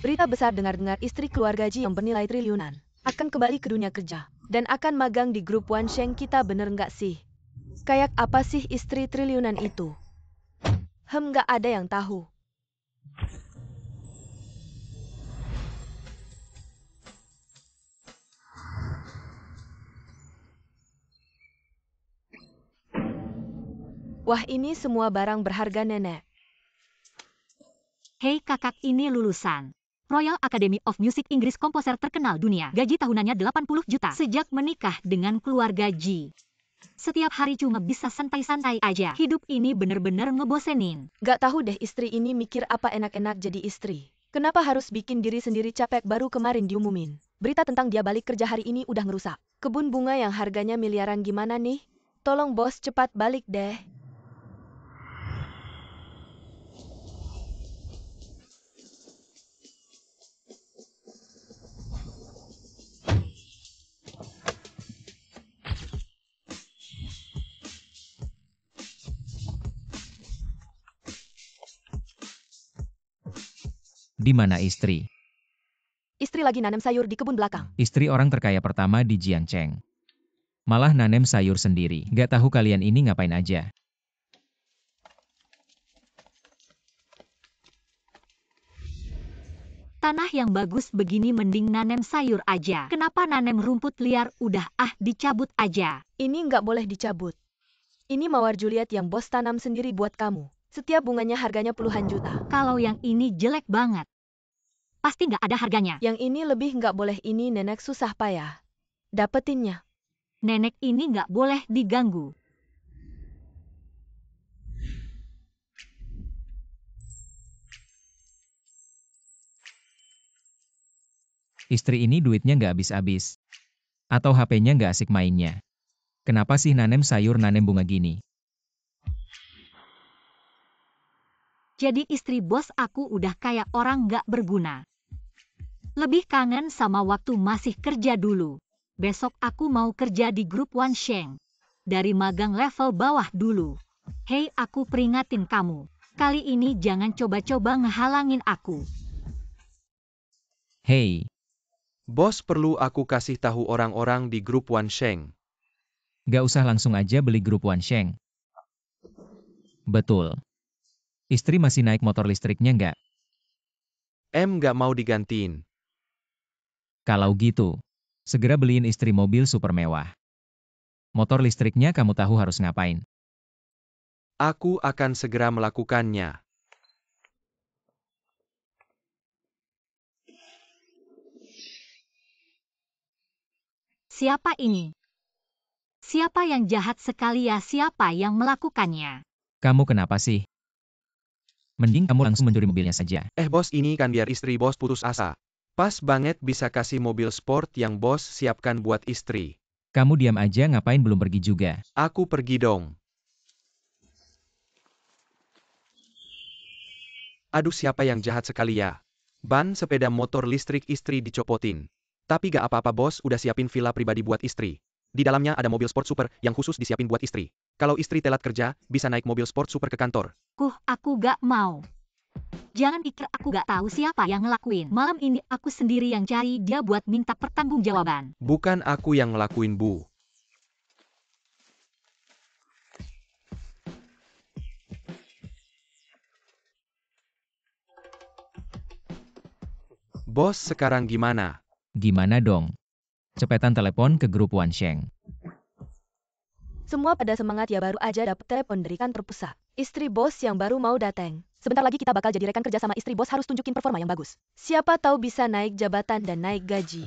Berita besar dengar-dengar istri keluarga Ji yang bernilai triliunan akan kembali ke dunia kerja dan akan magang di grup Wansheng. Kita bener nggak sih? Kayak apa sih istri triliunan itu? Nggak ada yang tahu. Wah, ini semua barang berharga, nenek. Hei kakak, ini lulusan Royal Academy of Music Inggris, komposer terkenal dunia. Gaji tahunannya 80 juta. Sejak menikah dengan keluarga Ji, setiap hari cuma bisa santai-santai aja. Hidup ini bener-bener ngebosenin. Gak tahu deh istri ini mikir apa enak-enak jadi istri. Kenapa harus bikin diri sendiri capek? Baru kemarin diumumin berita tentang dia balik kerja hari ini udah ngerusak kebun bunga yang harganya miliaran. Gimana nih? Tolong bos, cepat balik deh. Di mana istri? Istri lagi nanem sayur di kebun belakang. Istri orang terkaya pertama di Jiangcheng. Malah nanem sayur sendiri. Gak tahu kalian ini ngapain aja. Tanah yang bagus begini mending nanem sayur aja. Kenapa nanem rumput liar? Udah dicabut aja. Ini nggak boleh dicabut. Ini mawar Juliet yang bos tanam sendiri buat kamu. Setiap bunganya harganya puluhan juta. Kalau yang ini jelek banget, pasti nggak ada harganya. Yang ini lebih nggak boleh. Ini nenek susah payah dapetinnya. Nenek ini nggak boleh diganggu. Istri ini duitnya nggak habis-habis. Atau HP-nya nggak asik mainnya. Kenapa sih nanem sayur nanem bunga gini? Jadi istri bos aku udah kayak orang nggak berguna. Lebih kangen sama waktu masih kerja dulu. Besok aku mau kerja di grup Wansheng. Dari magang level bawah dulu. Hei, aku peringatin kamu. Kali ini jangan coba-coba ngehalangin aku. Hei, Bos, perlu aku kasih tahu orang-orang di grup Wansheng? gak usah langsung aja beli grup Wansheng. Betul. Istri masih naik motor listriknya nggak? Nggak mau digantiin. Kalau gitu, segera beliin istri mobil super mewah. Motor listriknya kamu tahu harus ngapain? Aku akan segera melakukannya. Siapa ini? Siapa yang jahat sekali ya? Siapa yang melakukannya? Kamu kenapa sih? Mending kamu langsung mencuri mobilnya saja. Bos, ini kan biar istri bos putus asa. Pas banget bisa kasih mobil sport yang bos siapkan buat istri. Kamu diam aja, ngapain belum pergi juga? Aku pergi dong. Aduh, siapa yang jahat sekali ya? Ban sepeda motor listrik istri dicopotin. Tapi gak apa-apa bos, udah siapin villa pribadi buat istri. Di dalamnya ada mobil sport super yang khusus disiapin buat istri. Kalau istri telat kerja, bisa naik mobil sport super ke kantor. Aku gak mau. Jangan pikir aku gak tahu siapa yang ngelakuin. Malam ini aku sendiri yang cari dia buat minta pertanggungjawaban. Bukan aku yang ngelakuin, Bu. Bos, sekarang gimana? Gimana dong? Cepetan telepon ke grup Wansheng. Semua pada semangat ya, baru aja dapet telepon dari kantor pusat. Istri bos yang baru mau datang. Sebentar lagi kita bakal jadi rekan kerja sama istri bos, harus tunjukin performa yang bagus. Siapa tahu bisa naik jabatan dan naik gaji.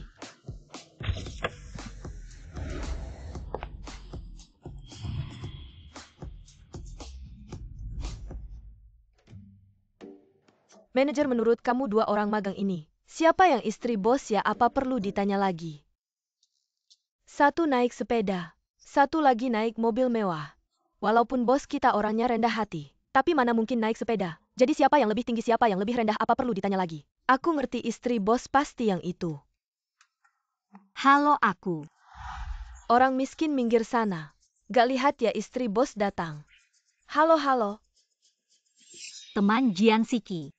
Manajer, menurut kamu dua orang magang ini, siapa yang istri bos ya? Apa perlu ditanya lagi? Satu naik sepeda, satu lagi naik mobil mewah. Walaupun bos kita orangnya rendah hati, tapi mana mungkin naik sepeda. Jadi siapa yang lebih tinggi, siapa yang lebih rendah, apa perlu ditanya lagi? Aku ngerti istri bos pasti yang itu. Halo aku. Orang miskin minggir sana. Gak lihat ya istri bos datang. Halo. Teman Jian Siki.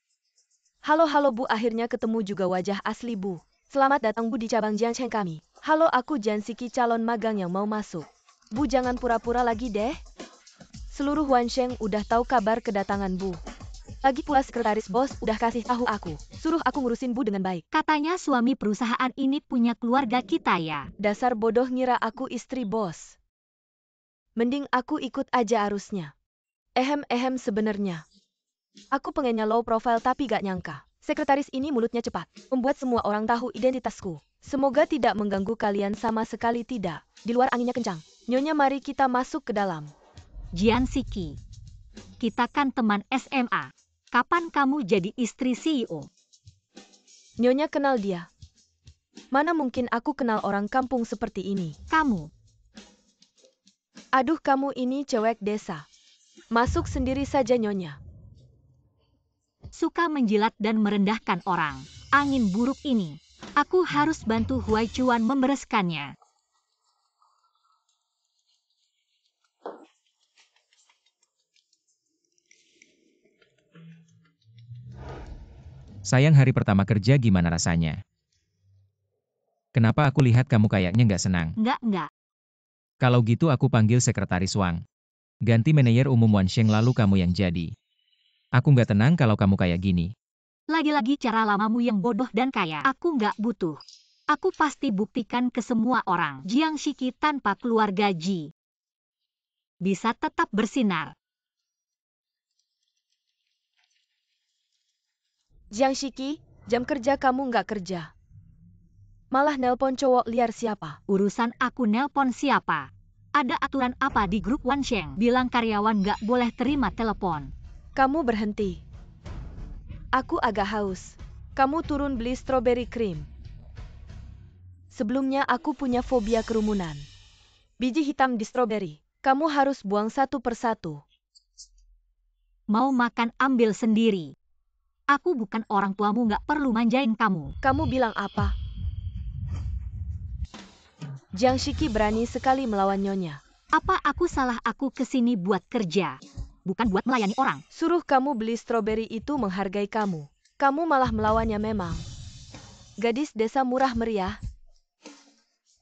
Halo Bu, akhirnya ketemu juga wajah asli Bu. Selamat datang Bu di cabang Jiangcheng kami. Halo, aku Jian Siki, calon magang yang mau masuk. Bu, jangan pura-pura lagi deh. Seluruh Wansheng udah tahu kabar kedatangan Bu. Lagi pula sekretaris bos udah kasih tahu aku. Suruh aku ngurusin Bu dengan baik. Katanya suami perusahaan ini punya keluarga kita ya. Dasar bodoh, ngira aku istri bos. Mending aku ikut aja arusnya. Sebenarnya. Aku pengennya low profile tapi gak nyangka. Sekretaris ini mulutnya cepat, membuat semua orang tahu identitasku. Semoga tidak mengganggu kalian sama sekali, tidak. Di luar anginnya kencang. Nyonya, mari kita masuk ke dalam. Jian Siki, kita kan teman SMA. Kapan kamu jadi istri CEO? Nyonya kenal dia. Mana mungkin aku kenal orang kampung seperti ini. Kamu. Aduh, kamu ini cewek desa. Masuk sendiri saja Nyonya. Suka menjilat dan merendahkan orang. Angin buruk ini. Aku harus bantu Huai Chuan membereskannya. Sayang, hari pertama kerja gimana rasanya? Kenapa aku lihat kamu kayaknya nggak senang? Enggak. Kalau gitu aku panggil sekretaris Wang. Ganti manajer umum Wansheng lalu kamu yang jadi. Aku nggak tenang kalau kamu kayak gini. Lagi-lagi cara lamamu yang bodoh dan kaya. Aku nggak butuh. Aku pasti buktikan ke semua orang. Jiang Siki tanpa keluarga Ji bisa tetap bersinar. Jiang Siki, jam kerja kamu nggak kerja. Malah nelpon cowok liar siapa? Urusan aku nelpon siapa? Ada aturan apa di grup Wansheng? Bilang karyawan nggak boleh terima telepon. Kamu berhenti. Aku agak haus. Kamu turun beli strawberry cream. Sebelumnya aku punya fobia kerumunan. Biji hitam di strawberry. Kamu harus buang satu persatu. Mau makan ambil sendiri. Aku bukan orang tuamu, nggak perlu manjain kamu. Kamu bilang apa? Jiang Siki berani sekali melawan Nyonya. Apa aku salah? Aku kesini buat kerja, bukan buat melayani orang. Suruh kamu beli strawberry itu menghargai kamu. Kamu malah melawannya memang. Gadis desa murah meriah.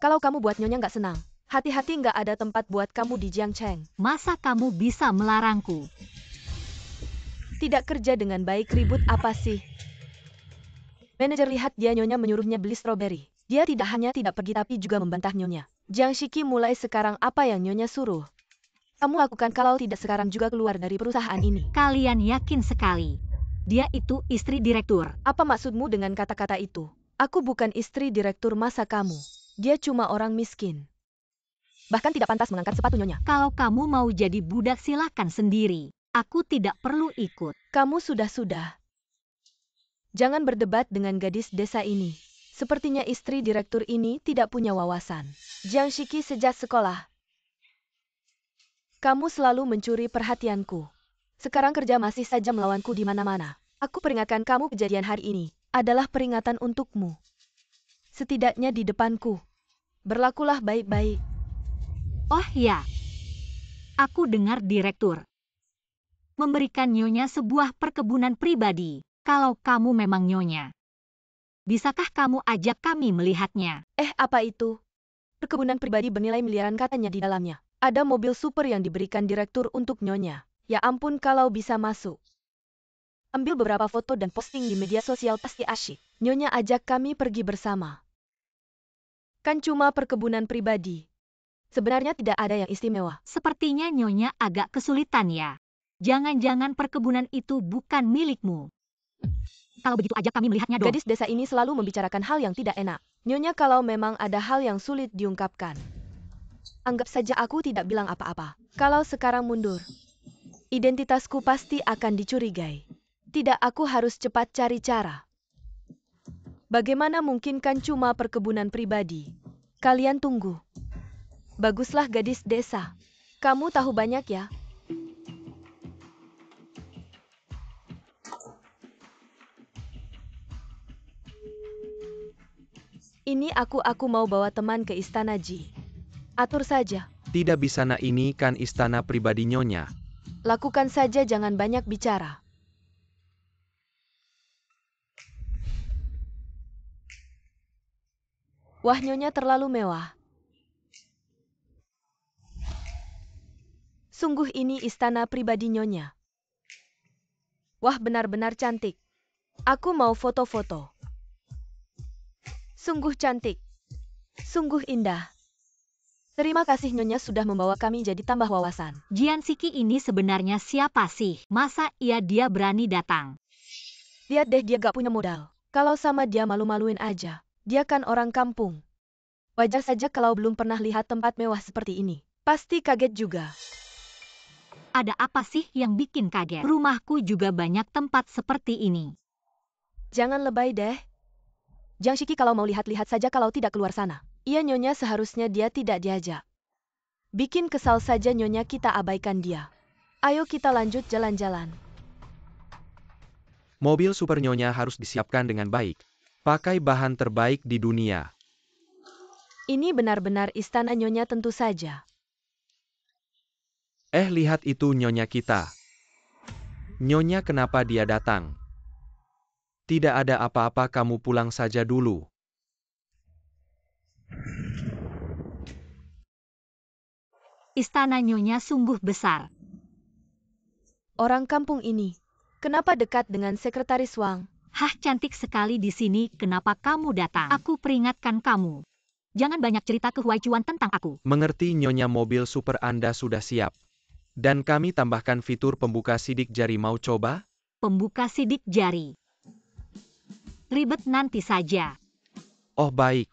Kalau kamu buat Nyonya nggak senang, hati-hati, nggak ada tempat buat kamu di Jiangcheng. Masa kamu bisa melarangku? Tidak kerja dengan baik, ribut apa sih? Manajer lihat dia Nyonya menyuruhnya beli strawberry. Dia tidak hanya tidak pergi tapi juga membantah Nyonya. Jiang Siki, mulai sekarang apa yang Nyonya suruh, kamu lakukan, kalau tidak sekarang juga keluar dari perusahaan ini. Kalian yakin sekali? Dia itu istri direktur. Apa maksudmu dengan kata-kata itu? Aku bukan istri direktur, masa kamu? Dia cuma orang miskin. Bahkan tidak pantas mengangkat sepatu Nyonya. Kalau kamu mau jadi budak silakan sendiri. Aku tidak perlu ikut. Kamu sudah. Jangan berdebat dengan gadis desa ini. Sepertinya istri direktur ini tidak punya wawasan. Jiang Siki, sejak sekolah kamu selalu mencuri perhatianku. Sekarang kerja masih saja melawanku di mana-mana. Aku peringatkan kamu, kejadian hari ini adalah peringatan untukmu. Setidaknya di depanku. Berlakulah baik-baik. Oh ya, aku dengar direktur memberikan Nyonya sebuah perkebunan pribadi. Kalau kamu memang Nyonya, bisakah kamu ajak kami melihatnya? Apa itu? Perkebunan pribadi bernilai miliaran katanya di dalamnya. Ada mobil super yang diberikan direktur untuk Nyonya. Ya ampun, kalau bisa masuk. Ambil beberapa foto dan posting di media sosial, pasti asyik. Nyonya ajak kami pergi bersama. Kan cuma perkebunan pribadi. Sebenarnya tidak ada yang istimewa. Sepertinya Nyonya agak kesulitan ya. Jangan-jangan perkebunan itu bukan milikmu. Kalau begitu ajak kami melihatnya dong. Gadis desa ini selalu membicarakan hal yang tidak enak. Nyonya, kalau memang ada hal yang sulit diungkapkan, anggap saja aku tidak bilang apa-apa. Kalau sekarang mundur, identitasku pasti akan dicurigai. Tidak, aku harus cepat cari cara. Bagaimana mungkin, kan cuma perkebunan pribadi. Kalian tunggu. Baguslah gadis desa. Kamu tahu banyak ya. Ini aku mau bawa teman ke istana Ji. Atur saja. Tidak bisa, nak, ini kan istana pribadi Nyonya. Lakukan saja, jangan banyak bicara. Wah, nyonya terlalu mewah. Sungguh ini istana pribadi nyonya. Wah, benar-benar cantik. Aku mau foto-foto. Sungguh cantik. Sungguh indah. Terima kasih nyonya sudah membawa kami jadi tambah wawasan. Jian Siki ini sebenarnya siapa sih? Masa dia berani datang? Lihat deh, dia gak punya modal. Kalau sama dia malu-maluin aja. Dia kan orang kampung. Wajar saja kalau belum pernah lihat tempat mewah seperti ini. Pasti kaget juga. Ada apa sih yang bikin kaget? Rumahku juga banyak tempat seperti ini. Jangan lebay deh. Jiang Shiki kalau mau lihat-lihat saja kalau tidak keluar sana. Iya nyonya, seharusnya dia tidak diajak. Bikin kesal saja nyonya, kita abaikan dia. Ayo kita lanjut jalan-jalan. Mobil super nyonya harus disiapkan dengan baik. Pakai bahan terbaik di dunia. Ini benar-benar istana nyonya tentu saja. Lihat itu nyonya kita. Nyonya, kenapa dia datang? Tidak ada apa-apa, kamu pulang saja dulu. Istana nyonya sungguh besar. Orang kampung ini, kenapa dekat dengan Sekretaris Wang? Hah, cantik sekali di sini, kenapa kamu datang? Aku peringatkan kamu. Jangan banyak cerita ke Huai Chuan tentang aku. Mengerti nyonya, mobil super Anda sudah siap. Dan kami tambahkan fitur pembuka sidik jari, mau coba? Pembuka sidik jari. Ribet nanti saja. Oh baik.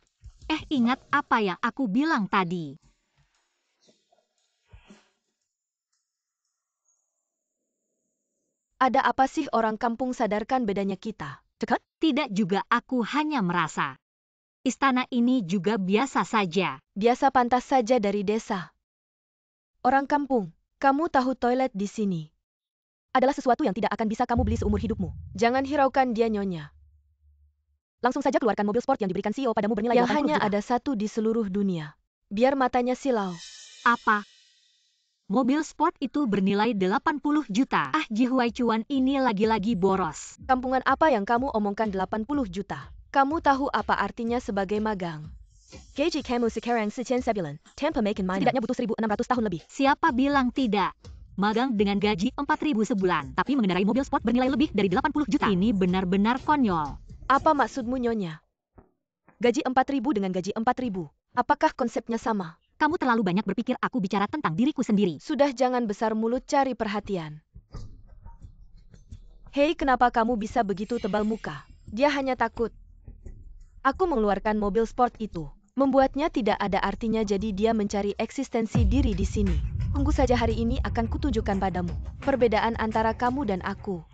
Ingat apa yang aku bilang tadi. Ada apa sih orang kampung, sadarkan bedanya kita? Dekat? Tidak juga, aku hanya merasa. Istana ini juga biasa saja. Biasa, pantas saja dari desa. Orang kampung, kamu tahu toilet di sini adalah sesuatu yang tidak akan bisa kamu beli seumur hidupmu. Jangan hiraukan dia nyonya. Langsung saja keluarkan mobil sport yang diberikan CEO padamu bernilai 80 juta. Yang hanya ada satu di seluruh dunia. Biar matanya silau. Apa? Mobil sport itu bernilai 80 juta. Ji Huai Chuan ini lagi-lagi boros. Kampungan apa yang kamu omongkan 80 juta? Kamu tahu apa artinya sebagai magang? Gaji kamu sekarang 4,000 sebulan. Tanpa makin minor. Setidaknya butuh 1.600 tahun lebih. Siapa bilang tidak? Magang dengan gaji 4.000 sebulan, tapi mengendarai mobil sport bernilai lebih dari 80 juta. Ini benar-benar konyol. Apa maksudmu nyonya? Gaji 4.000 dengan gaji 4.000. Apakah konsepnya sama? Kamu terlalu banyak berpikir, aku bicara tentang diriku sendiri. Sudah, jangan besar mulut cari perhatian. Hei, kenapa kamu bisa begitu tebal muka? Dia hanya takut. Aku mengeluarkan mobil sport itu. Membuatnya tidak ada artinya, jadi dia mencari eksistensi diri di sini. Tunggu saja, hari ini akan kutunjukkan padamu perbedaan antara kamu dan aku.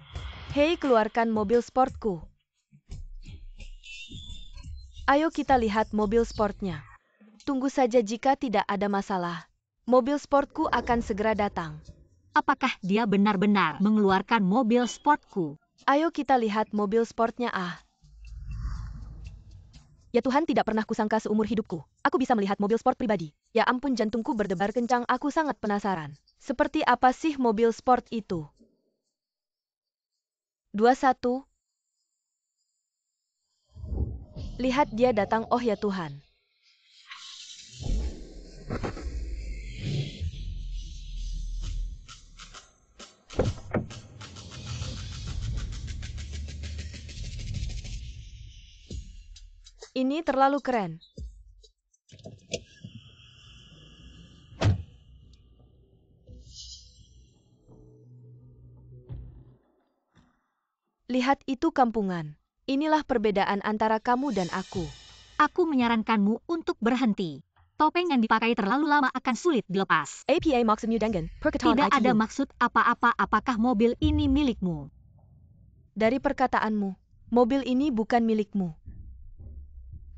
Hei, keluarkan mobil sportku. Ayo kita lihat mobil sportnya. Tunggu saja, jika tidak ada masalah, mobil sportku akan segera datang. Apakah dia benar-benar mengeluarkan mobil sportku? Ayo kita lihat mobil sportnya. Ya Tuhan, tidak pernah kusangka seumur hidupku aku bisa melihat mobil sport pribadi. Ya ampun, jantungku berdebar kencang, aku sangat penasaran. Seperti apa sih mobil sport itu? 21. Lihat dia datang, oh ya Tuhan. Ini terlalu keren. Lihat itu kampungan. Inilah perbedaan antara kamu dan aku. Aku menyarankanmu untuk berhenti. Topeng yang dipakai terlalu lama akan sulit dilepas. APA maksudnya dengan perkataan Tidak IQ. ada maksud apa-apa. Apakah mobil ini milikmu? Dari perkataanmu, mobil ini bukan milikmu.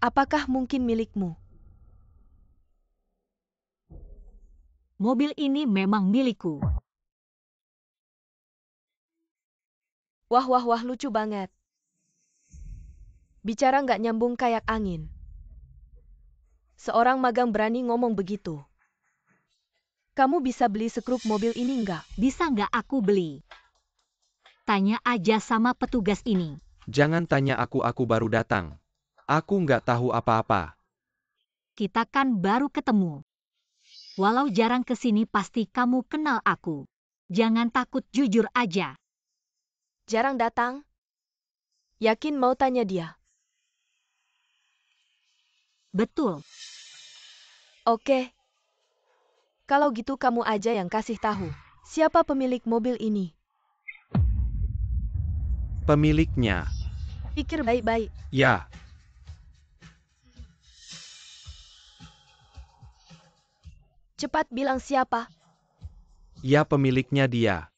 Apakah mungkin milikmu? Mobil ini memang milikku. Wah, lucu banget. Bicara nggak nyambung kayak angin. Seorang magang berani ngomong begitu. Kamu bisa beli sekrup mobil ini nggak? Bisa nggak aku beli? Tanya aja sama petugas ini. Jangan tanya aku baru datang. Aku nggak tahu apa-apa. Kita kan baru ketemu. Walau jarang kesini pasti kamu kenal aku. Jangan takut, jujur aja. Jarang datang? Yakin mau tanya dia? Betul. Oke. Kalau gitu kamu aja yang kasih tahu. Siapa pemilik mobil ini? Pemiliknya. Pikir baik-baik. Ya, Cepat bilang siapa. ya pemiliknya dia.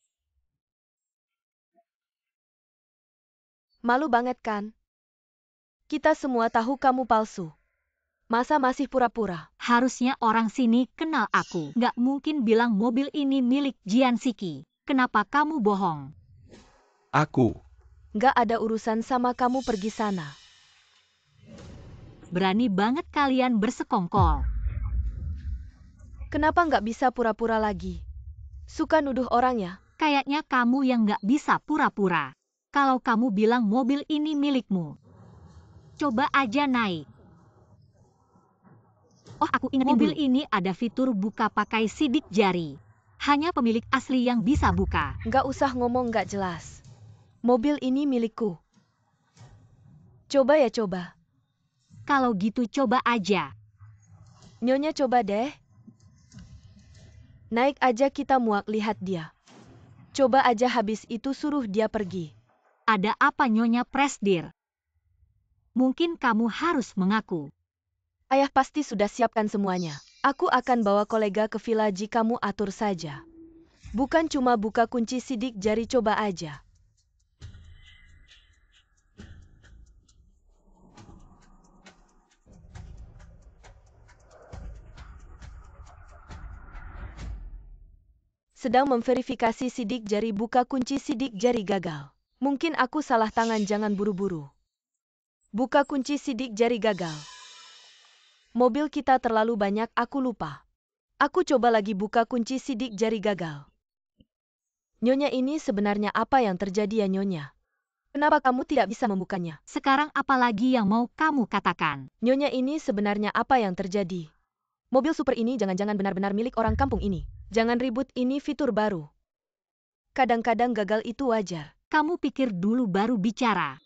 Malu banget kan? Kita semua tahu kamu palsu. Masa masih pura-pura? Harusnya orang sini kenal aku. Nggak mungkin bilang mobil ini milik Jian Siki. Kenapa kamu bohong? Aku. Nggak ada urusan sama kamu, pergi sana. Berani banget kalian bersekongkol. Kenapa nggak bisa pura-pura lagi? Suka nuduh orang ya? Kayaknya kamu yang nggak bisa pura-pura. Kalau kamu bilang mobil ini milikmu, coba aja naik. Oh, aku ingat mobil ini ada fitur buka pakai sidik jari. Hanya pemilik asli yang bisa buka. Nggak usah ngomong nggak jelas. Mobil ini milikku. Coba ya coba. Kalau gitu coba aja. Nyonya coba deh. Naik aja, kita muak lihat dia. Coba aja, habis itu suruh dia pergi. Ada apa Nyonya Presdir? Mungkin kamu harus mengaku. Ayah pasti sudah siapkan semuanya. Aku akan bawa kolega ke villa jika kamu atur saja. Bukan cuma buka kunci sidik jari, coba aja. Sedang memverifikasi sidik jari, buka kunci sidik jari gagal. Mungkin aku salah tangan, jangan buru-buru. Buka kunci sidik jari gagal. Mobil kita terlalu banyak, aku lupa. Aku coba lagi, buka kunci sidik jari gagal. Nyonya, ini sebenarnya apa yang terjadi ya Nyonya? Kenapa kamu tidak bisa membukanya? Sekarang apa lagi yang mau kamu katakan? Nyonya, ini sebenarnya apa yang terjadi? Mobil super ini jangan-jangan benar-benar milik orang kampung ini. Jangan ribut, ini fitur baru. Kadang-kadang gagal, itu wajar. Kamu pikir dulu baru bicara.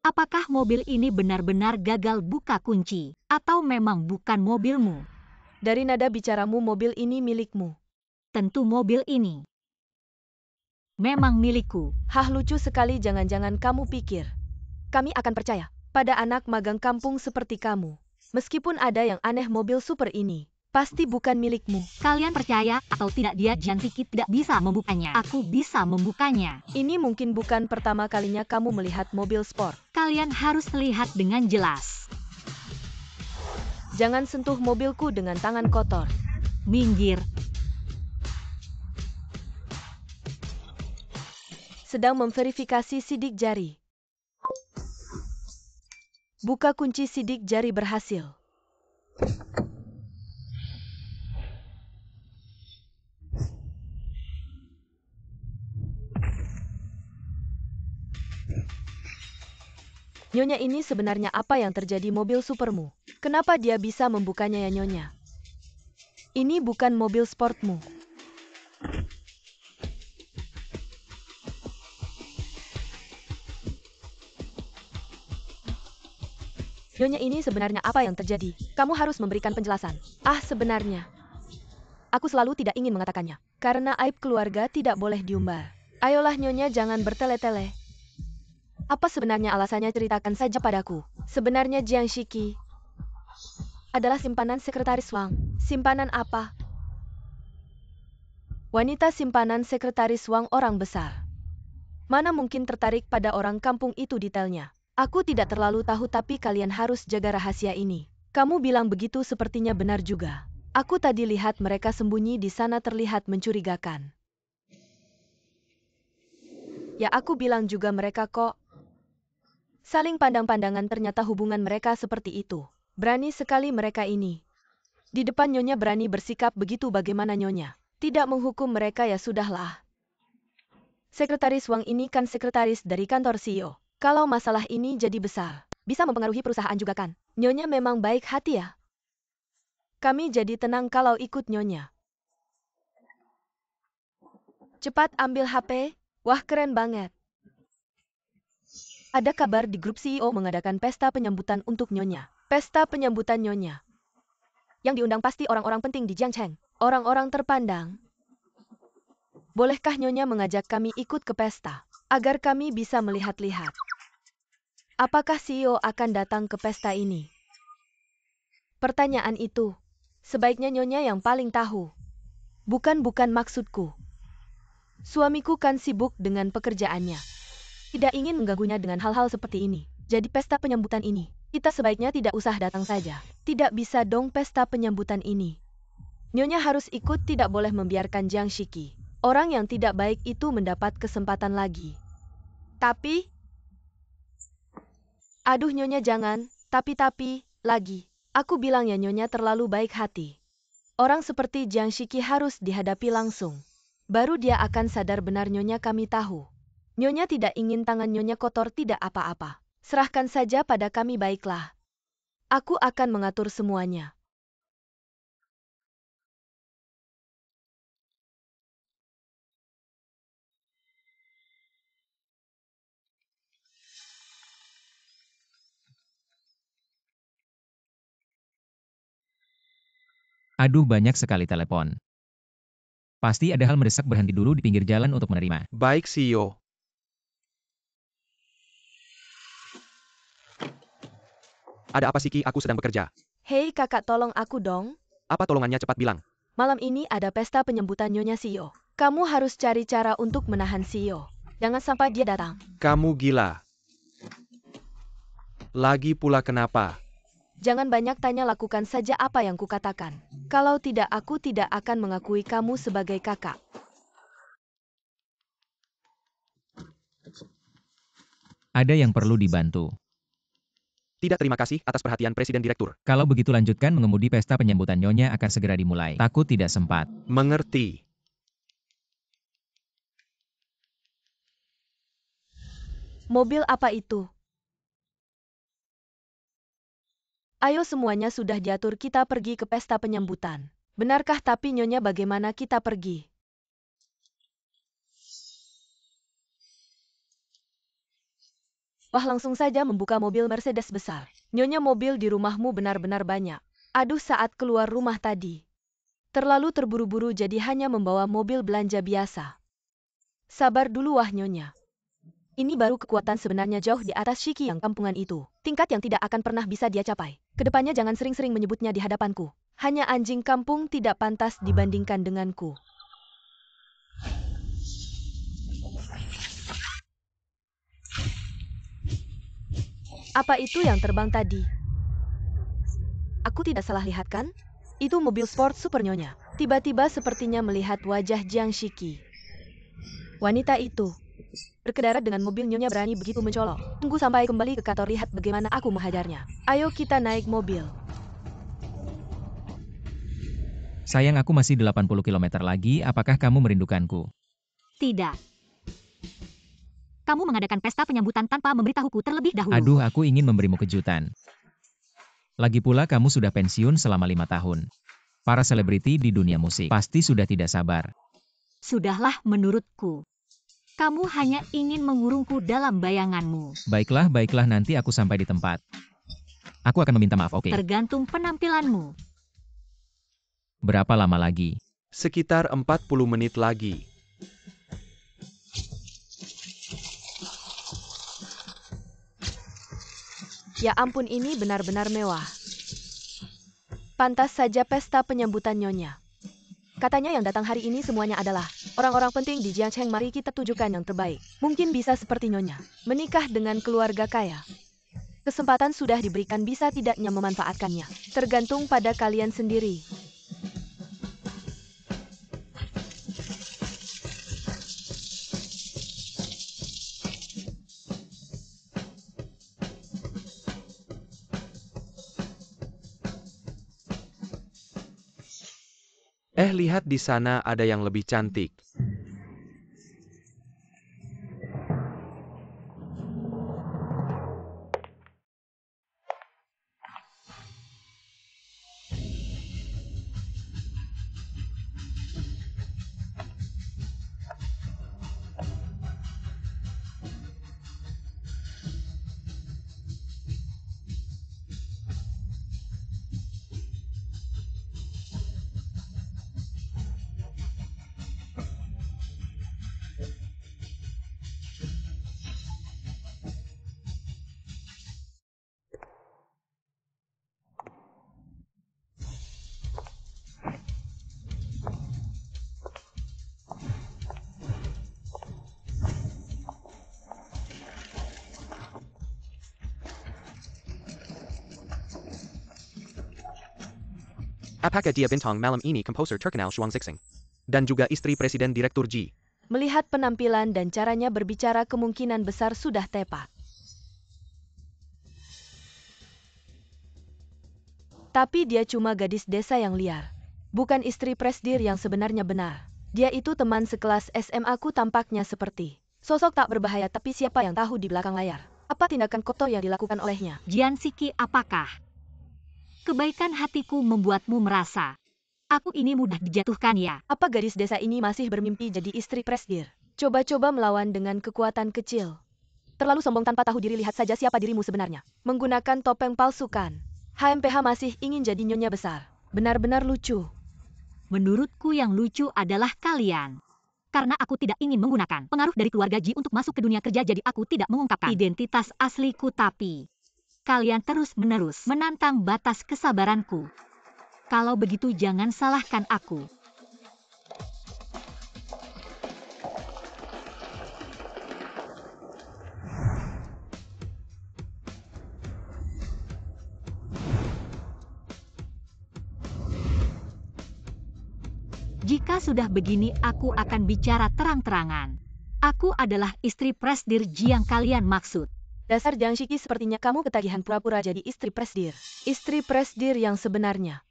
Apakah mobil ini benar-benar gagal buka kunci? Atau memang bukan mobilmu? Dari nada bicaramu, mobil ini milikmu. Tentu mobil ini memang milikku. Hah, lucu sekali, jangan-jangan kamu pikir kami akan percaya pada anak magang kampung seperti kamu. Meskipun ada yang aneh, mobil super ini pasti bukan milikmu. Kalian percaya atau tidak, dia Jian Siki tidak bisa membukanya. Aku bisa membukanya. Ini mungkin bukan pertama kalinya kamu melihat mobil sport. Kalian harus lihat dengan jelas. Jangan sentuh mobilku dengan tangan kotor. Minggir. Sedang memverifikasi sidik jari. Buka kunci sidik jari berhasil. Nyonya, ini sebenarnya apa yang terjadi mobil supermu? Kenapa dia bisa membukanya ya Nyonya? Ini bukan mobil sportmu. Nyonya, ini sebenarnya apa yang terjadi? Kamu harus memberikan penjelasan. Ah, sebenarnya aku selalu tidak ingin mengatakannya. Karena aib keluarga tidak boleh diumbar. Ayolah Nyonya, jangan bertele-tele. Apa sebenarnya alasannya, ceritakan saja padaku. Sebenarnya Jiang Shiki adalah simpanan sekretaris Wang. Simpanan apa? Wanita simpanan sekretaris Wang orang besar. Mana mungkin tertarik pada orang kampung itu, detailnya aku tidak terlalu tahu, tapi kalian harus jaga rahasia ini. Kamu bilang begitu, sepertinya benar juga. Aku tadi lihat mereka sembunyi di sana, terlihat mencurigakan. Ya, aku bilang juga mereka kok saling pandang-pandangan, ternyata hubungan mereka seperti itu. Berani sekali mereka ini. Di depan Nyonya berani bersikap begitu, bagaimana Nyonya tidak menghukum mereka? Ya sudahlah. Sekretaris Wang ini kan sekretaris dari kantor CEO. Kalau masalah ini jadi besar, bisa mempengaruhi perusahaan juga kan? Nyonya memang baik hati ya. Kami jadi tenang kalau ikut Nyonya. Cepat ambil HP. Wah, keren banget. Ada kabar di grup CEO mengadakan pesta penyambutan untuk Nyonya. Pesta penyambutan Nyonya. Yang diundang pasti orang-orang penting di Jiangcheng. Orang-orang terpandang. Bolehkah Nyonya mengajak kami ikut ke pesta? Agar kami bisa melihat-lihat. Apakah CEO akan datang ke pesta ini? Pertanyaan itu. Sebaiknya Nyonya yang paling tahu. Bukan maksudku. Suamiku kan sibuk dengan pekerjaannya. Tidak ingin mengganggunya dengan hal-hal seperti ini. Jadi pesta penyambutan ini, kita sebaiknya tidak usah datang saja. Tidak bisa dong pesta penyambutan ini. Nyonya harus ikut, tidak boleh membiarkan Jiang Shiki. Orang yang tidak baik itu mendapat kesempatan lagi. Tapi... Aduh Nyonya jangan, tapi, lagi. Aku bilang ya Nyonya terlalu baik hati. Orang seperti Jiang Shiki harus dihadapi langsung. Baru dia akan sadar benar Nyonya kami tahu. Nyonya tidak ingin tangan Nyonya kotor, tidak apa-apa. Serahkan saja pada kami baiklah. Aku akan mengatur semuanya. Aduh, banyak sekali telepon. Pasti ada hal mendesak, berhenti dulu di pinggir jalan untuk menerima. Baik, CEO. Ada apa Shiki? Aku sedang bekerja. Hei kakak, tolong aku dong. Apa tolongannya, cepat bilang. Malam ini ada pesta penyambutan Nyonya CEO. Kamu harus cari cara untuk menahan CEO. Jangan sampai dia datang. Kamu gila. Lagi pula kenapa? Jangan banyak tanya, lakukan saja apa yang kukatakan. Kalau tidak, aku tidak akan mengakui kamu sebagai kakak. Ada yang perlu dibantu. Tidak, terima kasih atas perhatian Presiden Direktur. Kalau begitu lanjutkan mengemudi, pesta penyambutan Nyonya akan segera dimulai. Takut tidak sempat. Mengerti. Mobil apa itu? Ayo semuanya sudah diatur, kita pergi ke pesta penyambutan. Benarkah? Tapi Nyonya bagaimana kita pergi? Wah, langsung saja membuka mobil Mercedes besar. Nyonya, mobil di rumahmu benar-benar banyak. Aduh, saat keluar rumah tadi. Terlalu terburu-buru jadi hanya membawa mobil belanja biasa. Sabar dulu wah Nyonya. Ini baru kekuatan sebenarnya, jauh di atas Shiki yang kampungan itu. Tingkat yang tidak akan pernah bisa dia capai. Kedepannya jangan sering-sering menyebutnya di hadapanku. Hanya anjing kampung tidak pantas dibandingkan denganku. Apa itu yang terbang tadi? Aku tidak salah lihat kan? Itu mobil sport super Nyonya. Tiba-tiba sepertinya melihat wajah Jiang Shiki. Wanita itu berkendara dengan mobil Nyonya berani begitu mencolok. Tunggu sampai kembali ke kantor, lihat bagaimana aku menghajarnya. Ayo kita naik mobil. Sayang, aku masih 80 km lagi, apakah kamu merindukanku? Tidak. Kamu mengadakan pesta penyambutan tanpa memberitahuku terlebih dahulu. Aduh, aku ingin memberimu kejutan. Lagi pula kamu sudah pensiun selama 5 tahun. Para selebriti di dunia musik pasti sudah tidak sabar. Sudahlah menurutku. Kamu hanya ingin mengurungku dalam bayanganmu. Baiklah, nanti aku sampai di tempat. Aku akan meminta maaf, oke? Tergantung penampilanmu. Berapa lama lagi? Sekitar 40 menit lagi. Ya ampun, ini benar-benar mewah. Pantas saja pesta penyambutan Nyonya. Katanya yang datang hari ini semuanya adalah orang-orang penting di Jiangcheng. Mari kita tunjukkan yang terbaik. Mungkin bisa seperti Nyonya, menikah dengan keluarga kaya. Kesempatan sudah diberikan, bisa tidaknya memanfaatkannya. Tergantung pada kalian sendiri. Lihat di sana ada yang lebih cantik. Apakah dia bintang malam ini komposer terkenal Shuang Zixing? Dan juga istri Presiden Direktur Ji. Melihat penampilan dan caranya berbicara kemungkinan besar sudah tepat. Tapi dia cuma gadis desa yang liar. Bukan istri presdir yang sebenarnya benar. Dia itu teman sekelas SMA ku tampaknya seperti sosok tak berbahaya, tapi siapa yang tahu di belakang layar. Apa tindakan kotor yang dilakukan olehnya? Jian Siki, apakah kebaikan hatiku membuatmu merasa aku ini mudah dijatuhkan ya? Apa gadis desa ini masih bermimpi jadi istri presdir? Coba-coba melawan dengan kekuatan kecil. Terlalu sombong tanpa tahu diri, lihat saja siapa dirimu sebenarnya. Menggunakan topeng palsukan. HMPH masih ingin jadi nyonya besar. Benar-benar lucu. Menurutku yang lucu adalah kalian. Karena aku tidak ingin menggunakan pengaruh dari keluarga Ji untuk masuk ke dunia kerja, jadi aku tidak mengungkapkan identitas asliku, tapi kalian terus-menerus menantang batas kesabaranku. Kalau begitu jangan salahkan aku. Jika sudah begini, aku akan bicara terang-terangan. Aku adalah istri presdir Ji yang kalian maksud. Dasar Jiang Shiki, sepertinya kamu ketagihan pura-pura jadi istri presdir. Istri presdir yang sebenarnya.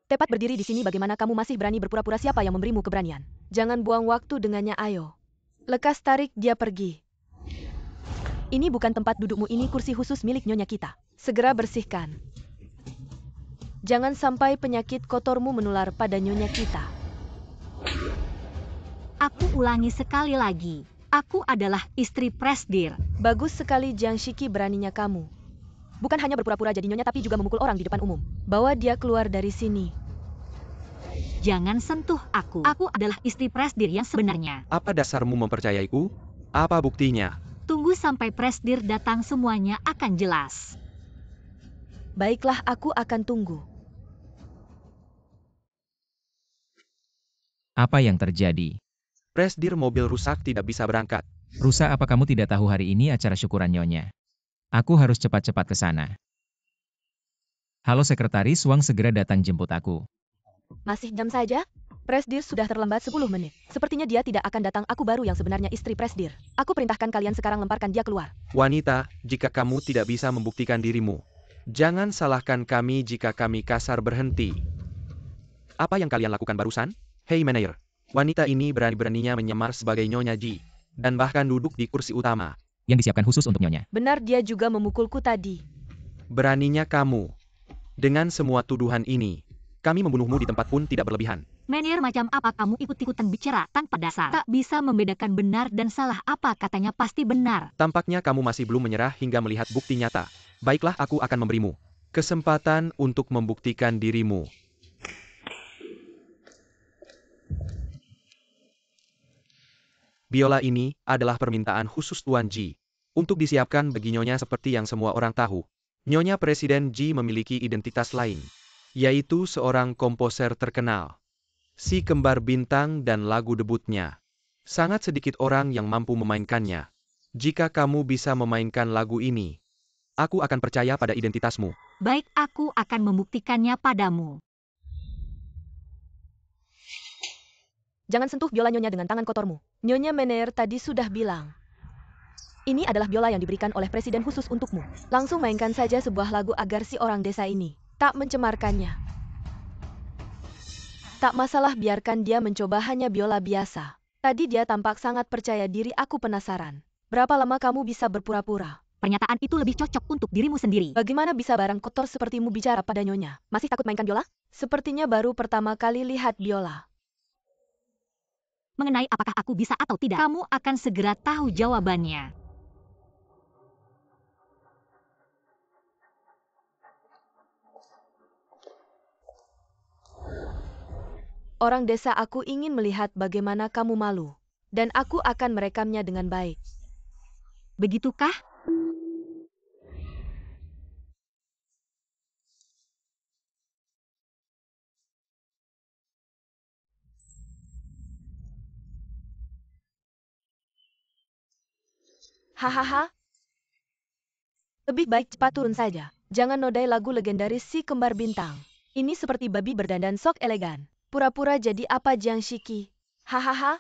Tepat berdiri di sini, bagaimana kamu masih berani berpura-pura? Siapa yang memberimu keberanian? Jangan buang waktu dengannya, ayo. Lekas tarik dia pergi. Ini bukan tempat dudukmu, ini kursi khusus milik nyonya kita. Segera bersihkan. Jangan sampai penyakit kotormu menular pada nyonya kita. Aku ulangi sekali lagi. Aku adalah istri presdir. Bagus sekali Jiang Shiki, beraninya kamu. Bukan hanya berpura-pura jadi nyonya, tapi juga memukul orang di depan umum. Bawa dia keluar dari sini. Jangan sentuh aku. Aku adalah istri presdir yang sebenarnya. Apa dasarmu mempercayaiku? Apa buktinya? Tunggu sampai presdir datang, semuanya akan jelas. Baiklah, aku akan tunggu. Apa yang terjadi? Presdir mobil rusak, tidak bisa berangkat. Rusak apa? Kamu tidak tahu hari ini acara syukuran nyonya? Aku harus cepat-cepat ke sana. Halo Sekretaris Wang, segera datang jemput aku. Masih jam saja? Presdir sudah terlambat 10 menit. Sepertinya dia tidak akan datang. Aku baru yang sebenarnya istri presdir. Aku perintahkan kalian sekarang lemparkan dia keluar. Wanita, jika kamu tidak bisa membuktikan dirimu, jangan salahkan kami jika kami kasar. Berhenti. Apa yang kalian lakukan barusan? Hei manajer, wanita ini berani-beraninya menyamar sebagai Nyonya Ji, dan bahkan duduk di kursi utama. Yang disiapkan khusus untuk nyonya. Benar, dia juga memukulku tadi. Beraninya kamu. Dengan semua tuduhan ini, kami membunuhmu di tempat pun tidak berlebihan. Manajer, macam apa kamu ikut-ikutan bicara tanpa dasar? Tak bisa membedakan benar dan salah. Apa katanya pasti benar. Tampaknya kamu masih belum menyerah hingga melihat bukti nyata. Baiklah, aku akan memberimu kesempatan untuk membuktikan dirimu. Biola ini adalah permintaan khusus Tuan Ji, untuk disiapkan bagi Nyonya. Seperti yang semua orang tahu, Nyonya Presiden Ji memiliki identitas lain, yaitu seorang komposer terkenal. Si Kembar Bintang dan lagu debutnya. Sangat sedikit orang yang mampu memainkannya. Jika kamu bisa memainkan lagu ini, aku akan percaya pada identitasmu. Baik, aku akan membuktikannya padamu. Jangan sentuh biola nyonya dengan tangan kotormu. Nyonya Mener tadi sudah bilang. Ini adalah biola yang diberikan oleh presiden khusus untukmu. Langsung mainkan saja sebuah lagu agar si orang desa ini tak mencemarkannya. Tak masalah, biarkan dia mencoba, hanya biola biasa. Tadi dia tampak sangat percaya diri. Aku penasaran. Berapa lama kamu bisa berpura-pura? Pernyataan itu lebih cocok untuk dirimu sendiri. Bagaimana bisa barang kotor sepertimu bicara pada nyonya? Masih takut mainkan biola? Sepertinya baru pertama kali lihat biola. Mengenai apakah aku bisa atau tidak, kamu akan segera tahu jawabannya. Orang desa, aku ingin melihat bagaimana kamu malu. Dan aku akan merekamnya dengan baik. Begitukah? Hahaha. Lebih baik cepat turun saja. Jangan nodai lagu legendaris Si Kembar Bintang. Ini seperti babi berdandan sok elegan. Pura-pura jadi apa Jiang Shiki? Hahaha.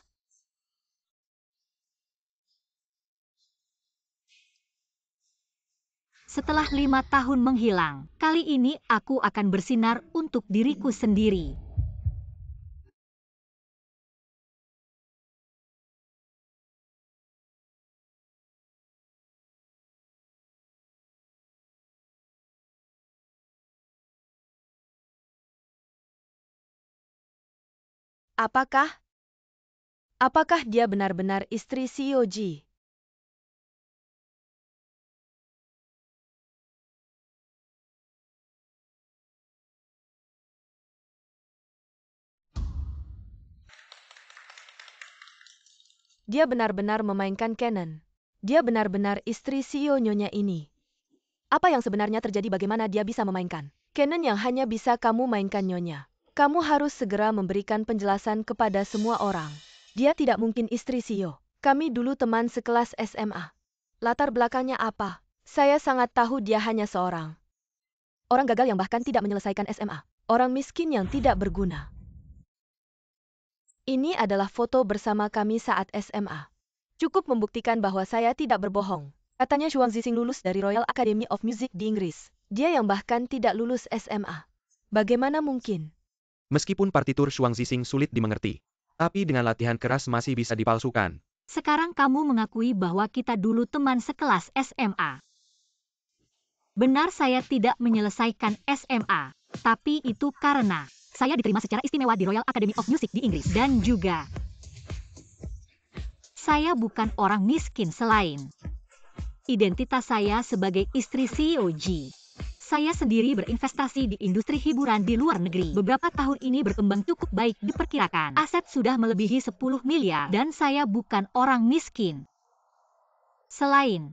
Setelah 5 tahun menghilang, kali ini aku akan bersinar untuk diriku sendiri. Apakah dia benar-benar istri CEO Ji? Dia benar-benar memainkan Canon. Dia benar-benar istri CEO Nyonya ini. Apa yang sebenarnya terjadi, bagaimana dia bisa memainkan Canon yang hanya bisa kamu mainkan Nyonya? Kamu harus segera memberikan penjelasan kepada semua orang. Dia tidak mungkin istri CEO. Kami dulu teman sekelas SMA. Latar belakangnya apa? Saya sangat tahu dia hanya seorang orang gagal yang bahkan tidak menyelesaikan SMA. Orang miskin yang tidak berguna. Ini adalah foto bersama kami saat SMA. Cukup membuktikan bahwa saya tidak berbohong. Katanya Zhuang Zixing lulus dari Royal Academy of Music di Inggris. Dia yang bahkan tidak lulus SMA. Bagaimana mungkin? Meskipun partitur Zhuang Zixing sulit dimengerti, tapi dengan latihan keras masih bisa dipalsukan. Sekarang kamu mengakui bahwa kita dulu teman sekelas SMA. Benar, saya tidak menyelesaikan SMA, tapi itu karena saya diterima secara istimewa di Royal Academy of Music di Inggris. Dan juga, saya bukan orang miskin selain identitas saya sebagai istri CEO Ji. Saya sendiri berinvestasi di industri hiburan di luar negeri. Beberapa tahun ini berkembang cukup baik, diperkirakan aset sudah melebihi 10 miliar dan saya bukan orang miskin. Selain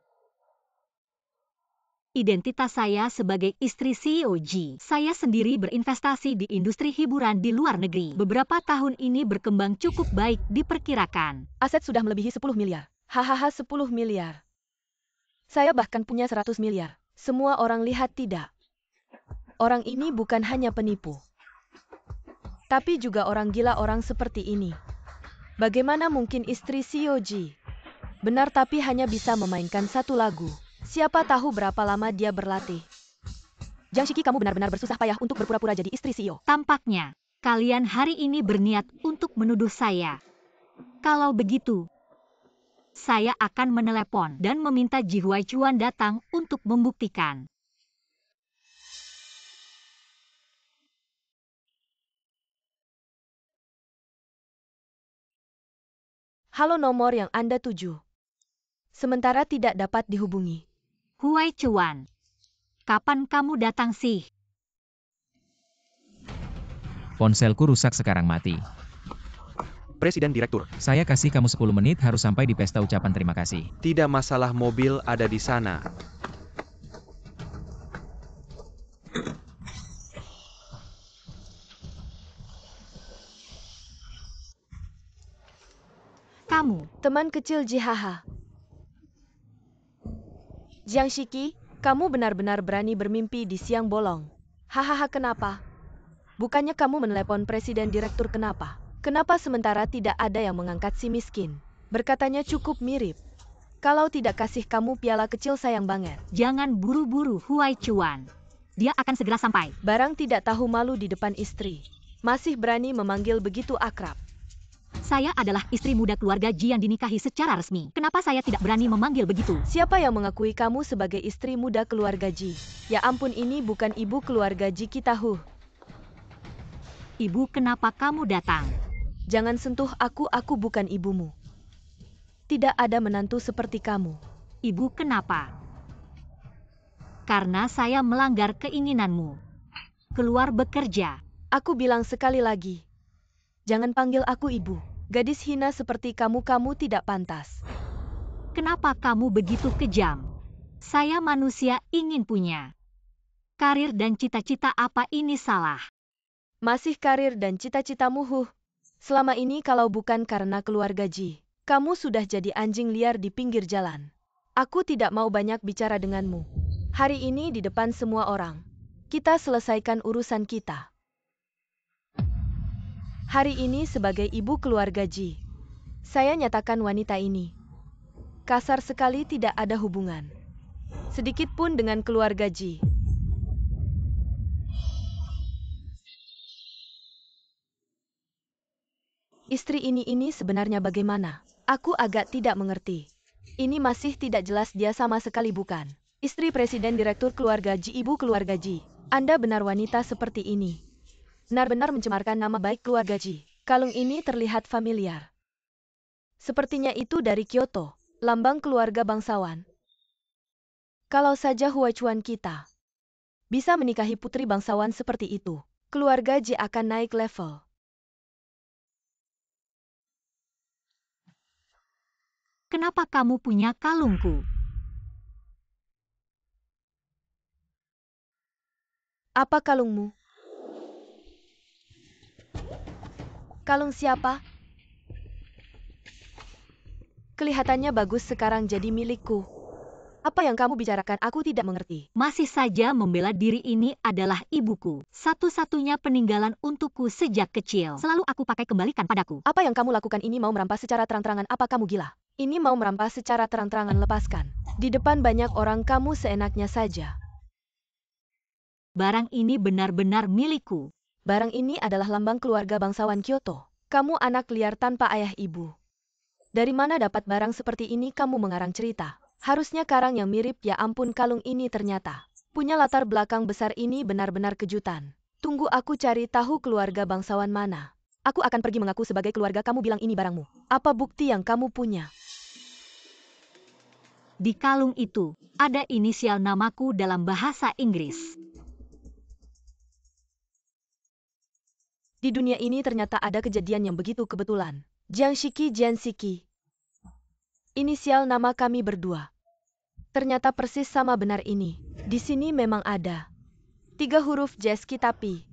identitas saya sebagai istri CEO Ji, saya sendiri berinvestasi di industri hiburan di luar negeri. Beberapa tahun ini berkembang cukup baik, diperkirakan Aset sudah melebihi 10 miliar. Hahaha, 10 miliar. Saya bahkan punya 100 miliar. Semua orang lihat tidak? Orang ini bukan hanya penipu, tapi juga orang gila, orang seperti ini. Bagaimana mungkin istri CEO Ji? Benar, tapi hanya bisa memainkan satu lagu. Siapa tahu berapa lama dia berlatih. Jiang Shiki, kamu benar-benar bersusah payah untuk berpura-pura jadi istri CEO. Tampaknya, kalian hari ini berniat untuk menuduh saya. Kalau begitu, saya akan menelepon dan meminta Ji Huaichuan datang untuk membuktikan. Halo, nomor yang Anda tuju sementara tidak dapat dihubungi. Huaichuan, kapan kamu datang sih? Ponselku rusak sekarang mati. Presiden Direktur, Saya kasih kamu 10 menit harus sampai di pesta ucapan terima kasih. tidak masalah, mobil ada di sana. Kamu, Teman kecil Jihaha. Jiang Shiki, kamu benar-benar berani bermimpi di siang bolong. Hahaha, kenapa? Bukannya kamu menelepon presiden direktur, kenapa? Kenapa sementara tidak ada yang mengangkat si miskin? Berkatanya cukup mirip. Kalau tidak kasih kamu piala kecil sayang banget. jangan buru-buru Huaichuan. Dia akan segera sampai. Barang tidak tahu malu di depan istri. Masih berani memanggil begitu akrab. Saya adalah istri muda keluarga Ji yang dinikahi secara resmi. Kenapa saya tidak berani memanggil begitu? Siapa yang mengakui kamu sebagai istri muda keluarga Ji? Ya ampun, ini bukan ibu keluarga Ji kita. Ibu, kenapa kamu datang? Jangan sentuh aku bukan ibumu. Tidak ada menantu seperti kamu. Ibu, kenapa? Karena saya melanggar keinginanmu. Keluar bekerja. Aku bilang sekali lagi. Jangan panggil aku ibu. Gadis hina seperti kamu tidak pantas. Kenapa kamu begitu kejam? Saya manusia ingin punya karir dan cita-cita, apa ini salah? Masih karir dan cita-citamu, Selama ini kalau bukan karena keluarga Ji, kamu sudah jadi anjing liar di pinggir jalan. Aku tidak mau banyak bicara denganmu. Hari ini di depan semua orang, kita selesaikan urusan kita. Hari ini sebagai ibu keluarga Ji, saya nyatakan wanita ini kasar sekali, tidak ada hubungan sedikit pun dengan keluarga Ji. Istri ini sebenarnya bagaimana? Aku agak tidak mengerti. Ini masih tidak jelas, dia sama sekali bukan istri presiden direktur keluarga Ji, ibu keluarga Ji. Anda benar wanita seperti ini benar-benar mencemarkan nama baik keluarga Ji. Kalung ini terlihat familiar. Sepertinya itu dari Kyoto, lambang keluarga bangsawan. Kalau saja Huachuan kita bisa menikahi putri bangsawan seperti itu, keluarga Ji akan naik level. Kenapa kamu punya kalungku? Apa kalungmu? Kalung siapa? Kelihatannya bagus, sekarang jadi milikku. Apa yang kamu bicarakan? Aku tidak mengerti. Masih saja membela diri, ini adalah ibuku. Satu-satunya peninggalan untukku sejak kecil. Selalu aku pakai, kembalikan padaku. Apa yang kamu lakukan ini? Mau merampas secara terang-terangan? Apa kamu gila? Ini mau merampas secara terang-terangan, lepaskan. Di depan banyak orang kamu seenaknya saja. Barang ini benar-benar milikku. Barang ini adalah lambang keluarga bangsawan Kyoto. Kamu anak liar tanpa ayah ibu. Dari mana dapat barang seperti ini? Kamu mengarang cerita. Harusnya karang yang mirip. Ya ampun, kalung ini ternyata punya latar belakang besar. Ini benar-benar kejutan. Tunggu, aku cari tahu keluarga bangsawan mana. Aku akan pergi mengaku sebagai keluarga. Kamu bilang ini barangmu. Apa bukti yang kamu punya? Di kalung itu ada inisial namaku dalam bahasa Inggris. Di dunia ini ternyata ada kejadian yang begitu kebetulan. Jiang Shiki, Jian Shiki. Inisial nama kami berdua. Ternyata persis sama, benar ini. Di sini memang ada 3 huruf Jeski, tapi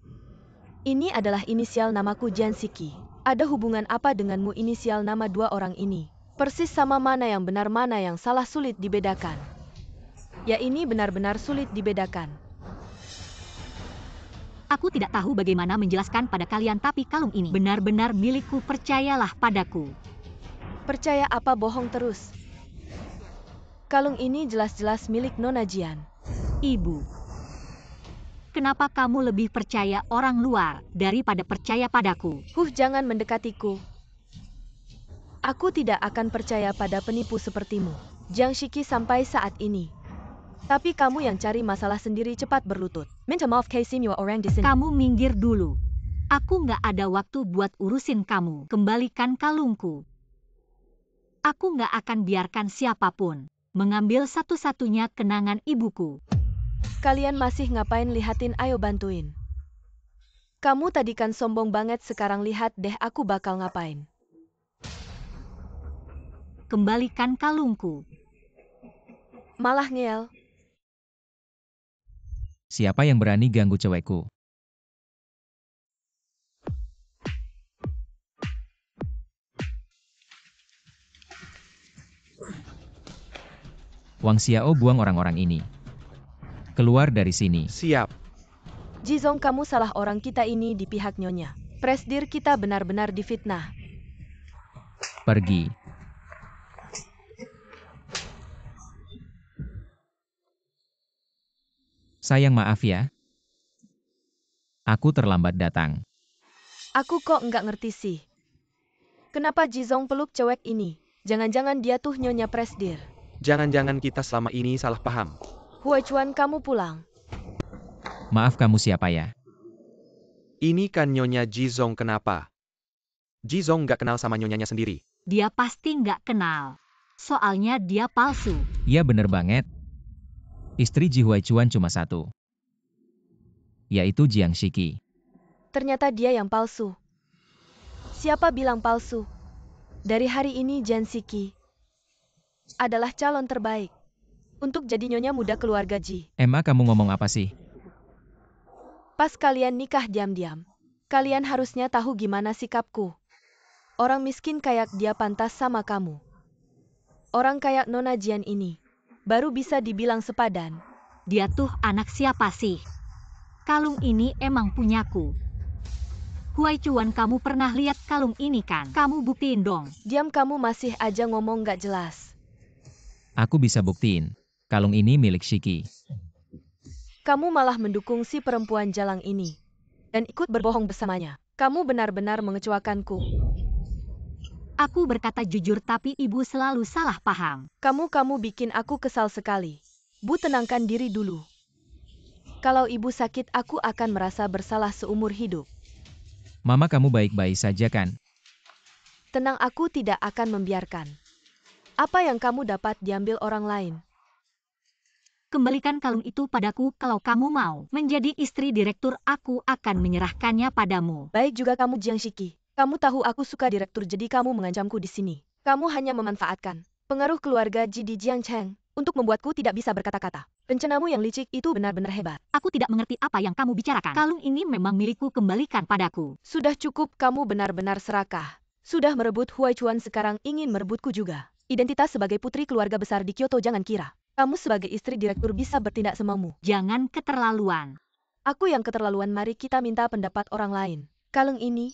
ini adalah inisial namaku, Jian Shiki. Ada hubungan apa denganmu? Inisial nama 2 orang ini persis sama, mana yang benar mana yang salah sulit dibedakan. Ya, ini benar-benar sulit dibedakan. Aku tidak tahu bagaimana menjelaskan pada kalian, tapi kalung ini benar-benar milikku, percayalah padaku. Percaya apa? Bohong terus. Kalung ini jelas-jelas milik Nona Jian. Ibu, kenapa kamu lebih percaya orang luar daripada percaya padaku? Jangan mendekatiku. Aku tidak akan percaya pada penipu sepertimu, Jiang Shiki, sampai saat ini. Tapi kamu yang cari masalah sendiri, cepat berlutut. Minta maaf, semua orang di sini. Kamu minggir dulu. Aku nggak ada waktu buat urusin kamu. Kembalikan kalungku. Aku nggak akan biarkan siapapun mengambil satu-satunya kenangan ibuku. Kalian masih ngapain? Lihatin, ayo bantuin. Kamu tadi kan sombong banget, sekarang lihat deh aku bakal ngapain. Kembalikan kalungku. Malah ngeyel. Siapa yang berani ganggu cewekku? Wang Xiao, buang orang-orang ini. Keluar dari sini. Siap. Jizong, kamu salah, orang kita ini di pihak Nyonya Presdir kita benar-benar difitnah. Pergi. Sayang, maaf ya. Aku terlambat datang. Aku kok nggak ngerti sih. Kenapa Jizong peluk cewek ini? Jangan-jangan dia tuh Nyonya Presdir. Jangan-jangan kita selama ini salah paham. Huachuan, kamu pulang. Maaf, kamu siapa ya? Ini kan Nyonya Jizong. Kenapa Jizong nggak kenal sama nyonyanya sendiri? Dia pasti nggak kenal. Soalnya dia palsu. Iya, bener banget. Istri Ji Huaichuan cuma satu, yaitu Jiang Shiki. Ternyata dia yang palsu. Siapa bilang palsu? Dari hari ini Jian Shiki adalah calon terbaik untuk jadi nyonya muda keluarga Ji. Emma, kamu ngomong apa sih? Pas kalian nikah diam-diam, kalian harusnya tahu gimana sikapku. Orang miskin kayak dia pantas sama kamu. Orang kayak Nona Jian ini baru bisa dibilang sepadan. Dia tuh anak siapa sih? Kalung ini emang punyaku. Huai Chuan, kamu pernah lihat kalung ini kan? Kamu buktiin dong. Diam, kamu masih aja ngomong gak jelas. Aku bisa buktiin. Kalung ini milik Shiki. Kamu malah mendukung si perempuan jalang ini. Dan ikut berbohong bersamanya. Kamu benar-benar mengecewakanku. Aku berkata jujur tapi ibu selalu salah paham. Kamu bikin aku kesal sekali. Bu, tenangkan diri dulu. Kalau ibu sakit, aku akan merasa bersalah seumur hidup. Mama, kamu baik-baik saja kan? Tenang, aku tidak akan membiarkan. Apa yang kamu dapat diambil orang lain. Kembalikan kalung itu padaku kalau kamu mau menjadi istri direktur, aku akan menyerahkannya padamu. Baik juga kamu, Jiang Shiki. Kamu tahu aku suka direktur, jadi kamu mengancamku di sini. Kamu hanya memanfaatkan pengaruh keluarga Ji di Jiangcheng untuk membuatku tidak bisa berkata-kata. Rencanamu yang licik itu benar-benar hebat. Aku tidak mengerti apa yang kamu bicarakan. Kalung ini memang milikku, kembalikan padaku. Sudah cukup, kamu benar-benar serakah. Sudah merebut Huai Chuan, sekarang ingin merebutku juga. Identitas sebagai putri keluarga besar di Kyoto, jangan kira kamu sebagai istri direktur bisa bertindak semaumu. Jangan keterlaluan. Aku yang keterlaluan. Mari kita minta pendapat orang lain. Kalung ini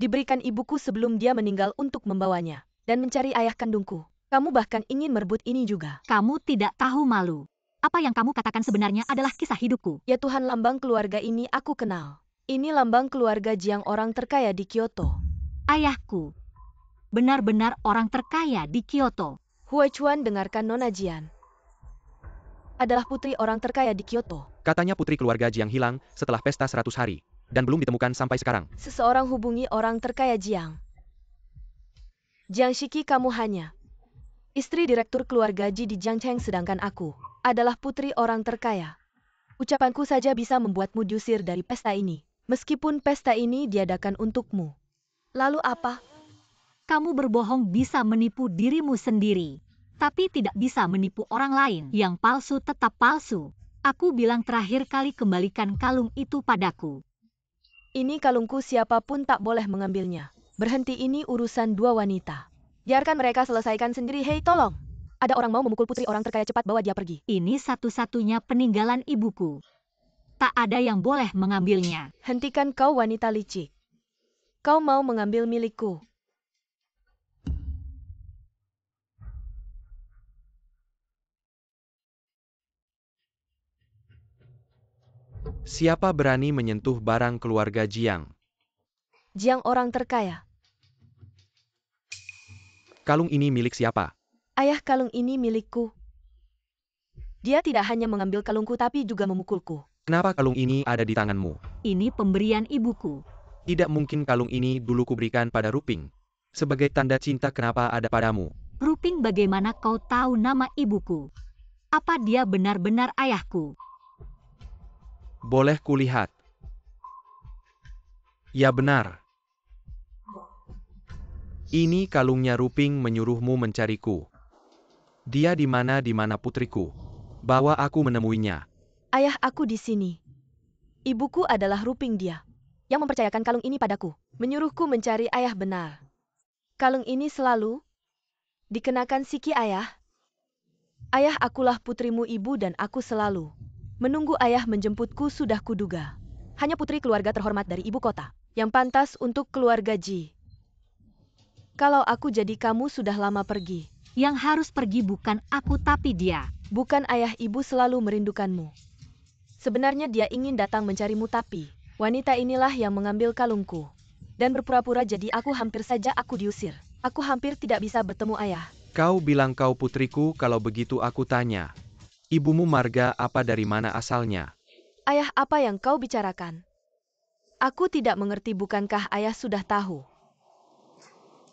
diberikan ibuku sebelum dia meninggal untuk membawanya dan mencari ayah kandungku. Kamu bahkan ingin merebut ini juga. Kamu tidak tahu malu. Apa yang kamu katakan sebenarnya adalah kisah hidupku. Ya Tuhan, lambang keluarga ini aku kenal. Ini lambang keluarga Jiang, orang terkaya di Kyoto. Ayahku benar-benar orang terkaya di Kyoto. Huai Chuan, dengarkan Nona Jian. Adalah putri orang terkaya di Kyoto. Katanya putri keluarga Jiang hilang setelah pesta 100 hari. Dan belum ditemukan sampai sekarang. Seseorang hubungi orang terkaya Jiang. Jiang Shiki, kamu hanya istri direktur keluarga Ji di Jiangcheng, sedangkan aku adalah putri orang terkaya. Ucapanku saja bisa membuatmu diusir dari pesta ini. Meskipun pesta ini diadakan untukmu. Lalu apa? Kamu berbohong bisa menipu dirimu sendiri, tapi tidak bisa menipu orang lain. Yang palsu tetap palsu. Aku bilang terakhir kali, kembalikan kalung itu padaku. Ini kalungku, siapapun tak boleh mengambilnya. Berhenti, ini urusan dua wanita. Biarkan mereka selesaikan sendiri. Hei, tolong. Ada orang mau memukul putri orang terkaya, cepat bawa dia pergi. Ini satu-satunya peninggalan ibuku. Tak ada yang boleh mengambilnya. Hentikan kau, wanita licik. Kau mau mengambil milikku. Siapa berani menyentuh barang keluarga Jiang? Jiang orang terkaya. Kalung ini milik siapa? Ayah, kalung ini milikku. Dia tidak hanya mengambil kalungku tapi juga memukulku. Kenapa kalung ini ada di tanganmu? Ini pemberian ibuku. Tidak mungkin kalung ini dulu kuberikan pada Ruping. Sebagai tanda cinta, kenapa ada padamu? Ruping, bagaimana kau tahu nama ibuku? Apa dia benar-benar ayahku? Boleh kulihat? Ya benar. Ini kalungnya. Ruping menyuruhmu mencariku. Dia di mana putriku? Bawa aku menemuinya. Ayah, aku di sini. Ibuku adalah Ruping, dia yang mempercayakan kalung ini padaku. Menyuruhku mencari ayah, benar. Kalung ini selalu dikenakan Shiki ayah. Ayah, akulah putrimu ibu dan aku selalu menunggu ayah menjemputku. Sudah kuduga. Hanya putri keluarga terhormat dari ibu kota yang pantas untuk keluarga Ji. Kalau aku jadi kamu sudah lama pergi. Yang harus pergi bukan aku tapi dia. Bukan ayah, ibu selalu merindukanmu. Sebenarnya dia ingin datang mencarimu tapi wanita inilah yang mengambil kalungku. Dan berpura-pura jadi aku, hampir saja aku diusir. Aku hampir tidak bisa bertemu ayah. Kau bilang kau putriku, kalau begitu aku tanya. Ibumu marga apa, dari mana asalnya? Ayah, apa yang kau bicarakan? Aku tidak mengerti, bukankah ayah sudah tahu?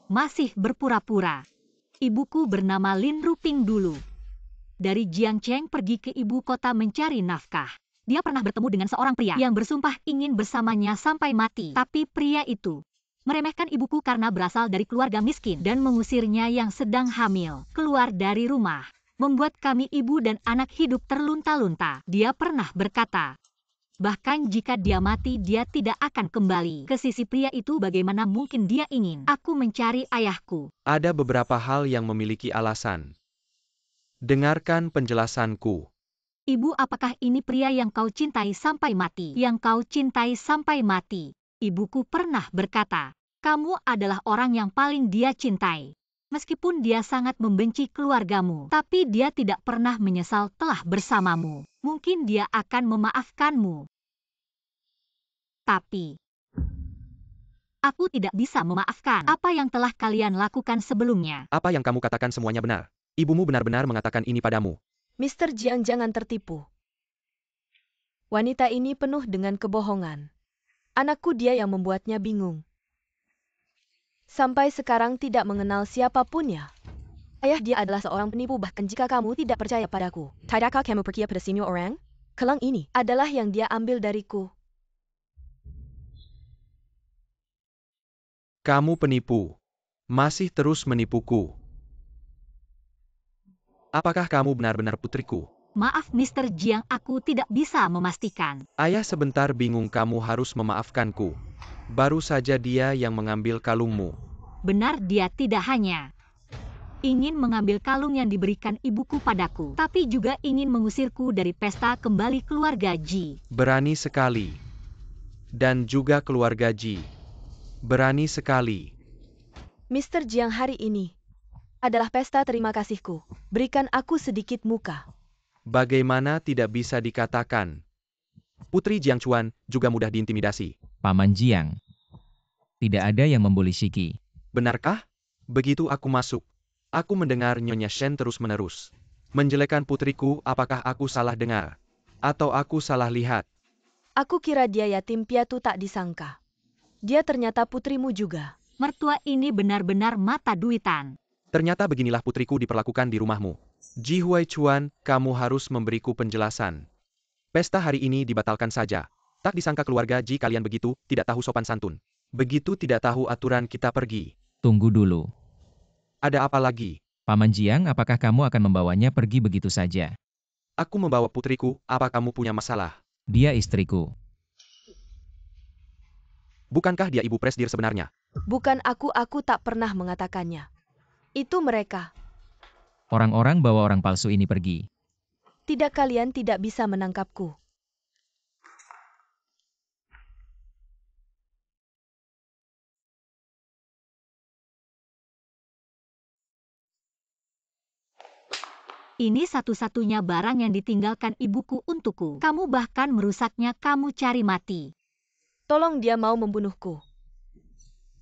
Masih berpura-pura. Ibuku bernama Lin Ruping dulu. Dari Jiangcheng pergi ke ibu kota mencari nafkah. Dia pernah bertemu dengan seorang pria yang bersumpah ingin bersamanya sampai mati. Tapi pria itu meremehkan ibuku karena berasal dari keluarga miskin dan mengusirnya yang sedang hamil keluar dari rumah. Membuat kami ibu dan anak hidup terlunta-lunta. Dia pernah berkata, bahkan jika dia mati dia tidak akan kembali ke sisi pria itu. Bagaimana mungkin dia ingin aku mencari ayahku? Ada beberapa hal yang memiliki alasan. Dengarkan penjelasanku. Ibu, apakah ini pria yang kau cintai sampai mati? Yang kau cintai sampai mati? Ibuku pernah berkata, kamu adalah orang yang paling dia cintai. Meskipun dia sangat membenci keluargamu, tapi dia tidak pernah menyesal telah bersamamu. Mungkin dia akan memaafkanmu. Tapi, aku tidak bisa memaafkan apa yang telah kalian lakukan sebelumnya. Apa yang kamu katakan semuanya benar. Ibumu benar-benar mengatakan ini padamu. Mr. Jiang, jangan tertipu. Wanita ini penuh dengan kebohongan. Anakku dia yang membuatnya bingung. Sampai sekarang tidak mengenal siapapunnya. Ayah dia adalah seorang penipu, bahkan jika kamu tidak percaya padaku. Tidakkah kamu percaya pada semua orang? Kelang ini adalah yang dia ambil dariku. Kamu penipu. Masih terus menipuku. Apakah kamu benar-benar putriku? Maaf Mr. Jiang, aku tidak bisa memastikan. Ayah sebentar bingung, kamu harus memaafkanku. Baru saja dia yang mengambil kalungmu. Benar, dia tidak hanya ingin mengambil kalung yang diberikan ibuku padaku, tapi juga ingin mengusirku dari pesta kembali keluarga Ji. Berani sekali. Dan juga keluarga Ji. Berani sekali. Mr. Jiang, hari ini adalah pesta terima kasihku. Berikan aku sedikit muka. Bagaimana tidak bisa dikatakan? Putri Jiang Chuan juga mudah diintimidasi. Paman Jiang. Tidak ada yang membuli Shiki. Benarkah? Begitu aku masuk, aku mendengar Nyonya Shen terus-menerus menjelekkan putriku. Apakah aku salah dengar? Atau aku salah lihat? Aku kira dia yatim piatu, tak disangka. Dia ternyata putrimu juga. Mertua ini benar-benar mata duitan. Ternyata beginilah putriku diperlakukan di rumahmu. Ji Huai Chuan, kamu harus memberiku penjelasan. Pesta hari ini dibatalkan saja. Tak disangka keluarga Ji kalian begitu tidak tahu sopan santun. Begitu tidak tahu aturan, kita pergi. Tunggu dulu. Ada apa lagi? Paman Jiang, apakah kamu akan membawanya pergi begitu saja? Aku membawa putriku, apa kamu punya masalah? Dia istriku. Bukankah dia ibu presdir sebenarnya? Bukan aku tak pernah mengatakannya. Itu mereka. Orang-orang bawa orang palsu ini pergi. Tidak, kalian tidak bisa menangkapku. Ini satu-satunya barang yang ditinggalkan ibuku untukku. Kamu bahkan merusaknya, kamu cari mati. Tolong, dia mau membunuhku.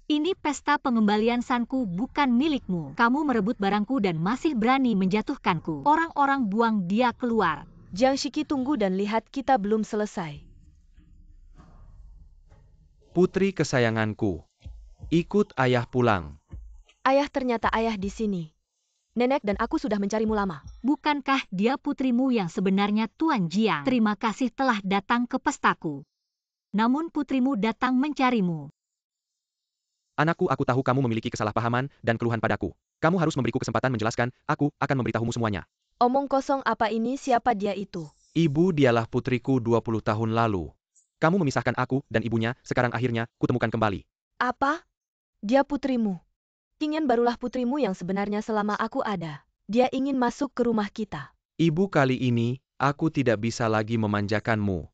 Ini pesta pengembalian sanku, bukan milikmu. Kamu merebut barangku dan masih berani menjatuhkanku. Orang-orang buang dia keluar. Jiang Shiki, tunggu dan lihat, kita belum selesai. Putri kesayanganku, ikut ayah pulang. Ayah, ternyata ayah di sini. Nenek dan aku sudah mencarimu lama. Bukankah dia putrimu yang sebenarnya, Tuan Jiang? Terima kasih telah datang ke pestaku. Namun putrimu datang mencarimu. Anakku, aku tahu kamu memiliki kesalahpahaman dan keluhan padaku. Kamu harus memberiku kesempatan menjelaskan, aku akan memberitahumu semuanya. Omong kosong apa ini? Siapa dia itu? Ibu, dialah putriku 20 tahun lalu. Kamu memisahkan aku dan ibunya, sekarang akhirnya kutemukan kembali. Apa? Dia putrimu. Ingin barulah putrimu yang sebenarnya selama aku ada. Dia ingin masuk ke rumah kita. Ibu, kali ini, aku tidak bisa lagi memanjakanmu.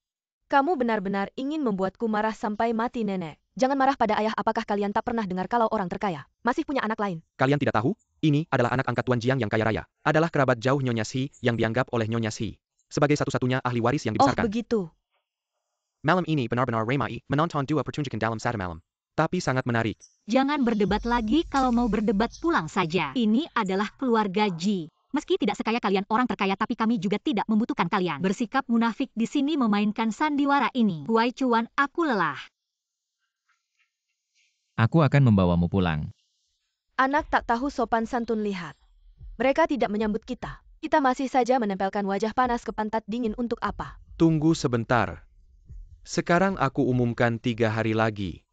Kamu benar-benar ingin membuatku marah sampai mati, Nenek. Jangan marah pada ayah. Apakah kalian tak pernah dengar kalau orang terkaya masih punya anak lain? Kalian tidak tahu? Ini adalah anak angkat Tuan Jiang yang kaya raya. Adalah kerabat jauh Nyonya Shi yang dianggap oleh Nyonya Shi sebagai satu-satunya ahli waris yang Oh, dibesarkan. begitu. Malam ini benar-benar ramai menonton dua pertunjukan dalam satu malam. Tapi sangat menarik. Jangan berdebat lagi, kalau mau berdebat pulang saja. Ini adalah keluarga Ji. Meski tidak sekaya kalian orang terkaya, tapi kami juga tidak membutuhkan kalian. Bersikap munafik di sini memainkan sandiwara ini. Huai Chuan, aku lelah. Aku akan membawamu pulang. Anak tak tahu sopan santun, lihat. Mereka tidak menyambut kita. Kita masih saja menempelkan wajah panas ke pantat dingin untuk apa? Tunggu sebentar. Sekarang aku umumkan 3 hari lagi.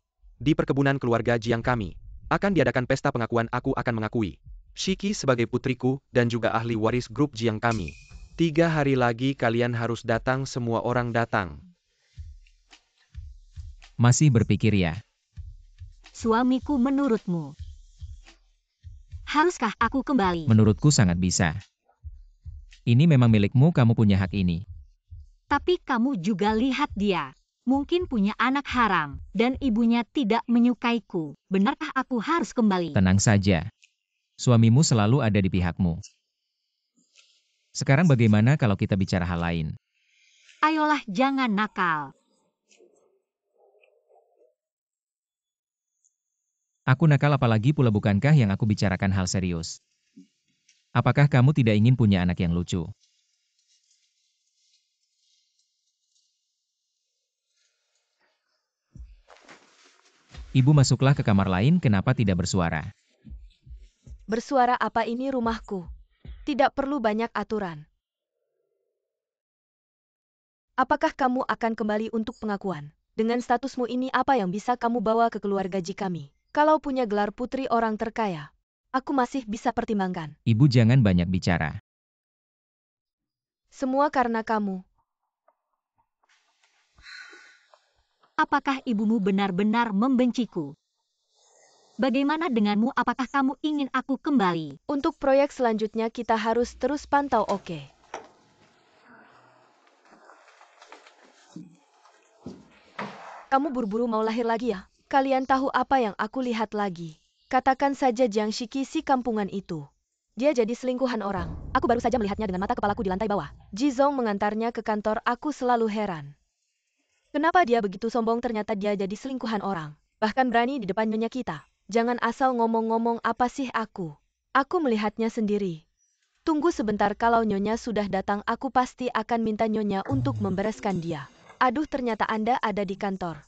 Di perkebunan keluarga Jiang kami akan diadakan pesta pengakuan. Aku akan mengakui Shiki sebagai putriku dan juga ahli waris grup Jiang kami. 3 hari lagi kalian harus datang, semua orang datang. Masih berpikir ya? Suamiku menurutmu. Haruskah aku kembali? Menurutku sangat bisa. Ini memang milikmu, kamu punya hak ini. Tapi kamu juga lihat dia. Mungkin punya anak haram, dan ibunya tidak menyukaiku. Benarkah aku harus kembali? Tenang saja. Suamimu selalu ada di pihakmu. Sekarang bagaimana kalau kita bicara hal lain? Ayolah, jangan nakal. Aku nakal apalagi pula, bukankah yang aku bicarakan hal serius? Apakah kamu tidak ingin punya anak yang lucu? Ibu masuklah ke kamar lain, kenapa tidak bersuara? Bersuara apa, ini rumahku. Tidak perlu banyak aturan. Apakah kamu akan kembali untuk pengakuan? Dengan statusmu ini, apa yang bisa kamu bawa ke keluarga kami? Kalau punya gelar putri orang terkaya, aku masih bisa pertimbangkan. Ibu jangan banyak bicara. Semua karena kamu. Apakah ibumu benar-benar membenciku? Bagaimana denganmu, apakah kamu ingin aku kembali? Untuk proyek selanjutnya kita harus terus pantau, oke? Kamu buru-buru mau lahir lagi ya? Kalian tahu apa yang aku lihat lagi? Katakan saja Jiang Shiki, si kampungan itu. Dia jadi selingkuhan orang. Aku baru saja melihatnya dengan mata kepalaku di lantai bawah. Jizong mengantarnya ke kantor, aku selalu heran. Kenapa dia begitu sombong, ternyata dia jadi selingkuhan orang. Bahkan berani di depan nyonya kita. Jangan asal ngomong-ngomong, apa sih aku? Aku melihatnya sendiri. Tunggu sebentar, kalau nyonya sudah datang aku pasti akan minta nyonya untuk membereskan dia. Aduh, ternyata Anda ada di kantor.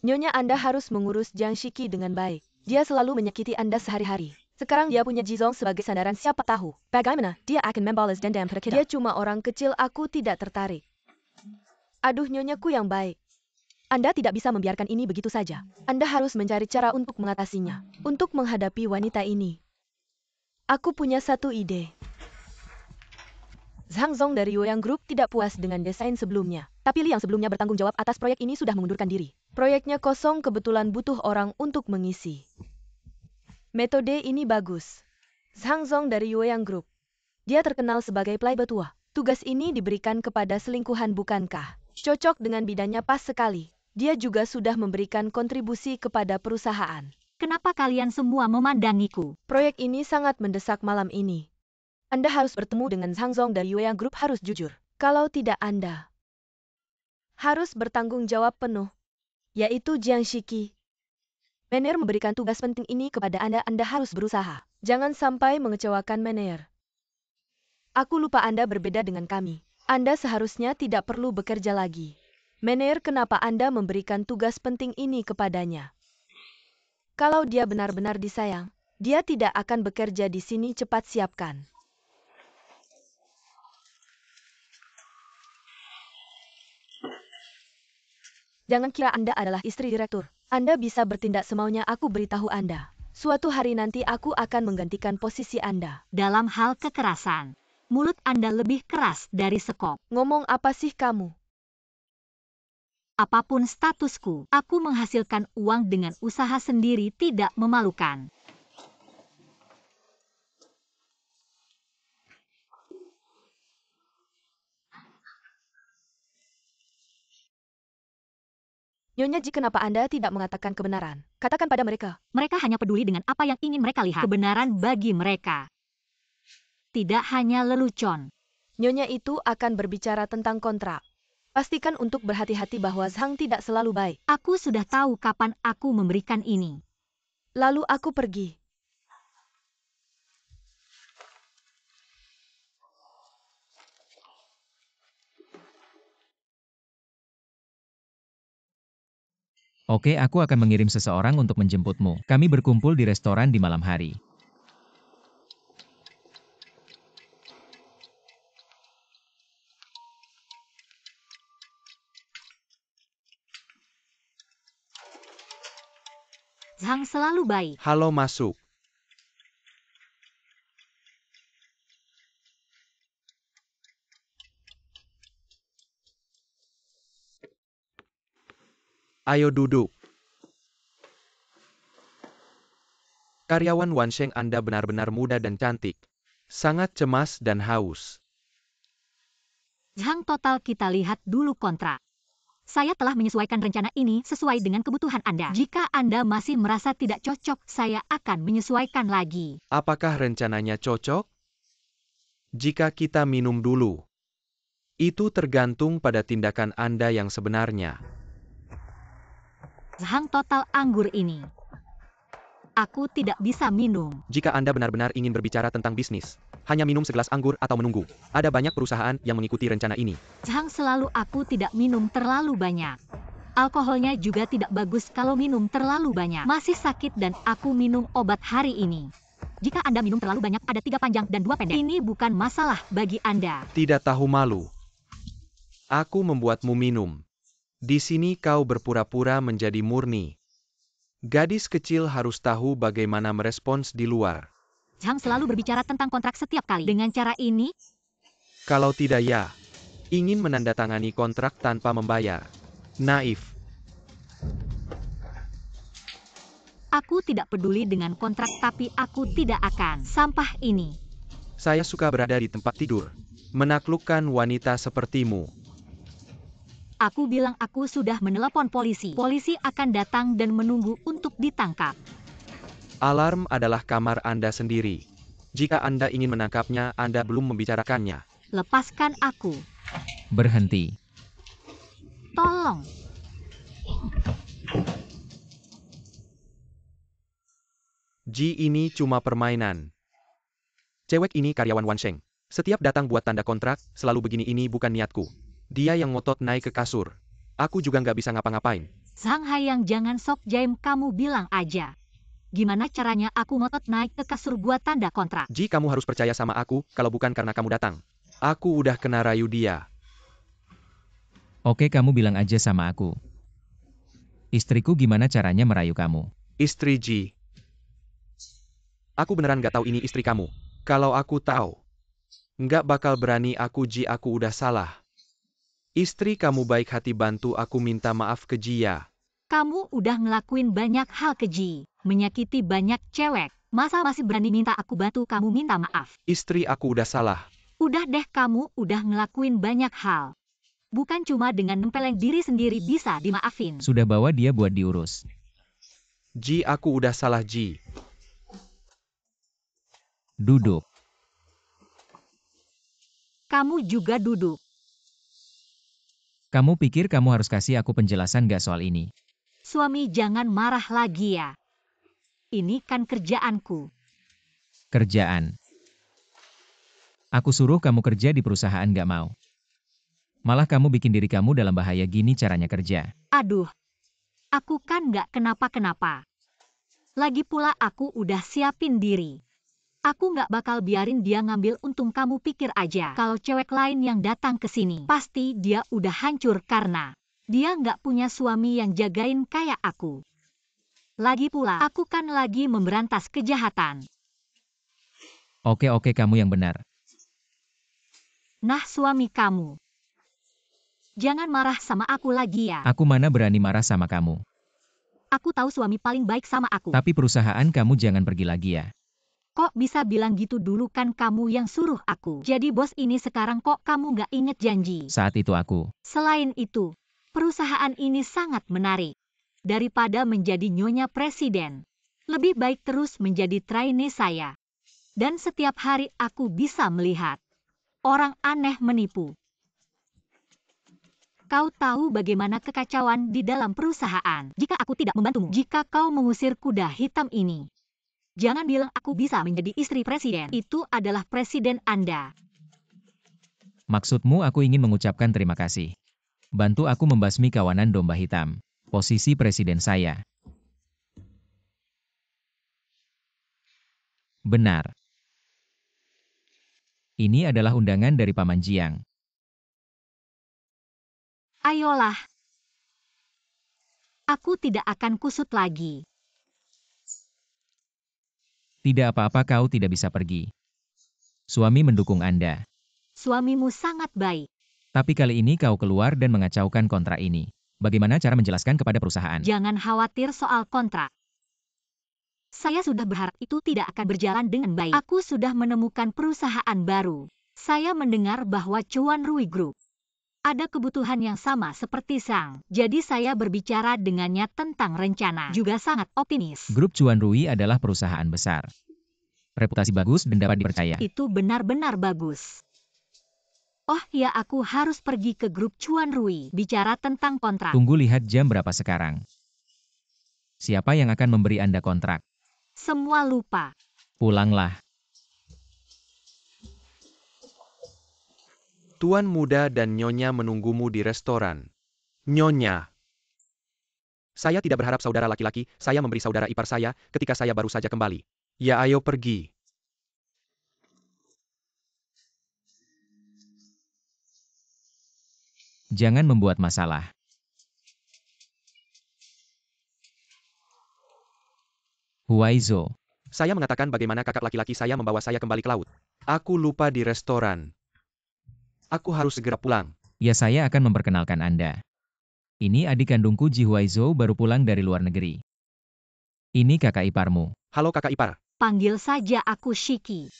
Nyonya, Anda harus mengurus Jiang Shiki dengan baik. Dia selalu menyakiti Anda sehari-hari. Sekarang dia punya Jizong sebagai sandaran, siapa tahu bagaimana dia akan membalas dendam pada kita. Dia cuma orang kecil, aku tidak tertarik. Aduh, nyonyaku yang baik. Anda tidak bisa membiarkan ini begitu saja. Anda harus mencari cara untuk mengatasinya. Untuk menghadapi wanita ini. Aku punya satu ide. Zhang Zong dari Yoyang Group tidak puas dengan desain sebelumnya. Tapi Li yang sebelumnya bertanggung jawab atas proyek ini sudah mengundurkan diri. Proyeknya kosong, kebetulan butuh orang untuk mengisi. Metode ini bagus. Zhang Zong dari Yoyang Group. Dia terkenal sebagai playboy tua. Tugas ini diberikan kepada selingkuhan, bukankah? Cocok dengan bidannya pas sekali. Dia juga sudah memberikan kontribusi kepada perusahaan. Kenapa kalian semua memandangiku? Proyek ini sangat mendesak malam ini. Anda harus bertemu dengan Zhang Zong dari Yoyang Group, harus jujur. Kalau tidak, Anda harus bertanggung jawab penuh. Yaitu Jiang Shiki. Manajer memberikan tugas penting ini kepada Anda, Anda harus berusaha. Jangan sampai mengecewakan manajer. Aku lupa Anda berbeda dengan kami. Anda seharusnya tidak perlu bekerja lagi. Manajer, kenapa Anda memberikan tugas penting ini kepadanya? Kalau dia benar-benar disayang, dia tidak akan bekerja di sini, cepat siapkan. Jangan kira Anda adalah istri direktur. Anda bisa bertindak semaunya, aku beritahu Anda. Suatu hari nanti aku akan menggantikan posisi Anda. Dalam hal kekerasan, mulut Anda lebih keras dari sekop. Ngomong apa sih kamu? Apapun statusku, aku menghasilkan uang dengan usaha sendiri, tidak memalukan. Nyonya Ji, kenapa Anda tidak mengatakan kebenaran? Katakan pada mereka. Mereka hanya peduli dengan apa yang ingin mereka lihat. Kebenaran bagi mereka tidak hanya lelucon. Nyonya itu akan berbicara tentang kontrak. Pastikan untuk berhati-hati bahwa Zhang tidak selalu baik. Aku sudah tahu kapan aku memberikan ini. Lalu aku pergi. Oke, aku akan mengirim seseorang untuk menjemputmu. Kami berkumpul di restoran di malam hari. Zhang selalu baik. Halo, masuk. Ayo duduk. Karyawan Wansheng, Anda benar-benar muda dan cantik. Sangat cemas dan haus. Zhang, total kita lihat dulu kontrak. Saya telah menyesuaikan rencana ini sesuai dengan kebutuhan Anda. Jika Anda masih merasa tidak cocok, saya akan menyesuaikan lagi. Apakah rencananya cocok? Jika kita minum dulu. Itu tergantung pada tindakan Anda yang sebenarnya. Zhang total anggur ini. Aku tidak bisa minum. Jika Anda benar-benar ingin berbicara tentang bisnis, hanya minum segelas anggur atau menunggu. Ada banyak perusahaan yang mengikuti rencana ini. Zhang selalu aku tidak minum terlalu banyak. Alkoholnya juga tidak bagus kalau minum terlalu banyak. Masih sakit dan aku minum obat hari ini. Jika Anda minum terlalu banyak, ada 3 panjang dan 2 pendek. Ini bukan masalah bagi Anda. Tidak tahu malu. Aku membuatmu minum. Di sini kau berpura-pura menjadi murni. Gadis kecil harus tahu bagaimana merespons di luar. Zhang selalu berbicara tentang kontrak setiap kali. Dengan cara ini, Kalau tidak ya, ingin menandatangani kontrak tanpa membayar. Naif. aku tidak peduli dengan kontrak tapi aku tidak akan. Sampah ini. Saya suka berada di tempat tidur. Menaklukkan wanita sepertimu. Aku bilang aku sudah menelepon polisi. Polisi akan datang dan menunggu untuk ditangkap. Alarm adalah kamar Anda sendiri. Jika Anda ingin menangkapnya, Anda belum membicarakannya. Lepaskan aku. Berhenti. Tolong. Ji, ini cuma permainan. Cewek ini karyawan Wansheng. Setiap datang buat tanda kontrak, selalu begini. Ini bukan niatku. Dia yang ngotot naik ke kasur. Aku juga nggak bisa ngapa-ngapain. Zhang Haiyang, jangan sok jaim, kamu bilang aja. Gimana caranya aku ngotot naik ke kasur buat tanda kontrak? Ji, kamu harus percaya sama aku, kalau bukan karena kamu datang. Aku udah kena rayu dia. Oke, kamu bilang aja sama aku. Istriku gimana caranya merayu kamu? Istri Ji. Aku beneran nggak tahu ini istri kamu. Kalau aku tahu, nggak bakal berani aku. Ji, aku udah salah. Istri kamu baik hati, bantu aku minta maaf ke Ji ya. Kamu udah ngelakuin banyak hal keji, menyakiti banyak cewek. Masa masih berani minta aku bantu kamu minta maaf? Istri aku udah salah. Udah deh, kamu udah ngelakuin banyak hal. Bukan cuma dengan nempeleng diri sendiri bisa dimaafin. Sudah bawa dia buat diurus. Ji, aku udah salah Ji. Duduk. Kamu juga duduk. Kamu pikir kamu harus kasih aku penjelasan gak soal ini? Suami, jangan marah lagi ya. Ini kan kerjaanku. Kerjaan. Aku suruh kamu kerja di perusahaan gak mau. Malah kamu bikin diri kamu dalam bahaya. Gini caranya kerja. Aduh, aku kan nggak kenapa-kenapa. Lagi pula aku udah siapin diri. Aku nggak bakal biarin dia ngambil untung. Kamu pikir aja, kalau cewek lain yang datang ke sini, pasti dia udah hancur karena dia nggak punya suami yang jagain kayak aku. Lagi pula, aku kan lagi memberantas kejahatan. Oke, kamu yang benar. Nah, suami kamu. Jangan marah sama aku lagi ya. Aku mana berani marah sama kamu. Aku tahu suami paling baik sama aku. Tapi perusahaan kamu jangan pergi lagi ya. Kok bisa bilang gitu? Dulu kan kamu yang suruh aku jadi bos ini, sekarang kok kamu nggak inget janji? Saat itu aku. Selain itu, perusahaan ini sangat menarik. Daripada menjadi nyonya presiden, lebih baik terus menjadi trainee saya. Dan setiap hari aku bisa melihat orang aneh menipu. Kau tahu bagaimana kekacauan di dalam perusahaan jika aku tidak membantumu. Jika kau mengusir kuda hitam ini, jangan bilang aku bisa menjadi istri presiden. Itu adalah presiden Anda. Maksudmu aku ingin mengucapkan terima kasih. Bantu aku membasmi kawanan domba hitam. Posisi presiden saya. Benar. Ini adalah undangan dari Paman Jiang. Ayolah. Aku tidak akan kusut lagi. Tidak apa-apa, kau tidak bisa pergi. Suami mendukung Anda. Suamimu sangat baik. Tapi kali ini kau keluar dan mengacaukan kontrak ini. Bagaimana cara menjelaskan kepada perusahaan? Jangan khawatir soal kontrak. Saya sudah berharap itu tidak akan berjalan dengan baik. Aku sudah menemukan perusahaan baru. Saya mendengar bahwa Chuan Rui Group Ada kebutuhan yang sama seperti Sang. Jadi saya berbicara dengannya tentang rencana. Juga sangat optimis. Grup Chuan Rui adalah perusahaan besar. Reputasi bagus dan dapat dipercaya. Itu benar-benar bagus. Oh ya, aku harus pergi ke grup Chuan Rui. Bicara tentang kontrak. Tunggu lihat jam berapa sekarang. Siapa yang akan memberi Anda kontrak? Semua lupa. Pulanglah. Tuan muda dan Nyonya menunggumu di restoran. Nyonya. Saya tidak berharap saudara laki-laki, saya memberi saudara ipar saya ketika saya baru saja kembali. Ya ayo pergi. Jangan membuat masalah. Huaizo. Saya mengatakan bagaimana kakak laki-laki saya membawa saya kembali ke laut. Aku lupa di restoran. Aku harus segera pulang. Ya, saya akan memperkenalkan Anda. Ini adik kandungku Ji Huaizo baru pulang dari luar negeri. Ini kakak iparmu. Halo kakak ipar. Panggil saja aku Shiki.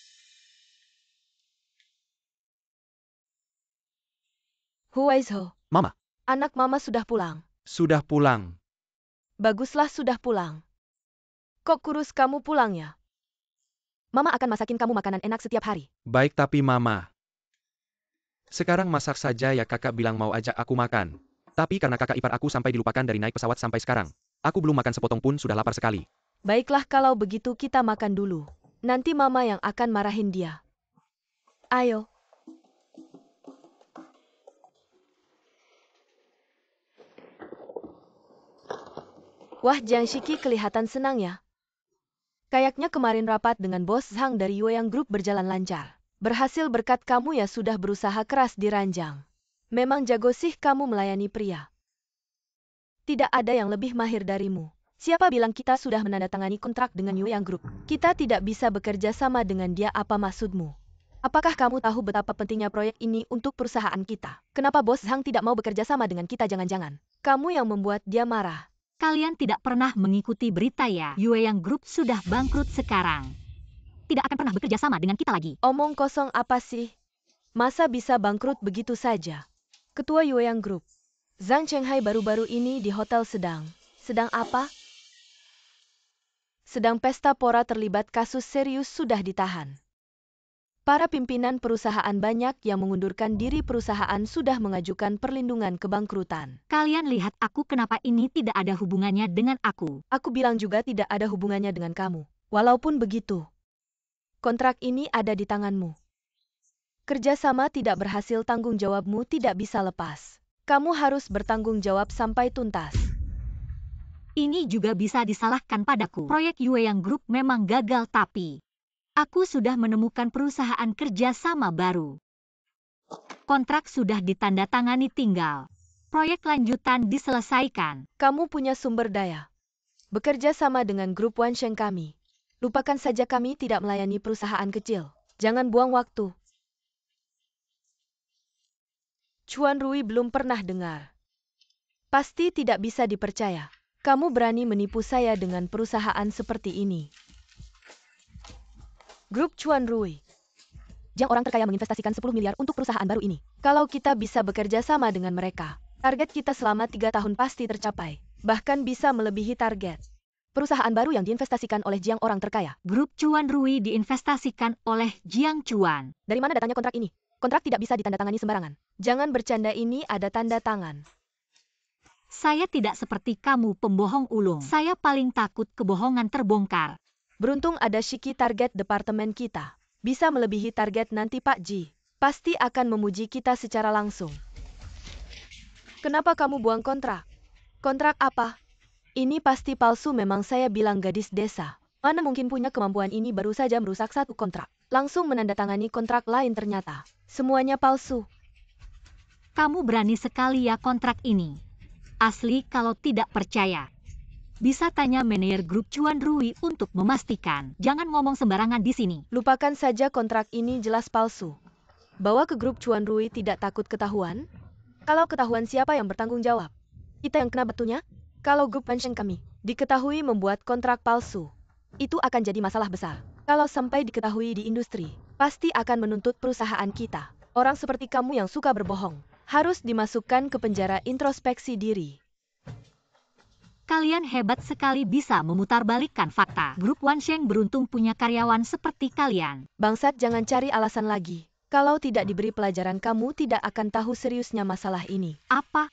Huaizo. Mama. Anak mama sudah pulang. Sudah pulang. Baguslah sudah pulang. Kok kurus kamu pulangnya? Mama akan masakin kamu makanan enak setiap hari. Baik tapi mama. Sekarang masak saja ya, kakak bilang mau ajak aku makan. Tapi karena kakak ipar aku sampai dilupakan dari naik pesawat sampai sekarang. Aku belum makan sepotong pun sudah lapar sekali. Baiklah kalau begitu kita makan dulu. Nanti mama yang akan marahin dia. Ayo. Wah, Jiang Shiki kelihatan senang ya. Kayaknya kemarin rapat dengan bos Zhang dari Yueyang Group berjalan lancar. Berhasil berkat kamu ya sudah berusaha keras di ranjang. Memang jago sih kamu melayani pria. Tidak ada yang lebih mahir darimu. Siapa bilang kita sudah menandatangani kontrak dengan Yueyang Group? Kita tidak bisa bekerja sama dengan dia, apa maksudmu? Apakah kamu tahu betapa pentingnya proyek ini untuk perusahaan kita? Kenapa bos Zhang tidak mau bekerja sama dengan kita? Jangan-jangan kamu yang membuat dia marah. Kalian tidak pernah mengikuti berita ya? Yueyang Group sudah bangkrut sekarang. Tidak akan pernah bekerja sama dengan kita lagi. Omong kosong apa sih? Masa bisa bangkrut begitu saja? Ketua Yueyang Group, Zhang Chenghai baru-baru ini di hotel sedang apa? Sedang pesta pora terlibat kasus serius sudah ditahan. Para pimpinan perusahaan banyak yang mengundurkan diri, perusahaan sudah mengajukan perlindungan kebangkrutan. Kalian lihat aku, kenapa ini tidak ada hubungannya dengan aku? Aku bilang juga tidak ada hubungannya dengan kamu. Walaupun begitu, kontrak ini ada di tanganmu. Kerjasama tidak berhasil, tanggung jawabmu tidak bisa lepas. Kamu harus bertanggung jawab sampai tuntas. Ini juga bisa disalahkan padaku. Proyek Yueyang Group memang gagal, tapi aku sudah menemukan perusahaan kerja sama baru. Kontrak sudah ditandatangani, tinggal proyek lanjutan diselesaikan. Kamu punya sumber daya. Bekerja sama dengan grup Wansheng kami. Lupakan saja, kami tidak melayani perusahaan kecil. Jangan buang waktu. Chuan Rui belum pernah dengar. Pasti tidak bisa dipercaya. Kamu berani menipu saya dengan perusahaan seperti ini. Grup Chuan Rui. Jiang orang terkaya menginvestasikan 10 miliar untuk perusahaan baru ini. Kalau kita bisa bekerja sama dengan mereka, target kita selama 3 tahun pasti tercapai. Bahkan bisa melebihi target. Perusahaan baru yang diinvestasikan oleh Jiang orang terkaya. Grup Chuan Rui diinvestasikan oleh Jiang Chuan. Dari mana datangnya kontrak ini? Kontrak tidak bisa ditandatangani sembarangan. Jangan bercanda, ini ada tanda tangan. Saya tidak seperti kamu, pembohong ulung. Saya paling takut kebohongan terbongkar. Beruntung ada Shiki, target departemen kita. Bisa melebihi target nanti Pak Ji. Pasti akan memuji kita secara langsung. Kenapa kamu buang kontrak? Kontrak apa? Ini pasti palsu, memang saya bilang gadis desa. Mana mungkin punya kemampuan ini, baru saja merusak satu kontrak. Langsung menandatangani kontrak lain, ternyata semuanya palsu. Kamu berani sekali ya kontrak ini. Asli, kalau tidak percaya, bisa tanya manajer grup Chuan Rui untuk memastikan. Jangan ngomong sembarangan di sini. Lupakan saja, kontrak ini jelas palsu. Bawa ke grup Chuan Rui, tidak takut ketahuan? Kalau ketahuan, siapa yang bertanggung jawab? Kita yang kena batunya? Kalau grup Wansheng kami diketahui membuat kontrak palsu, itu akan jadi masalah besar. Kalau sampai diketahui di industri, pasti akan menuntut perusahaan kita. Orang seperti kamu yang suka berbohong, Harus dimasukkan ke penjara introspeksi diri. Kalian hebat sekali bisa memutarbalikkan fakta. Grup Wansheng beruntung punya karyawan seperti kalian. Bangsat, jangan cari alasan lagi. Kalau tidak diberi pelajaran kamu tidak akan tahu seriusnya masalah ini. Apa?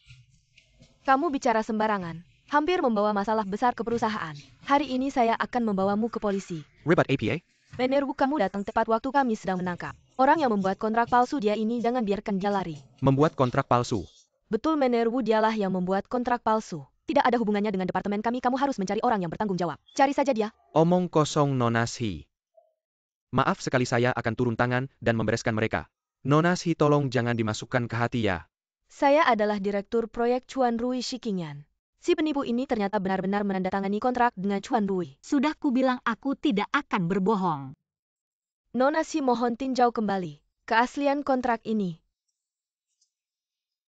Kamu bicara sembarangan. Hampir membawa masalah besar ke perusahaan. Hari ini saya akan membawamu ke polisi. Ribat APA? Menerwu, kamu datang tepat waktu kami sedang menangkap orang yang membuat kontrak palsu dia ini, jangan biarkan dia lari. Membuat kontrak palsu. Betul Menerwu, dialah yang membuat kontrak palsu. Tidak ada hubungannya dengan departemen kami, kamu harus mencari orang yang bertanggung jawab. Cari saja dia. Omong kosong Nona Shi. Maaf sekali, saya akan turun tangan dan membereskan mereka. Nona Shi, tolong jangan dimasukkan ke hati ya. Saya adalah direktur proyek Chuan Rui Shikingan. Si penipu ini ternyata benar-benar menandatangani kontrak dengan Chuan Rui. Sudah kubilang aku tidak akan berbohong. Nona Shi, mohon tinjau kembali keaslian kontrak ini.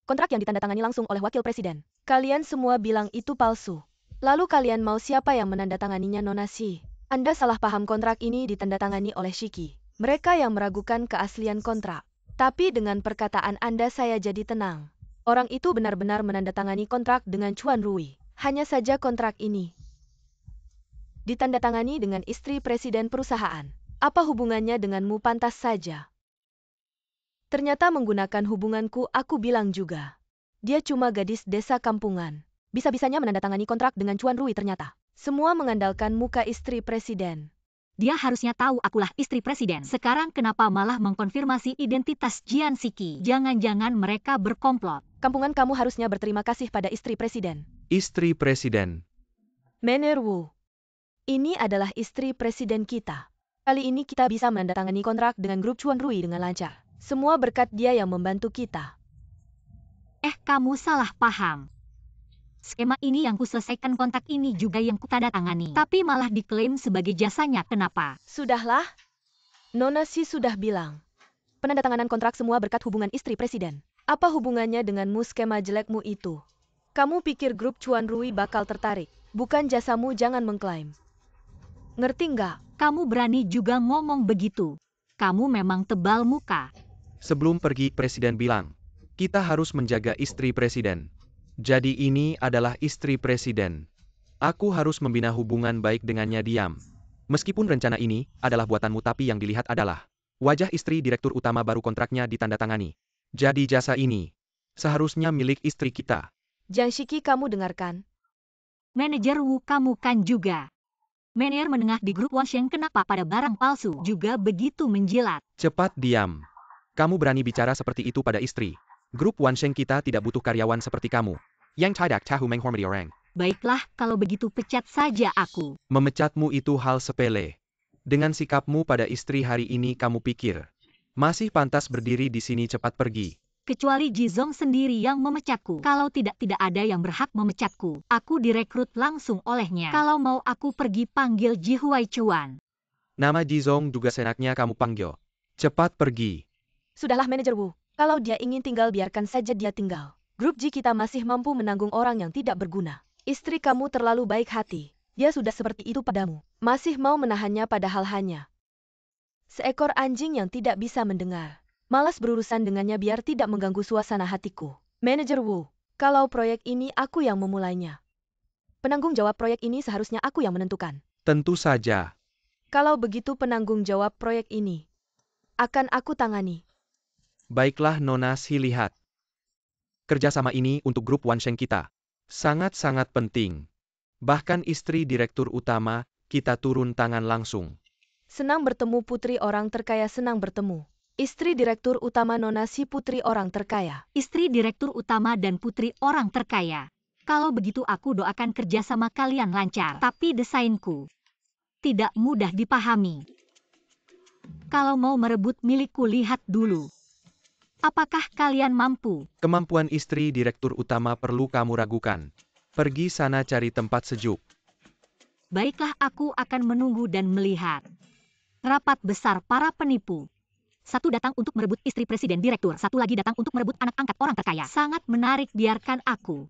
Kontrak yang ditandatangani langsung oleh wakil presiden. Kalian semua bilang itu palsu. Lalu kalian mau siapa yang menandatanganinya, Nona Shi? Anda salah paham, kontrak ini ditandatangani oleh Shiki. Mereka yang meragukan keaslian kontrak. Tapi dengan perkataan Anda saya jadi tenang. Orang itu benar-benar menandatangani kontrak dengan Chuan Rui. Hanya saja kontrak ini ditandatangani dengan istri presiden perusahaan. Apa hubungannya denganmu? Pantas saja. Ternyata menggunakan hubunganku, aku bilang juga. Dia cuma gadis desa kampungan. Bisa-bisanya menandatangani kontrak dengan Chuan Rui ternyata. Semua mengandalkan muka istri presiden. Dia harusnya tahu akulah istri presiden. Sekarang kenapa malah mengkonfirmasi identitas Jian Shiki? Jangan-jangan mereka berkomplot. Kampungan, kamu harusnya berterima kasih pada istri presiden. Istri presiden. Menerwu. Ini adalah istri presiden kita. Kali ini kita bisa menandatangani kontrak dengan grup Chuan Rui dengan lancar. Semua berkat dia yang membantu kita. Kamu salah paham. Skema ini yang kuselesaikan, kontak ini juga yang kutandatangani. Tapi malah diklaim sebagai jasanya, kenapa? Sudahlah. Nona Shi sudah bilang. Penandatanganan kontrak semua berkat hubungan istri presiden. Apa hubungannya denganmu, skema jelekmu itu? Kamu pikir grup Chuan Rui bakal tertarik? Bukan jasamu, jangan mengklaim. Ngerti nggak? Kamu berani juga ngomong begitu. Kamu memang tebal muka. Sebelum pergi, presiden bilang, kita harus menjaga istri presiden. Jadi ini adalah istri presiden. Aku harus membina hubungan baik dengannya diam. Meskipun rencana ini adalah buatanmu, tapi yang dilihat adalah wajah istri direktur utama baru kontraknya ditandatangani. Jadi jasa ini seharusnya milik istri kita. Jiang Shiki, kamu dengarkan. Manajer Wu, kamu kan juga manajer menengah di grup Wansheng, kenapa pada barang palsu juga begitu menjilat? Cepat diam. Kamu berani bicara seperti itu pada istri. Grup Wansheng kita tidak butuh karyawan seperti kamu. Yang tidak tahu menghormati orang. Baiklah, kalau begitu pecat saja aku. Memecatmu itu hal sepele. Dengan sikapmu pada istri hari ini, kamu pikir masih pantas berdiri di sini? Cepat pergi. Kecuali Jizong sendiri yang memecatku. Kalau tidak ada yang berhak memecatku. Aku direkrut langsung olehnya. Kalau mau aku pergi, panggil Ji Huai Chuan. Nama Jizong juga senaknya kamu panggil. Cepat pergi. Sudahlah manajer Wu. Kalau dia ingin tinggal, biarkan saja dia tinggal. Grup Ji kita masih mampu menanggung orang yang tidak berguna. Istri kamu terlalu baik hati. Dia sudah seperti itu padamu. Masih mau menahannya padahal hanya seekor anjing yang tidak bisa mendengar. Malas berurusan dengannya biar tidak mengganggu suasana hatiku. Manajer Wu, kalau proyek ini aku yang memulainya. Penanggung jawab proyek ini seharusnya aku yang menentukan. Tentu saja. Kalau begitu penanggung jawab proyek ini akan aku tangani. Baiklah Nona Shi, lihat. Kerjasama ini untuk grup Wansheng kita sangat-sangat penting. Bahkan istri direktur utama, kita turun tangan langsung. Senang bertemu putri orang terkaya, senang bertemu. Istri direktur utama Nona Shi, putri orang terkaya. Istri direktur utama dan putri orang terkaya. Kalau begitu aku doakan kerjasama kalian lancar. Tapi desainku tidak mudah dipahami. Kalau mau merebut milikku, lihat dulu. Apakah kalian mampu? Kemampuan istri direktur utama perlu kamu ragukan. Pergi sana cari tempat sejuk. Baiklah, aku akan menunggu dan melihat. Rapat besar para penipu. Satu datang untuk merebut istri presiden direktur, satu lagi datang untuk merebut anak angkat orang terkaya. Sangat menarik, biarkan aku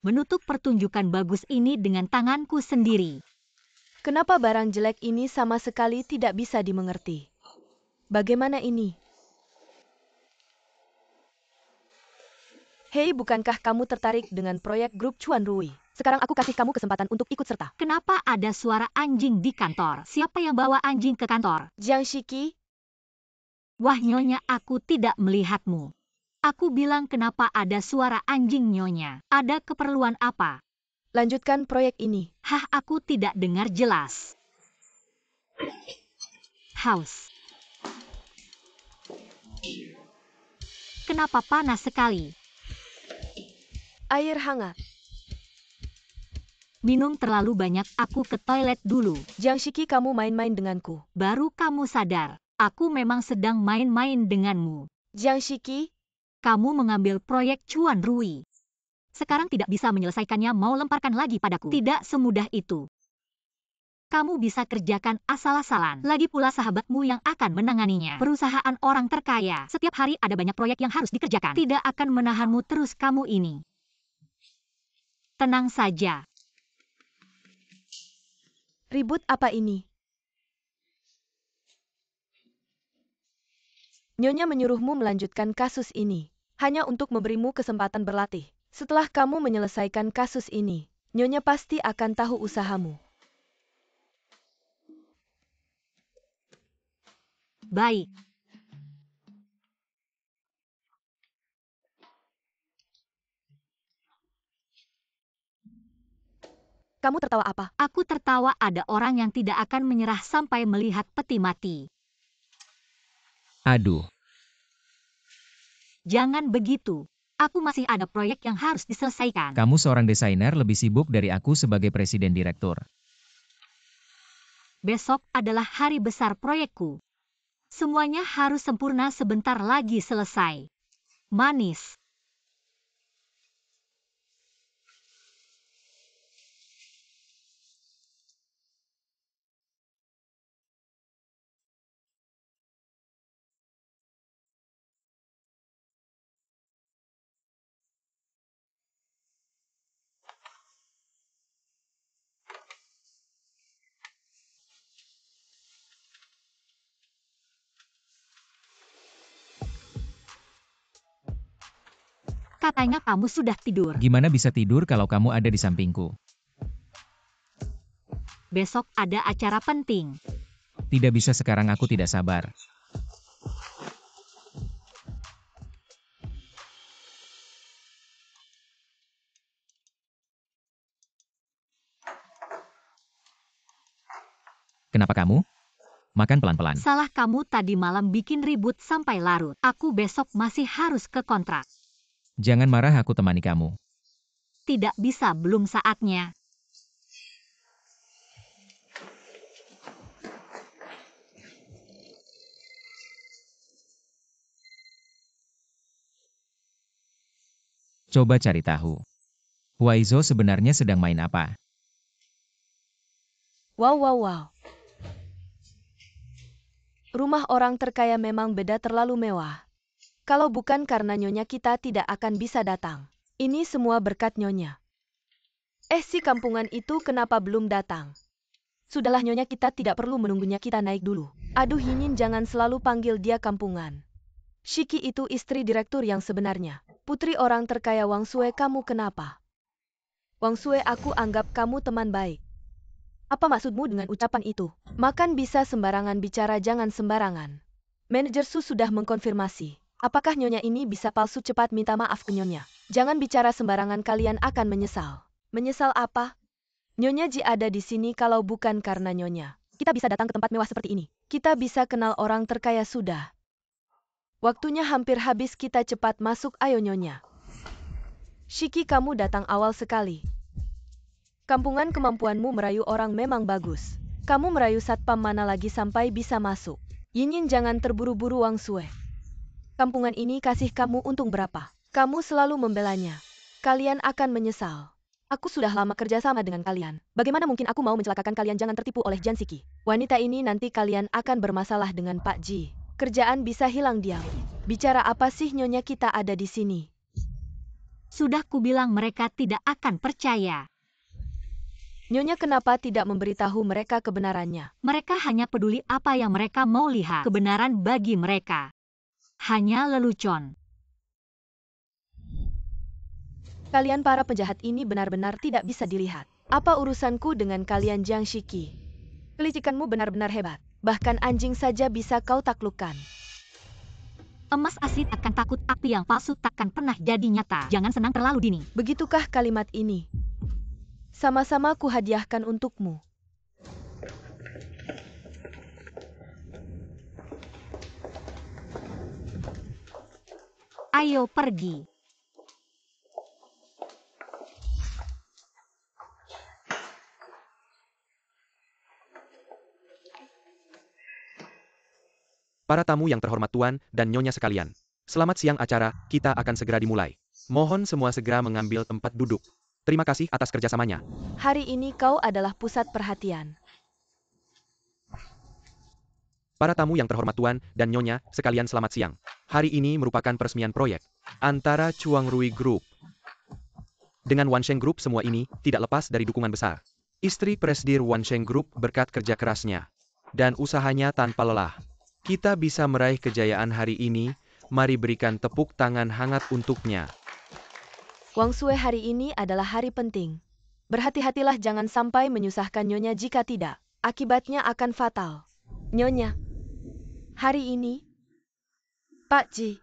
menutup pertunjukan bagus ini dengan tanganku sendiri. Kenapa barang jelek ini sama sekali tidak bisa dimengerti? Bagaimana ini? Hei, bukankah kamu tertarik dengan proyek grup Chuan Rui? Sekarang aku kasih kamu kesempatan untuk ikut serta. Kenapa ada suara anjing di kantor? Siapa yang bawa anjing ke kantor? Jiang Shiki, Wah Nyonya, aku tidak melihatmu. Aku bilang kenapa ada suara anjing Nyonya. Ada keperluan apa? lanjutkan proyek ini. Hah, aku tidak dengar jelas. Haus. Kenapa panas sekali? Air hangat. Minum terlalu banyak, aku ke toilet dulu. Jiang Shiki, kamu main-main denganku. Baru kamu sadar, aku memang sedang main-main denganmu. Jiang Shiki, Kamu mengambil proyek Chuan Rui. Sekarang tidak bisa menyelesaikannya, mau lemparkan lagi padaku. Tidak semudah itu. Kamu bisa kerjakan asal-asalan. Lagi pula sahabatmu yang akan menanganinya. Perusahaan orang terkaya. Setiap hari ada banyak proyek yang harus dikerjakan. Tidak akan menahanmu terus kamu ini. Tenang saja. ribut apa ini? Nyonya menyuruhmu melanjutkan kasus ini, hanya untuk memberimu kesempatan berlatih. Setelah kamu menyelesaikan kasus ini, Nyonya pasti akan tahu usahamu. Baik. Kamu tertawa apa? Aku tertawa ada orang yang tidak akan menyerah sampai melihat peti mati. Aduh, Jangan begitu. Aku masih ada proyek yang harus diselesaikan. kamu seorang desainer lebih sibuk dari aku sebagai presiden direktur. Besok adalah hari besar proyekku. Semuanya harus sempurna, sebentar lagi selesai. Manis. Katanya kamu sudah tidur. Gimana bisa tidur kalau kamu ada di sampingku? Besok ada acara penting. Tidak bisa, sekarang aku tidak sabar. Kenapa kamu? Makan pelan-pelan. Salah kamu tadi malam bikin ribut sampai larut. Aku besok masih harus ke kontrak. Jangan marah, aku temani kamu. Tidak bisa, belum saatnya. Coba cari tahu. Waizo sebenarnya sedang main apa? Wow, wow, wow. Rumah orang terkaya memang beda, terlalu mewah. Kalau bukan karena Nyonya, kita tidak akan bisa datang. Ini semua berkat Nyonya. Si kampungan itu kenapa belum datang? Sudahlah Nyonya, kita tidak perlu menunggunya, kita naik dulu. Aduh Yinyin, jangan selalu panggil dia kampungan. Shiki itu istri direktur yang sebenarnya. Putri orang terkaya Wang Sue, kamu kenapa? Wang Sue, aku anggap kamu teman baik. Apa maksudmu dengan ucapan itu? Makan bisa sembarangan bicara, jangan sembarangan. Manajer Su sudah mengkonfirmasi. Apakah Nyonya ini bisa palsu? Cepat minta maaf ke Nyonya. Jangan bicara sembarangan, kalian akan menyesal. Menyesal apa? Nyonya Ji ada di sini, kalau bukan karena Nyonya, kita bisa datang ke tempat mewah seperti ini. Kita bisa kenal orang terkaya sudah. Waktunya hampir habis, kita cepat masuk, ayo Nyonya. Shiki, kamu datang awal sekali. Kampungan, kemampuanmu merayu orang memang bagus. Kamu merayu satpam mana lagi sampai bisa masuk? Yinyin, jangan terburu-buru Wang Sue. Kampungan ini kasih kamu untung berapa? Kamu selalu membelanya. Kalian akan menyesal. Aku sudah lama kerja sama dengan kalian. Bagaimana mungkin aku mau mencelakakan kalian? Jangan tertipu oleh Jan Siki. Wanita ini nanti kalian akan bermasalah dengan Pak Ji. Kerjaan bisa hilang diam. Bicara apa sih Nyonya, kita ada di sini. Sudah kubilang mereka tidak akan percaya. Nyonya kenapa tidak memberitahu mereka kebenarannya? Mereka hanya peduli apa yang mereka mau lihat. Kebenaran bagi mereka hanya lelucon. Kalian para penjahat ini benar-benar tidak bisa dilihat. Apa urusanku dengan kalian Jiang Shiki? Kelicikanmu benar-benar hebat. Bahkan anjing saja bisa kau taklukkan. Emas asli takkan takut, api yang palsu takkan pernah jadi nyata. Jangan senang terlalu dini. Begitukah kalimat ini? Sama-sama ku hadiahkan untukmu. Ayo pergi. Para tamu yang terhormat Tuan dan Nyonya sekalian. Selamat siang, acara kita akan segera dimulai. Mohon semua segera mengambil tempat duduk. Terima kasih atas kerjasamanya. Hari ini kau adalah pusat perhatian. Para tamu yang terhormat Tuan dan Nyonya sekalian, selamat siang. Hari ini merupakan peresmian proyek antara Chuang Rui Group dengan Wansheng Group. Semua ini tidak lepas dari dukungan besar istri Presdir Wansheng Group. Berkat kerja kerasnya dan usahanya tanpa lelah, kita bisa meraih kejayaan hari ini. Mari berikan tepuk tangan hangat untuknya. Wang Sui, hari ini adalah hari penting. Berhati-hatilah, jangan sampai menyusahkan Nyonya, jika tidak, akibatnya akan fatal. Nyonya, hari ini, Pak Ji.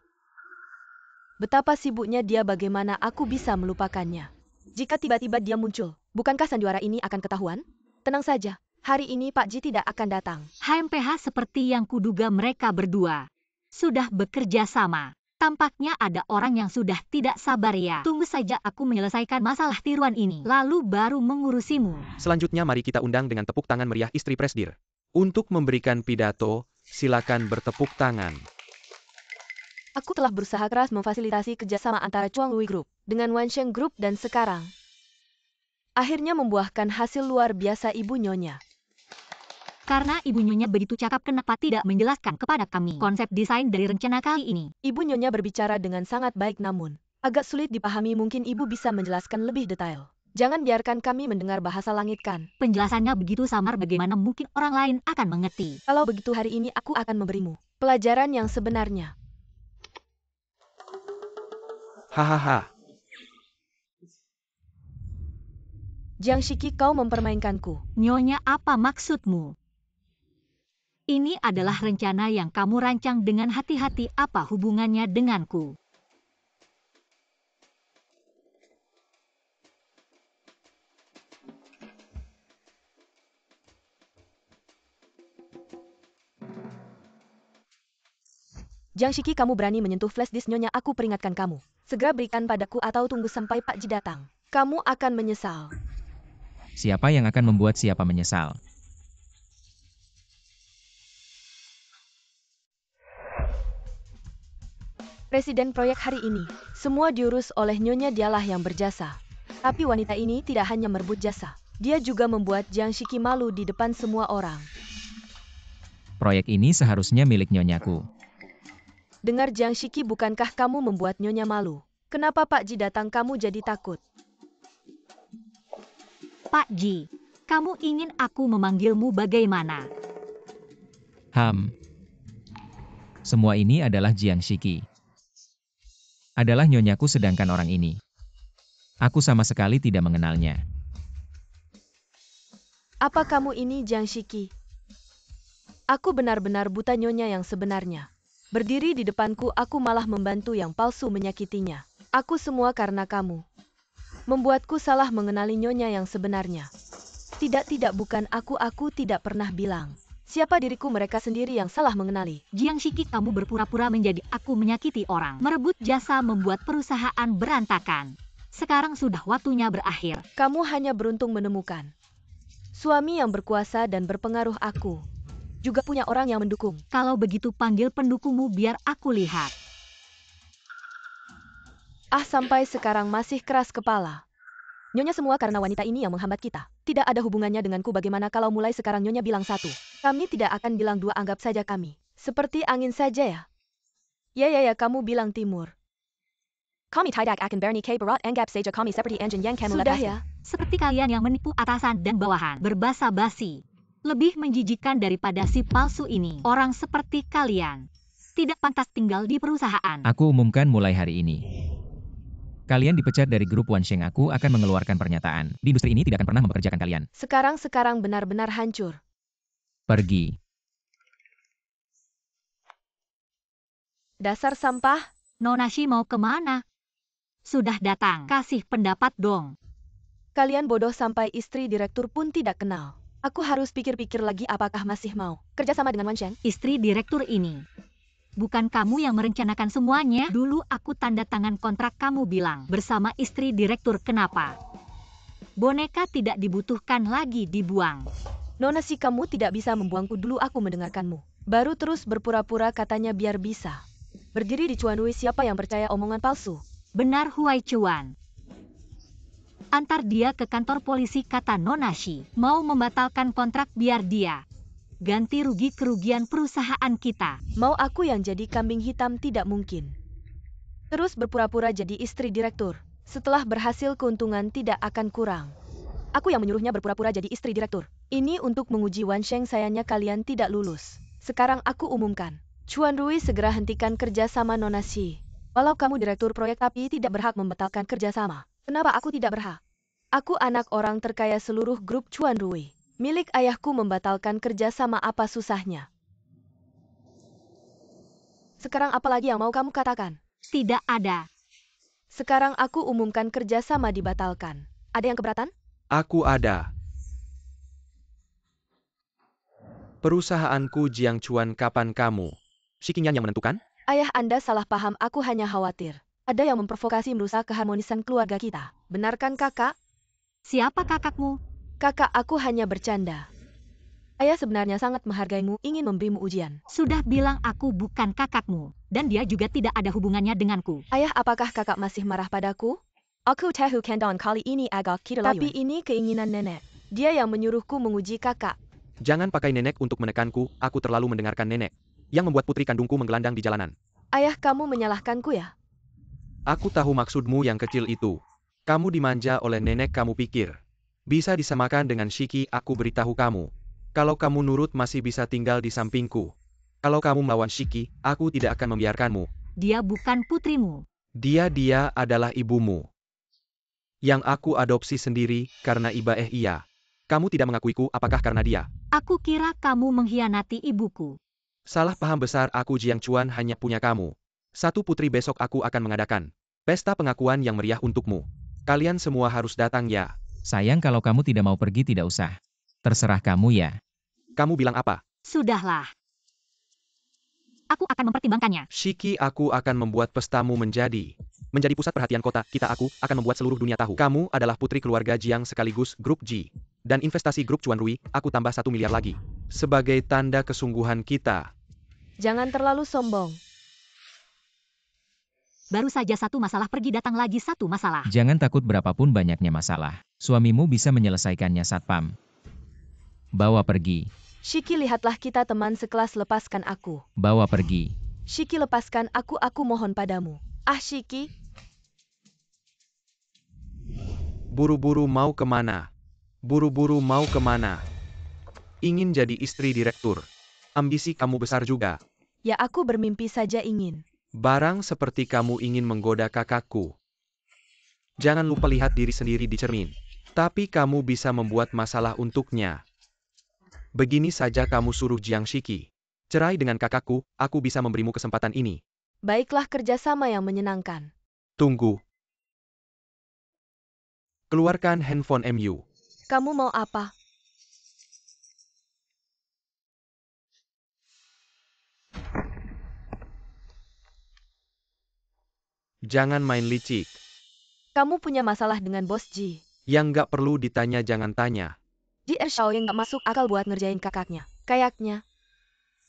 Betapa sibuknya dia, bagaimana aku bisa melupakannya? Jika tiba-tiba dia muncul, bukankah sandiwara ini akan ketahuan? Tenang saja, hari ini Pak Ji tidak akan datang. HMPH, seperti yang kuduga, mereka berdua sudah bekerja sama. Tampaknya ada orang yang sudah tidak sabar ya. Tunggu saja aku menyelesaikan masalah tiruan ini, lalu baru mengurusimu. Selanjutnya mari kita undang dengan tepuk tangan meriah istri Presdir. Untuk memberikan pidato, silakan bertepuk tangan. Aku telah berusaha keras memfasilitasi kerjasama antara Chuang Rui Group dengan Wansheng Group dan sekarang akhirnya membuahkan hasil luar biasa, Ibu Nyonya. Karena Ibu Nyonya begitu cakap, kenapa tidak menjelaskan kepada kami konsep desain dari rencana kali ini? Ibu Nyonya berbicara dengan sangat baik, namun agak sulit dipahami. Mungkin Ibu bisa menjelaskan lebih detail. Jangan biarkan kami mendengar bahasa langit kan. Penjelasannya begitu samar, bagaimana mungkin orang lain akan mengerti? Kalau begitu, hari ini aku akan memberimu pelajaran yang sebenarnya. Hahaha. Jiang Shiki, kau mempermainkanku. Nyonya, apa maksudmu? Ini adalah rencana yang kamu rancang dengan hati-hati. Apa hubungannya denganku? Jiang Shiki, kamu berani menyentuh flash disk Nyonya, aku peringatkan kamu. Segera berikan padaku atau tunggu sampai Pak Ji datang. Kamu akan menyesal. Siapa yang akan membuat siapa menyesal? Presiden proyek hari ini, semua diurus oleh Nyonya, dialah yang berjasa. Tapi wanita ini tidak hanya merebut jasa, dia juga membuat Jiang Shiki malu di depan semua orang. Proyek ini seharusnya milik Nyonyaku. Dengar Jiang Shiki, bukankah kamu membuat Nyonya malu? Kenapa Pak Ji datang kamu jadi takut? Pak Ji, kamu ingin aku memanggilmu bagaimana? Semua ini adalah Jiang Shiki. Adalah Nyonyaku, sedangkan orang ini, aku sama sekali tidak mengenalnya. Apa kamu ini Jiang Shiki? Aku benar-benar buta Nyonya yang sebenarnya. Berdiri di depanku, aku malah membantu yang palsu menyakitinya. Aku semua karena kamu. Membuatku salah mengenali Nyonya yang sebenarnya. Tidak, bukan aku tidak pernah bilang. Siapa diriku, mereka sendiri yang salah mengenali. Jiang Shiki, kamu berpura-pura menjadi aku menyakiti orang. Merebut jasa membuat perusahaan berantakan. Sekarang sudah waktunya berakhir. Kamu hanya beruntung menemukan suami yang berkuasa dan berpengaruh. Aku juga punya orang yang mendukung. Kalau begitu panggil pendukungmu biar aku lihat. Sampai sekarang masih keras kepala. Nyonya, semua karena wanita ini yang menghambat kita. Tidak ada hubungannya denganku. Bagaimana kalau mulai sekarang Nyonya bilang satu? Kami tidak akan bilang dua, anggap saja kami seperti angin saja ya. Ya, kamu bilang timur. Kami tidak akan berani ke barat, anggap saja kami seperti engine yang kamu Sudah lepaskan. ya, seperti kalian yang menipu atasan dan bawahan. Berbasa-basi. Lebih menjijikan daripada si palsu ini. Orang seperti kalian tidak pantas tinggal di perusahaan. Aku umumkan mulai hari ini. Kalian dipecat dari grup Wansheng. Aku akan mengeluarkan pernyataan. Di industri ini tidak akan pernah mempekerjakan kalian. Sekarang benar-benar hancur. Pergi. Dasar sampah. Nonashi mau kemana? Sudah datang, kasih pendapat dong. Kalian bodoh sampai istri direktur pun tidak kenal. Aku harus pikir-pikir lagi apakah masih mau kerja sama dengan Wansheng. Istri direktur ini. Bukan kamu yang merencanakan semuanya? Dulu aku tanda tangan kontrak kamu bilang bersama istri direktur. Kenapa? Boneka tidak dibutuhkan lagi dibuang. Nonashi, kamu tidak bisa membuangku dulu aku mendengarkanmu. Baru terus berpura-pura katanya biar bisa. Berdiri di Chuanrui, siapa yang percaya omongan palsu? Benar Huai Chuan. Antar dia ke kantor polisi, kata Nonashi. Mau membatalkan kontrak biar dia ganti rugi kerugian perusahaan kita. Mau aku yang jadi kambing hitam tidak mungkin. Terus berpura-pura jadi istri direktur. Setelah berhasil keuntungan tidak akan kurang. Aku yang menyuruhnya berpura-pura jadi istri direktur. Ini untuk menguji Wansheng, sayangnya kalian tidak lulus. Sekarang aku umumkan. Chuanrui, segera hentikan kerja sama Nonashi. Walau kamu direktur proyek tapi tidak berhak membatalkan kerjasama. Kenapa aku tidak berhak? Aku anak orang terkaya seluruh grup Chuanrui. Milik ayahku membatalkan kerjasama, apa susahnya? Sekarang apa lagi yang mau kamu katakan? Tidak ada. Sekarang aku umumkan kerjasama dibatalkan. Ada yang keberatan? Aku ada. Perusahaanku Jiangchuan, kapan kamu? Shikinyan yang menentukan? Ayah Anda salah paham, aku hanya khawatir. Ada yang memprovokasi merusak keharmonisan keluarga kita. Benarkan kakak? Siapa kakakmu? Kakak, aku hanya bercanda. Ayah sebenarnya sangat menghargaimu, ingin memberimu ujian. Sudah bilang aku bukan kakakmu. Dan dia juga tidak ada hubungannya denganku. Ayah, apakah kakak masih marah padaku? Aku tahu Kendon kali ini agak keterlaluan. Tapi ini keinginan nenek. Dia yang menyuruhku menguji kakak. Jangan pakai nenek untuk menekanku, aku terlalu mendengarkan nenek. Yang membuat putri kandungku menggelandang di jalanan. Ayah, kamu menyalahkanku ya? Aku tahu maksudmu yang kecil itu. Kamu dimanja oleh nenek, kamu pikir bisa disamakan dengan Shiki. Aku beritahu kamu. Kalau kamu nurut masih bisa tinggal di sampingku. Kalau kamu melawan Shiki, aku tidak akan membiarkanmu. Dia bukan putrimu. Dia adalah ibumu. Yang aku adopsi sendiri, karena iya. Kamu tidak mengakuiku, apakah karena dia? Aku kira kamu mengkhianati ibuku. Salah paham besar, aku Jiangchuan hanya punya kamu. Satu putri, besok aku akan mengadakan pesta pengakuan yang meriah untukmu. Kalian semua harus datang ya. Sayang kalau kamu tidak mau pergi, tidak usah. Terserah kamu ya. Kamu bilang apa? Sudahlah. Aku akan mempertimbangkannya. Shiki, aku akan membuat pestamu menjadi pusat perhatian kota kita. Aku akan membuat seluruh dunia tahu. Kamu adalah putri keluarga Jiang sekaligus grup Ji. Dan investasi grup Chuanrui, aku tambah 1 miliar lagi. Sebagai tanda kesungguhan kita. Jangan terlalu sombong. Baru saja satu masalah, pergi datang lagi satu masalah. Jangan takut, berapapun banyaknya masalah. Suamimu bisa menyelesaikannya, Satpam. Bawa pergi. Shiki, lihatlah kita teman sekelas, lepaskan aku. Bawa pergi. Shiki, lepaskan aku mohon padamu. Ah, Shiki. Buru-buru mau kemana? Buru-buru mau kemana? Ingin jadi istri direktur. Ambisi kamu besar juga. Ya, aku bermimpi saja ingin. Barang seperti kamu ingin menggoda kakakku. Jangan lupa lihat diri sendiri di cermin. Tapi kamu bisa membuat masalah untuknya. Begini saja kamu suruh Jiang Shiki cerai dengan kakakku, aku bisa memberimu kesempatan ini. Baiklah, kerjasama yang menyenangkan. Tunggu. Keluarkan handphone MU. Kamu mau apa? Jangan main licik. Kamu punya masalah dengan bos Ji. Yang nggak perlu ditanya jangan tanya. Ji Ershao yang nggak masuk akal buat ngerjain kakaknya. Kayaknya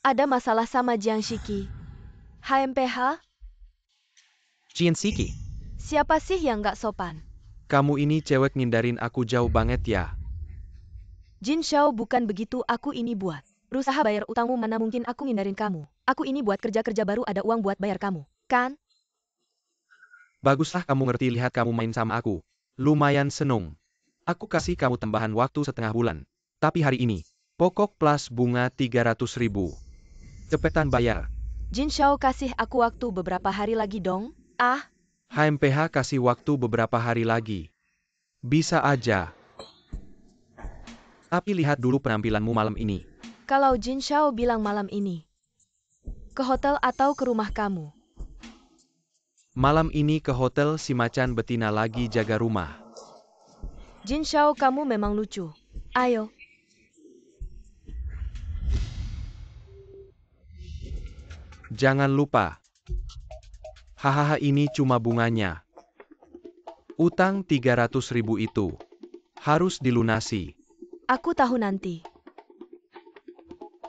ada masalah sama Jiang Shiki. HMPH? Jian Shiki, Siapa sih yang nggak sopan? kamu ini cewek ngindarin aku jauh banget ya. Jin Shao, bukan begitu, aku ini buat berusaha bayar utangmu, mana mungkin aku ngindarin kamu. Aku ini buat kerja-kerja baru, ada uang buat bayar kamu, kan? Baguslah kamu ngerti, lihat kamu main sama aku. Lumayan seneng. Aku kasih kamu tambahan waktu setengah bulan. Tapi hari ini, pokok plus bunga 300.000. Cepetan bayar. Jin Shao, kasih aku waktu beberapa hari lagi dong. Ah, HMPH kasih waktu beberapa hari lagi. Bisa aja. Tapi lihat dulu penampilanmu malam ini. Kalau Jin Shao bilang malam ini, ke hotel atau ke rumah kamu? Malam ini ke hotel, si macan betina lagi jaga rumah. Jin Shao, kamu memang lucu. Ayo. Jangan lupa. Hahaha, ini cuma bunganya. Utang 300.000 itu harus dilunasi. Aku tahu nanti.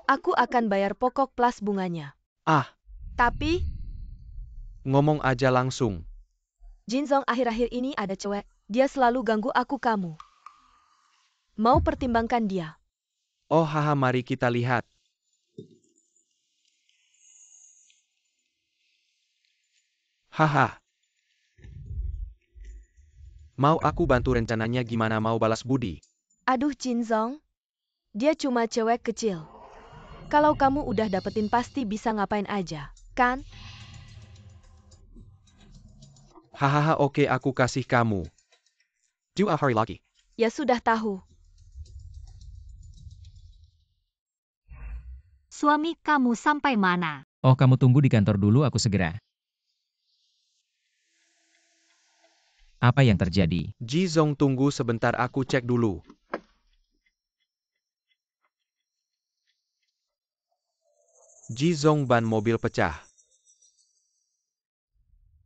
Aku akan bayar pokok plus bunganya. Ah, Tapi, ngomong aja langsung. Jin Zong akhir-akhir ini ada cewek. Dia selalu ganggu aku kamu. Mau pertimbangkan dia. Oh haha, mari kita lihat. Haha. Mau aku bantu rencananya, gimana mau balas budi? Aduh Jin Zong. Dia cuma cewek kecil. Kalau kamu udah dapetin pasti bisa ngapain aja, kan? Hahaha, oke, aku kasih kamu. Dua hari lagi. Ya sudah tahu. Suami kamu sampai mana? Oh, kamu tunggu di kantor dulu, aku segera. Apa yang terjadi? Ji Zong, tunggu sebentar, aku cek dulu. Ji Zong, ban mobil pecah.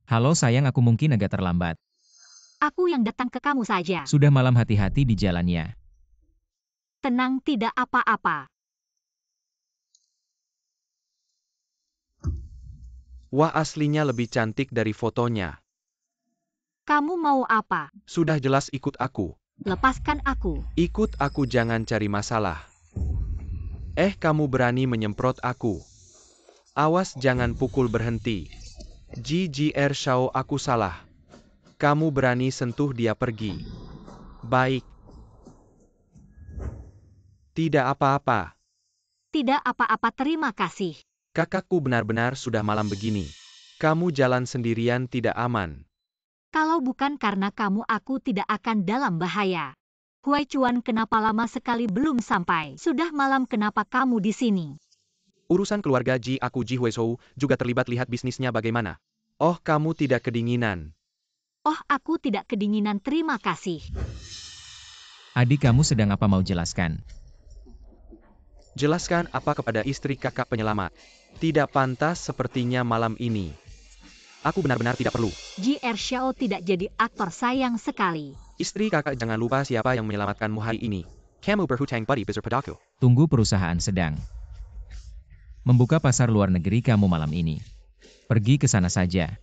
Halo sayang, aku mungkin agak terlambat. Aku yang datang ke kamu saja. Sudah malam, hati-hati di jalannya. Tenang, tidak apa-apa. Wah, aslinya lebih cantik dari fotonya. Kamu mau apa? Sudah jelas, ikut aku. Lepaskan aku. Ikut aku, jangan cari masalah. Kamu berani menyemprot aku. Awas jangan pukul, berhenti. GGR Shao, aku salah. Kamu berani sentuh dia, pergi. Baik. Tidak apa-apa. Tidak apa-apa, terima kasih. Kakakku, benar-benar sudah malam begini. Kamu jalan sendirian tidak aman. Kalau bukan karena kamu, aku tidak akan dalam bahaya. Huai Chuan, kenapa lama sekali belum sampai? Sudah malam, kenapa kamu di sini? Urusan keluarga Ji, aku Ji Huizhou, juga terlibat, lihat bisnisnya bagaimana. Oh, kamu tidak kedinginan. Oh, aku tidak kedinginan, terima kasih. Adik kamu sedang apa, mau jelaskan? Jelaskan apa kepada istri kakak penyelamat? Tidak pantas sepertinya malam ini. Aku benar-benar tidak perlu. GR Xiao tidak jadi aktor, sayang sekali. Istri kakak, jangan lupa siapa yang menyelamatkanmu hari ini. Kamu berhutang budi besar padaku. Tunggu, perusahaan sedang membuka pasar luar negeri kamu malam ini. Pergi ke sana saja.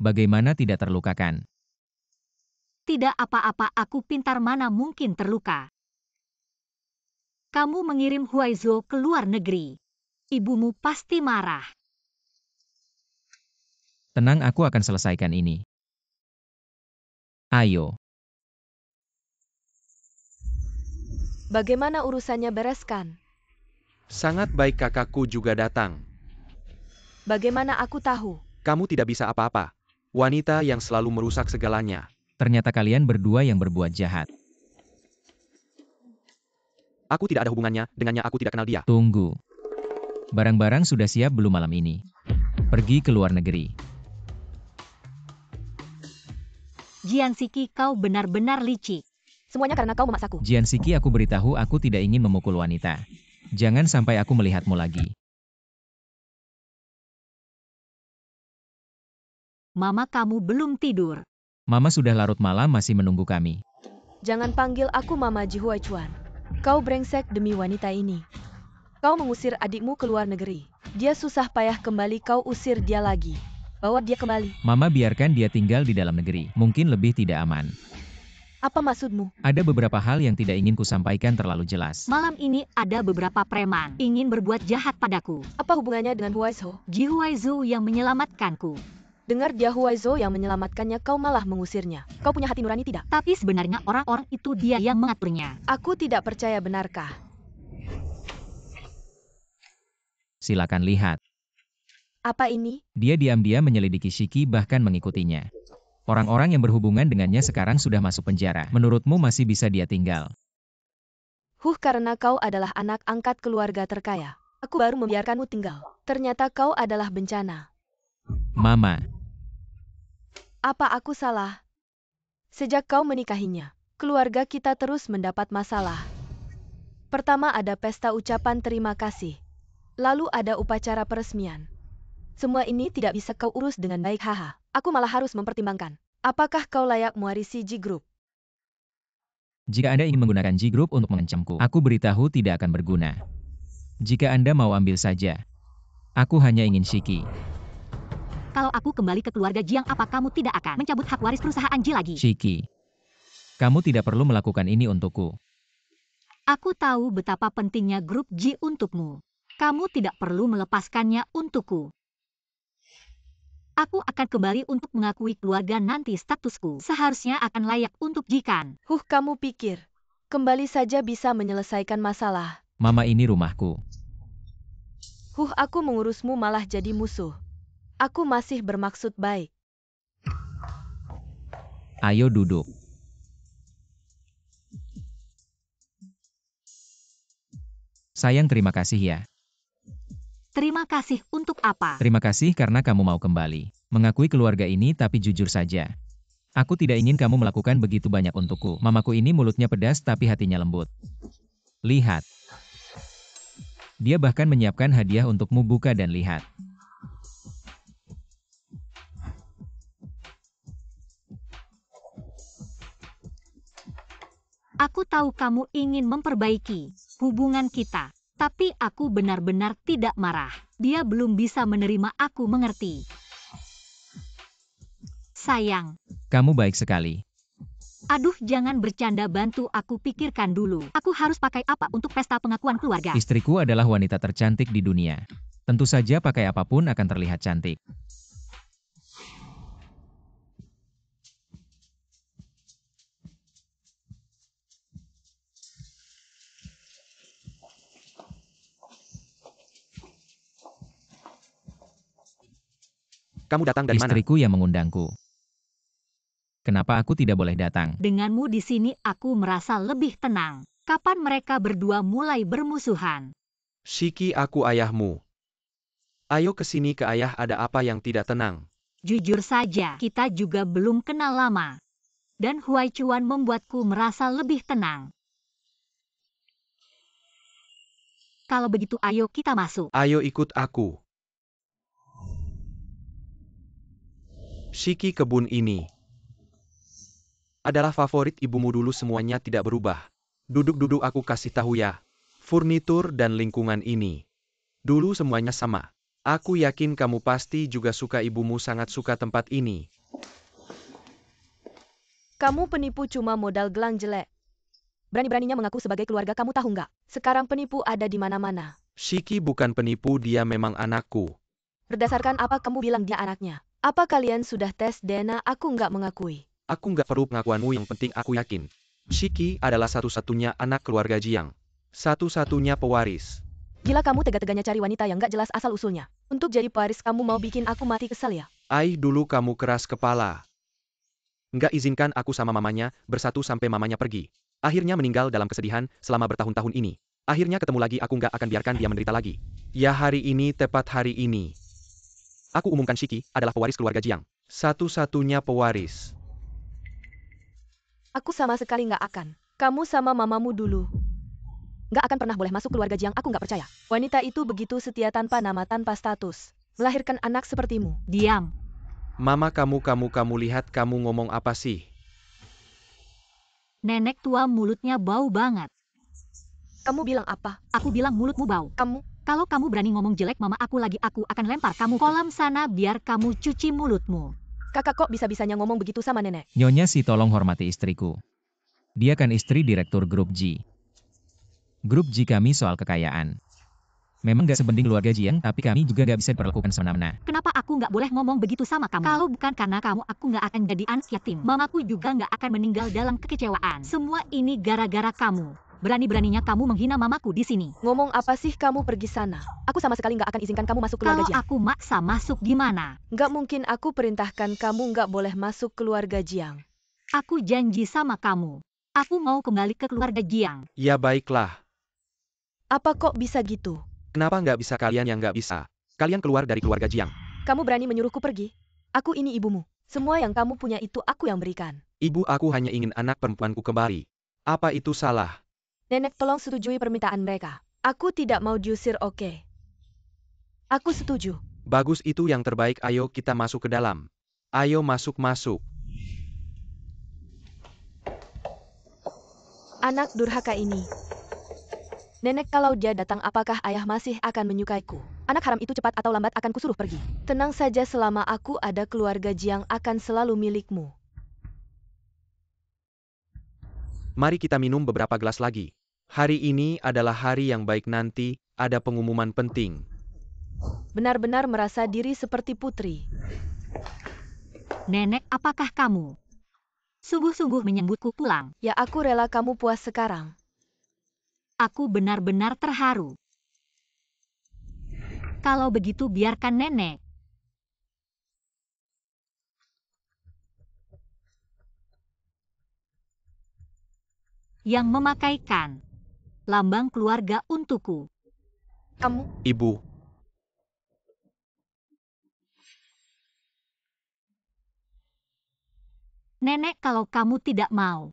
Bagaimana tidak terlukakan? Tidak apa-apa, aku pintar, mana mungkin terluka. Kamu mengirim Huaizhou ke luar negeri. Ibumu pasti marah. Tenang, aku akan selesaikan ini. Ayo. Bagaimana urusannya, bereskan? Sangat baik, kakakku juga datang. Bagaimana aku tahu? Kamu tidak bisa apa-apa. Wanita yang selalu merusak segalanya. Ternyata kalian berdua yang berbuat jahat. Aku tidak ada hubungannya, dengannya aku tidak kenal dia. Tunggu. Barang-barang sudah siap belum malam ini? Pergi ke luar negeri. Jian Siki, kau benar-benar licik. Semuanya karena kau memaksaku. Jian Siki, aku beritahu, aku tidak ingin memukul wanita. Jangan sampai aku melihatmu lagi. Mama kamu belum tidur. Mama sudah larut malam masih menunggu kami. Jangan panggil aku Mama Ji Huai Chuan. Kau brengsek demi wanita ini. Kau mengusir adikmu ke luar negeri. Dia susah payah kembali, kau usir dia lagi. Bawa dia kembali. Mama, biarkan dia tinggal di dalam negeri. Mungkin lebih tidak aman. Apa maksudmu? Ada beberapa hal yang tidak ingin kusampaikan terlalu jelas. Malam ini ada beberapa preman ingin berbuat jahat padaku. Apa hubungannya dengan Huaizhou? Ji Huaizhou yang menyelamatkanku. Dengar dia Huaizo yang menyelamatkannya, kau malah mengusirnya. Kau punya hati nurani tidak? Tapi sebenarnya orang-orang itu dia yang mengaturnya. Aku tidak percaya, benarkah? Silakan lihat. Apa ini? Dia diam-diam menyelidiki Shiki bahkan mengikutinya. Orang-orang yang berhubungan dengannya sekarang sudah masuk penjara. Menurutmu masih bisa dia tinggal? Karena kau adalah anak angkat keluarga terkaya. Aku baru membiarkanmu tinggal. Ternyata kau adalah bencana. Mama. Apa aku salah? Sejak kau menikahinya, keluarga kita terus mendapat masalah. Pertama ada pesta ucapan terima kasih. Lalu ada upacara peresmian. Semua ini tidak bisa kau urus dengan baik, haha. Aku malah harus mempertimbangkan. Apakah kau layak mewarisi G Group? Jika Anda ingin menggunakan G Group untuk mengancamku, aku beritahu tidak akan berguna. Jika Anda mau ambil saja. Aku hanya ingin Shiki. Kalau aku kembali ke keluarga Jiang, apa kamu tidak akan mencabut hak waris perusahaan Ji lagi? Shiki. Kamu tidak perlu melakukan ini untukku. Aku tahu betapa pentingnya grup Ji untukmu. Kamu tidak perlu melepaskannya untukku. Aku akan kembali untuk mengakui keluarga nanti. Statusku seharusnya akan layak untuk Jikan. Kamu pikir kembali saja bisa menyelesaikan masalah? Mama, ini rumahku. Aku mengurusmu malah jadi musuh. Aku masih bermaksud baik. Ayo duduk. Sayang, terima kasih ya. Terima kasih untuk apa? Terima kasih karena kamu mau kembali mengakui keluarga ini, tapi jujur saja. Aku tidak ingin kamu melakukan begitu banyak untukku. Mamaku ini mulutnya pedas tapi hatinya lembut. Lihat. Dia bahkan menyiapkan hadiah untukmu, buka dan lihat. Aku tahu kamu ingin memperbaiki hubungan kita. Tapi aku benar-benar tidak marah. Dia belum bisa menerima aku mengerti. Sayang. Kamu baik sekali. Aduh, jangan bercanda, bantu aku pikirkan dulu. Aku harus pakai apa untuk pesta pengakuan keluarga? Istriku adalah wanita tercantik di dunia. Tentu saja pakai apapun akan terlihat cantik. Kamu datang dari mana? Istriku yang mengundangku. Kenapa aku tidak boleh datang? Denganmu di sini aku merasa lebih tenang. Kapan mereka berdua mulai bermusuhan? Shiki, aku ayahmu. Ayo ke sini ke ayah, ada apa yang tidak tenang? Jujur saja, kita juga belum kenal lama. Dan Huai Chuan membuatku merasa lebih tenang. Kalau begitu ayo kita masuk. Ayo ikut aku. Shiki, kebun ini adalah favorit ibumu dulu, semuanya tidak berubah. Duduk-duduk, aku kasih tahu ya. Furnitur dan lingkungan ini dulu semuanya sama. Aku yakin kamu pasti juga suka, ibumu sangat suka tempat ini. Kamu penipu, cuma modal gelang jelek. Berani-beraninya mengaku sebagai keluarga, kamu tahu nggak? Sekarang penipu ada di mana-mana. Shiki bukan penipu, dia memang anakku. Berdasarkan apa kamu bilang dia anaknya? Apa kalian sudah tes DNA? Aku nggak mengakui. Aku nggak perlu pengakuanmu, yang penting aku yakin. Shiki adalah satu-satunya anak keluarga Jiang. Satu-satunya pewaris. Gila, kamu tega-teganya cari wanita yang nggak jelas asal-usulnya. Untuk jadi pewaris kamu mau bikin aku mati kesal ya? Dulu kamu keras kepala. Nggak izinkan aku sama mamanya bersatu sampai mamanya pergi. Akhirnya meninggal dalam kesedihan selama bertahun-tahun ini. Akhirnya ketemu lagi, aku nggak akan biarkan dia menderita lagi. Ya, hari ini, tepat hari ini, aku umumkan Shiki adalah pewaris keluarga Jiang. Satu-satunya pewaris. Aku sama sekali nggak akan. Kamu sama mamamu dulu nggak akan pernah boleh masuk keluarga Jiang, aku nggak percaya. Wanita itu begitu setia, tanpa nama, tanpa status. Melahirkan anak sepertimu. Diam. Mama, kamu lihat kamu ngomong apa sih? Nenek tua mulutnya bau banget. Kamu bilang apa? Aku bilang mulutmu bau. Kalau kamu berani ngomong jelek mama aku lagi, aku akan lempar kamu kolam sana biar kamu cuci mulutmu. Kakak kok bisa-bisanya ngomong begitu sama nenek? Nyonya Si, tolong hormati istriku. Dia kan istri direktur grup G. Grup G kami soal kekayaan. Memang gak sebanding keluarga Jiang, tapi kami juga gak bisa diperlakukan semena-mena. Kenapa aku nggak boleh ngomong begitu sama kamu? Kalau bukan karena kamu, aku nggak akan jadi anak yatim. Mamaku juga nggak akan meninggal dalam kekecewaan. Semua ini gara-gara kamu. Berani-beraninya kamu menghina mamaku di sini. Ngomong apa sih kamu pergi sana? Aku sama sekali nggak akan izinkan kamu masuk keluarga Kalau Jiang. aku maksa masuk gimana? Nggak mungkin aku perintahkan kamu nggak boleh masuk keluarga Jiang. Aku janji sama kamu. Aku mau kembali ke keluarga Jiang. Ya baiklah. Apa kok bisa gitu? Kenapa nggak bisa kalian yang nggak bisa? Kalian keluar dari keluarga Jiang. Kamu berani menyuruhku pergi? Aku ini ibumu. Semua yang kamu punya itu aku yang berikan. Ibu, aku hanya ingin anak perempuanku kembali. Apa itu salah? Nenek, tolong setujui permintaan mereka. Aku tidak mau diusir, oke? Aku setuju. Bagus, itu yang terbaik. Ayo kita masuk ke dalam. Ayo masuk-masuk. Anak durhaka ini. Nenek, kalau dia datang apakah ayah masih akan menyukaiku? Anak haram itu cepat atau lambat akan kusuruh pergi. Tenang saja, selama aku ada, keluarga Jiang akan selalu milikmu. Mari kita minum beberapa gelas lagi. Hari ini adalah hari yang baik, nanti ada pengumuman penting. Benar-benar merasa diri seperti putri. Nenek, apakah kamu sungguh-sungguh menyambutku pulang? Ya, aku rela kamu puas sekarang. Aku benar-benar terharu. Kalau begitu biarkan nenek yang memakaikan lambang keluarga untukku. Kamu, Ibu, Nenek, kalau kamu tidak mau,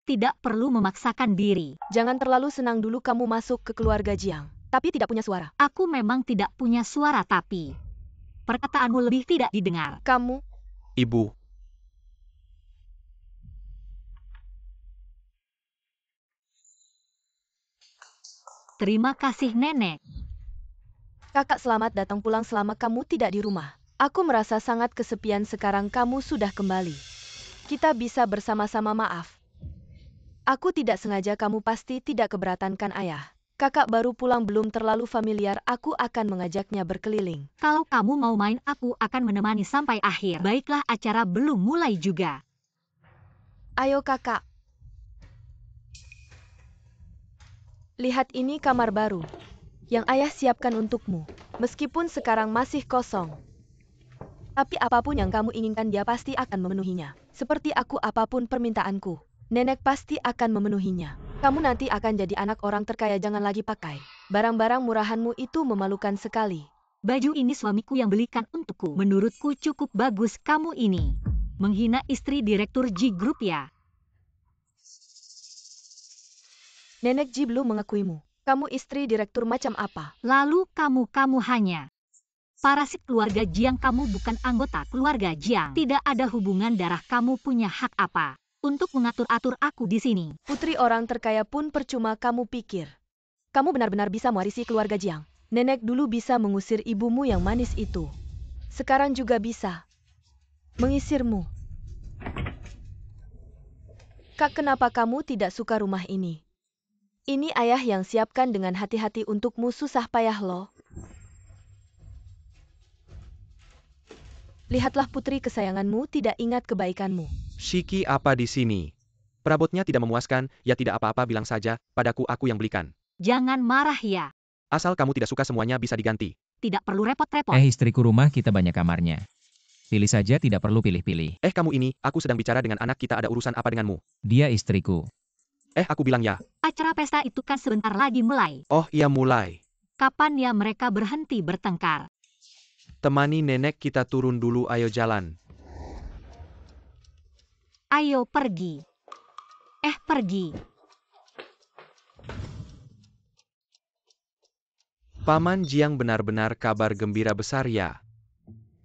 tidak perlu memaksakan diri. jangan terlalu senang dulu kamu masuk ke keluarga Jiang. Tapi tidak punya suara. Aku memang tidak punya suara, tapi perkataanmu lebih tidak didengar. Kamu, ibu. Terima kasih, Nenek. kakak, selamat datang pulang selama kamu tidak di rumah. Aku merasa sangat kesepian sekarang kamu sudah kembali. Kita bisa bersama-sama, maaf. Aku tidak sengaja, kamu pasti tidak keberatan kan ayah? Kakak baru pulang, belum terlalu familiar, aku akan mengajaknya berkeliling. Kalau kamu mau main, aku akan menemani sampai akhir. Baiklah, acara belum mulai juga. Ayo kakak. Lihat, ini kamar baru yang ayah siapkan untukmu. Meskipun sekarang masih kosong. Tapi apapun yang kamu inginkan dia pasti akan memenuhinya. Seperti aku, apapun permintaanku, nenek pasti akan memenuhinya. Kamu nanti akan jadi anak orang terkaya, jangan lagi pakai barang-barang murahanmu itu, memalukan sekali. Baju ini suamiku yang belikan untukku. Menurutku cukup bagus. Kamu ini menghina istri Direktur G Group ya? Nenek Ji belum mengakuimu. Kamu istri direktur macam apa? Lalu kamu hanya parasit keluarga Jiang. Kamu bukan anggota keluarga Jiang. Tidak ada hubungan darah. Kamu punya hak apa untuk mengatur-atur aku di sini? Putri orang terkaya pun percuma kamu pikir. Kamu benar-benar bisa mewarisi keluarga Jiang. Nenek dulu bisa mengusir ibumu yang manis itu. Sekarang juga bisa mengisirmu. Kak, kenapa kamu tidak suka rumah ini? Ini ayah yang siapkan dengan hati-hati untukmu, susah payah loh. Lihatlah, putri kesayanganmu tidak ingat kebaikanmu. Shiki, apa di sini? Perabotnya tidak memuaskan, ya tidak apa-apa, bilang saja padaku, aku yang belikan. Jangan marah ya. Asal kamu tidak suka, semuanya bisa diganti. Tidak perlu repot-repot. Istriku, rumah kita banyak kamarnya. Pilih saja, tidak perlu pilih-pilih. Kamu ini, aku sedang bicara dengan anak kita, ada urusan apa denganmu? Dia istriku. Aku bilang ya. Acara pesta itu kan sebentar lagi mulai. Oh iya, mulai. Kapan ya mereka berhenti bertengkar? Temani nenek, kita turun dulu, ayo jalan. Ayo pergi. Pergi. Paman Jiang benar-benar kabar gembira besar ya.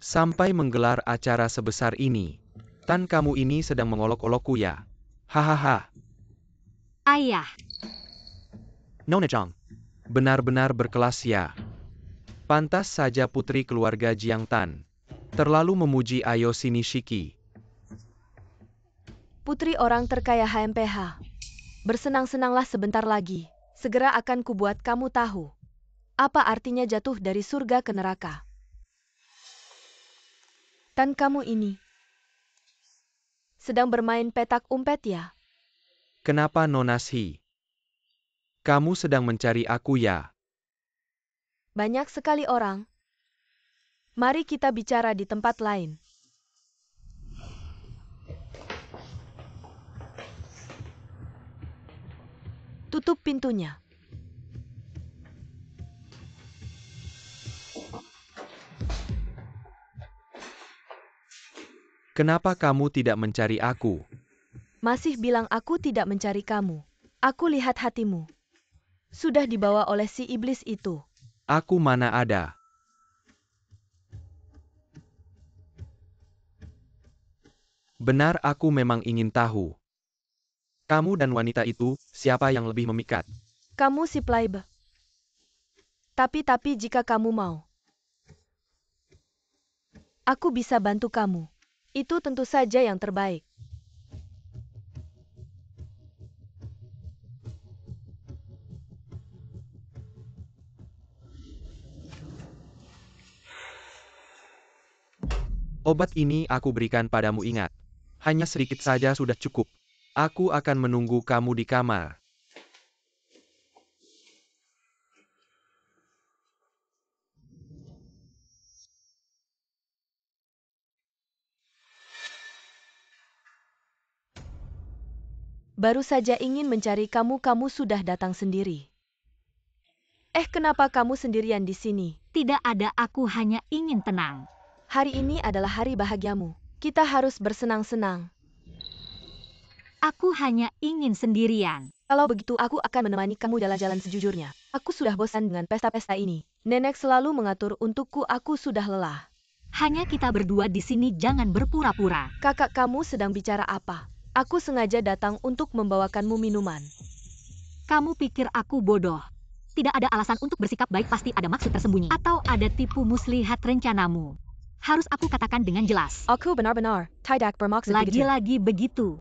Sampai menggelar acara sebesar ini. Tan, kamu ini sedang mengolok-olokku ya. Hahaha. Ayah, Nona Chang. Benar-benar berkelas ya. Pantas saja putri keluarga Jiang Tan. Terlalu memuji, ayo sini Shiki. Putri orang terkaya HMPH. Bersenang-senanglah sebentar lagi. Segera akan kubuat kamu tahu Apa artinya jatuh dari surga ke neraka? Tan, kamu ini sedang bermain petak umpet ya? Kenapa Nona Shi? Kamu sedang mencari aku ya? Banyak sekali orang. Mari kita bicara di tempat lain. Tutup pintunya. Kenapa kamu tidak mencari aku? Masih bilang aku tidak mencari kamu. Aku lihat hatimu sudah dibawa oleh si iblis itu. Aku mana ada? Benar, aku memang ingin tahu. Kamu dan wanita itu, siapa yang lebih memikat? Kamu si playboy. Tapi jika kamu mau, aku bisa bantu kamu. Itu tentu saja yang terbaik. Obat ini aku berikan padamu, ingat. Hanya sedikit saja sudah cukup. Aku akan menunggu kamu di kamar. Baru saja ingin mencari kamu, kamu sudah datang sendiri. Kenapa kamu sendirian di sini? Tidak ada, aku hanya ingin tenang. Hari ini adalah hari bahagiamu. Kita harus bersenang-senang. Aku hanya ingin sendirian. Kalau begitu aku akan menemani kamu jalan-jalan sejujurnya. Aku sudah bosan dengan pesta-pesta ini. Nenek selalu mengatur untukku, aku sudah lelah. Hanya kita berdua di sini, jangan berpura-pura. Kakak, kamu sedang bicara apa? Aku sengaja datang untuk membawakanmu minuman. Kamu pikir aku bodoh? Tidak ada alasan untuk bersikap baik, pasti ada maksud tersembunyi. Atau ada tipu muslihat rencanamu. Harus aku katakan dengan jelas. Aku benar-benar tidak bermaksud begitu. Lagi-lagi begitu.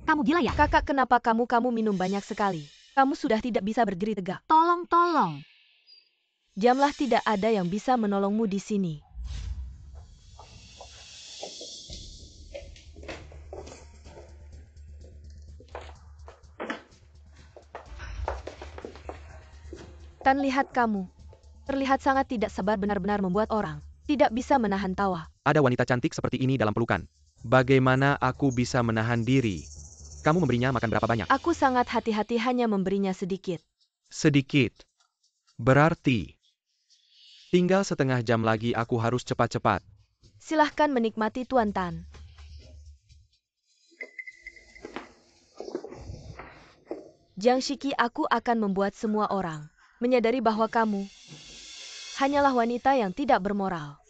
Kamu gila ya? Kakak, kenapa kamu minum banyak sekali? Kamu sudah tidak bisa berdiri tegak. Tolong. Diamlah, tidak ada yang bisa menolongmu di sini. Tan, lihat kamu. Terlihat sangat tidak sabar, benar-benar membuat orang tidak bisa menahan tawa. Ada wanita cantik seperti ini dalam pelukan. Bagaimana aku bisa menahan diri? Kamu memberinya makan berapa banyak? Aku sangat hati-hati, hanya memberinya sedikit. Sedikit. Berarti tinggal setengah jam lagi, aku harus cepat-cepat. Silahkan menikmati, Tuan Tan. Jiang Shiki, aku akan membuat semua orang menyadari bahwa kamu hanyalah wanita yang tidak bermoral.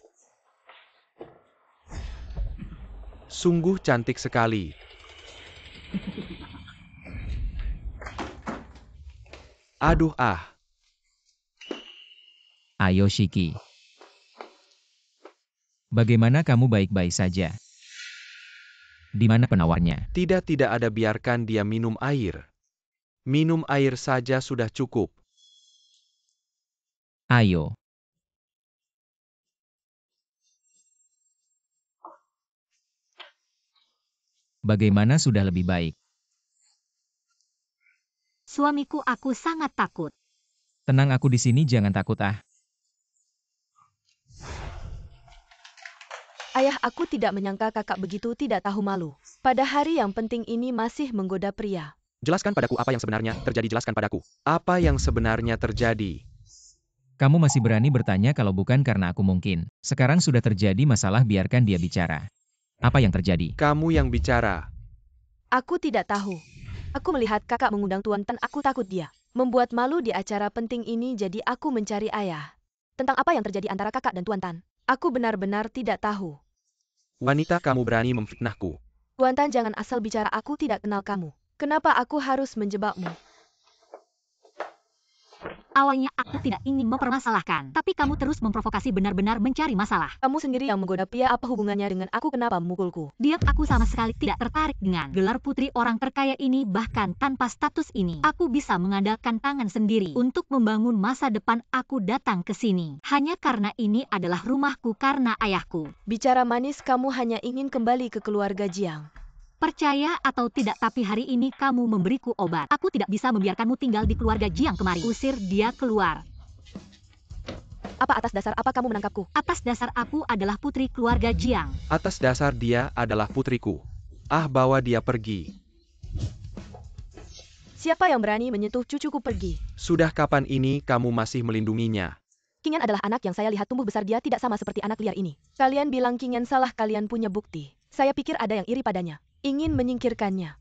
Sungguh cantik sekali. Aduh ah. Ayo Shiki. Bagaimana kamu baik-baik saja? Di mana penawarnya? Tidak ada, biarkan dia minum air. Minum air saja sudah cukup. Ayo. Bagaimana sudah lebih baik? Suamiku, aku sangat takut. Tenang, aku di sini, jangan takut ah. Ayah, aku tidak menyangka kakak begitu tidak tahu malu. Pada hari yang penting ini masih menggoda pria. Jelaskan padaku apa yang sebenarnya terjadi, jelaskan padaku. Apa yang sebenarnya terjadi? Kamu masih berani bertanya kalau bukan karena aku mungkin. Sekarang sudah terjadi masalah, biarkan dia bicara. Apa yang terjadi? Kamu yang bicara. Aku tidak tahu. Aku melihat kakak mengundang Tuan Tan, aku takut dia membuat malu di acara penting ini, jadi aku mencari ayah. Tentang apa yang terjadi antara kakak dan Tuan Tan, aku benar-benar tidak tahu. Wanita, kamu berani memfitnahku. Tuan Tan, jangan asal bicara, aku tidak kenal kamu. Kenapa aku harus menjebakmu? Awalnya aku tidak ingin mempermasalahkan, tapi kamu terus memprovokasi, benar-benar mencari masalah. Kamu sendiri yang menggoda pria, apa hubungannya dengan aku? Kenapa memukulku? Diam, aku sama sekali tidak tertarik dengan gelar putri orang terkaya ini. Bahkan tanpa status ini, aku bisa mengandalkan tangan sendiri untuk membangun masa depan. Aku datang ke sini hanya karena ini adalah rumahku karena ayahku. Bicara manis, kamu hanya ingin kembali ke keluarga Jiang. Percaya atau tidak, tapi hari ini kamu memberiku obat. Aku tidak bisa membiarkanmu tinggal di keluarga Jiang kemari. Usir dia keluar. Apa atas dasar apa kamu menangkapku? Atas dasar aku adalah putri keluarga Jiang. Atas dasar dia adalah putriku. Bawa dia pergi. Siapa yang berani menyentuh cucuku? Pergi. Sudah kapan ini kamu masih melindunginya? Qingyan adalah anak yang saya lihat tumbuh besar. Dia tidak sama seperti anak liar ini. Kalian bilang Qingyan salah, kalian punya bukti. Saya pikir ada yang iri padanya. Ingin menyingkirkannya.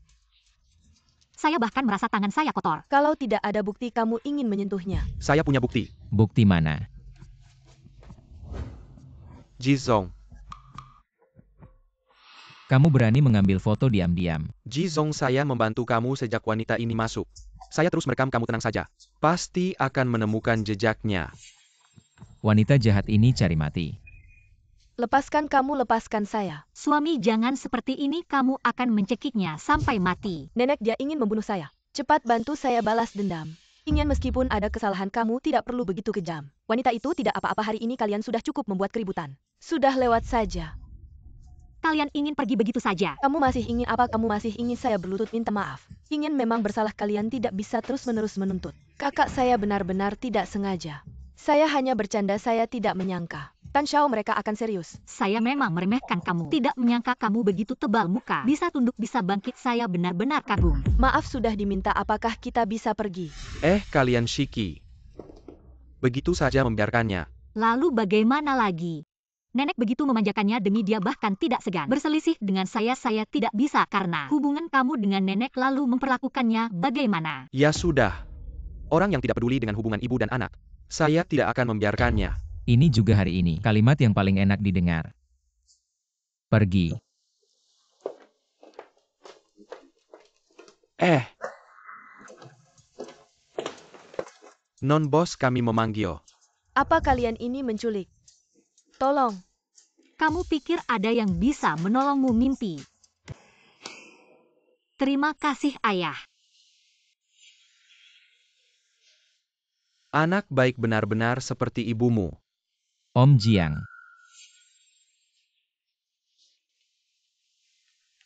Saya bahkan merasa tangan saya kotor. Kalau tidak ada bukti, kamu ingin menyentuhnya. Saya punya bukti. Bukti mana? Jizong. Kamu berani mengambil foto diam-diam. Jizong, saya membantu kamu sejak wanita ini masuk. Saya terus merekam kamu, tenang saja. Pasti akan menemukan jejaknya. Wanita jahat ini cari mati. Lepaskan, kamu lepaskan saya. Suami, jangan seperti ini, kamu akan mencekiknya sampai mati. Nenek, dia ingin membunuh saya. Cepat bantu saya balas dendam. Qingyan, meskipun ada kesalahan, kamu tidak perlu begitu kejam. Wanita itu tidak apa-apa. Hari ini kalian sudah cukup membuat keributan. Sudah lewat saja. Kalian ingin pergi begitu saja? Kamu masih ingin apa? Kamu masih ingin saya berlutut minta maaf? Qingyan memang bersalah, kalian tidak bisa terus-menerus menuntut. Kakak saya benar-benar tidak sengaja. Saya hanya bercanda, saya tidak menyangka. Tan Xiao, mereka akan serius. Saya memang meremehkan kamu. Tidak menyangka kamu begitu tebal muka. Bisa tunduk, bisa bangkit. Saya benar-benar kagum. Maaf, sudah diminta. Apakah kita bisa pergi? Kalian Shiki. Begitu saja membiarkannya. Lalu bagaimana lagi? Nenek begitu memanjakannya demi dia, bahkan tidak segan berselisih dengan saya. Saya tidak bisa karena hubungan kamu dengan nenek, lalu memperlakukannya bagaimana? Ya sudah. Orang yang tidak peduli dengan hubungan ibu dan anak. Saya tidak akan membiarkannya. Ini juga hari ini, kalimat yang paling enak didengar. Pergi. Non bos, kami memanggil. Apa kalian ini menculik? Tolong. Kamu pikir ada yang bisa menolongmu mimpi? Terima kasih, ayah. Anak baik benar-benar seperti ibumu. Om Jiang.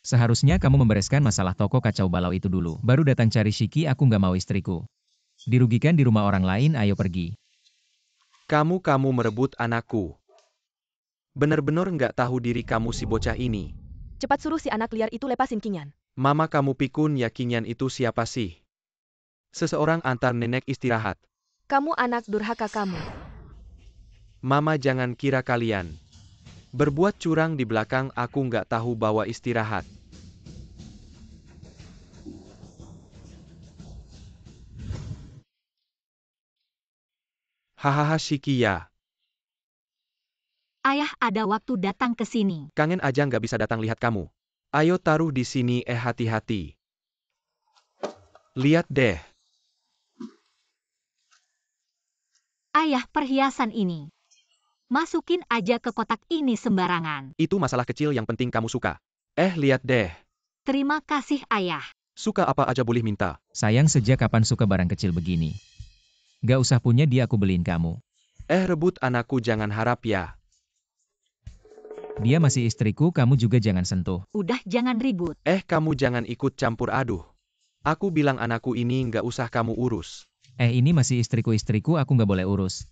Seharusnya kamu membereskan masalah toko kacau balau itu dulu. Baru datang cari Shiki. Aku nggak mau istriku dirugikan di rumah orang lain. Ayo pergi. Kamu merebut anakku. Bener-bener nggak tahu diri kamu si bocah ini. Cepat suruh si anak liar itu lepasin Qingyan. Mama kamu pikun ya, Qingyan itu siapa sih? Seseorang antar nenek istirahat. Kamu anak durhaka kamu. Mama, jangan kira kalian berbuat curang di belakang aku nggak tahu bahwa istirahat. Hahaha, Shiki ya. Ayah ada waktu datang ke sini. Kangen aja nggak bisa datang lihat kamu. Ayo taruh di sini, hati-hati. Lihat deh. Ayah, perhiasan ini. Masukin aja ke kotak ini sembarangan. Itu masalah kecil, yang penting kamu suka. Lihat deh. Terima kasih, ayah. Suka apa aja boleh minta. Sayang, sejak kapan suka barang kecil begini? Gak usah punya dia, aku beliin kamu. Rebut anakku, jangan harap ya. Dia masih istriku, kamu juga jangan sentuh. Udah, jangan ribut. Kamu jangan ikut campur aduh. Aku bilang anakku ini nggak usah kamu urus. Ini masih istriku, aku nggak boleh urus.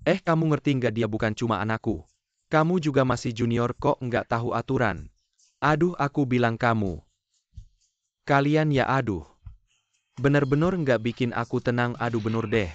Kamu ngerti nggak, dia bukan cuma anakku. Kamu juga masih junior kok, nggak tahu aturan. Aduh, aku bilang kamu. Kalian ya aduh. Bener-bener nggak bikin aku tenang, aduh bener deh.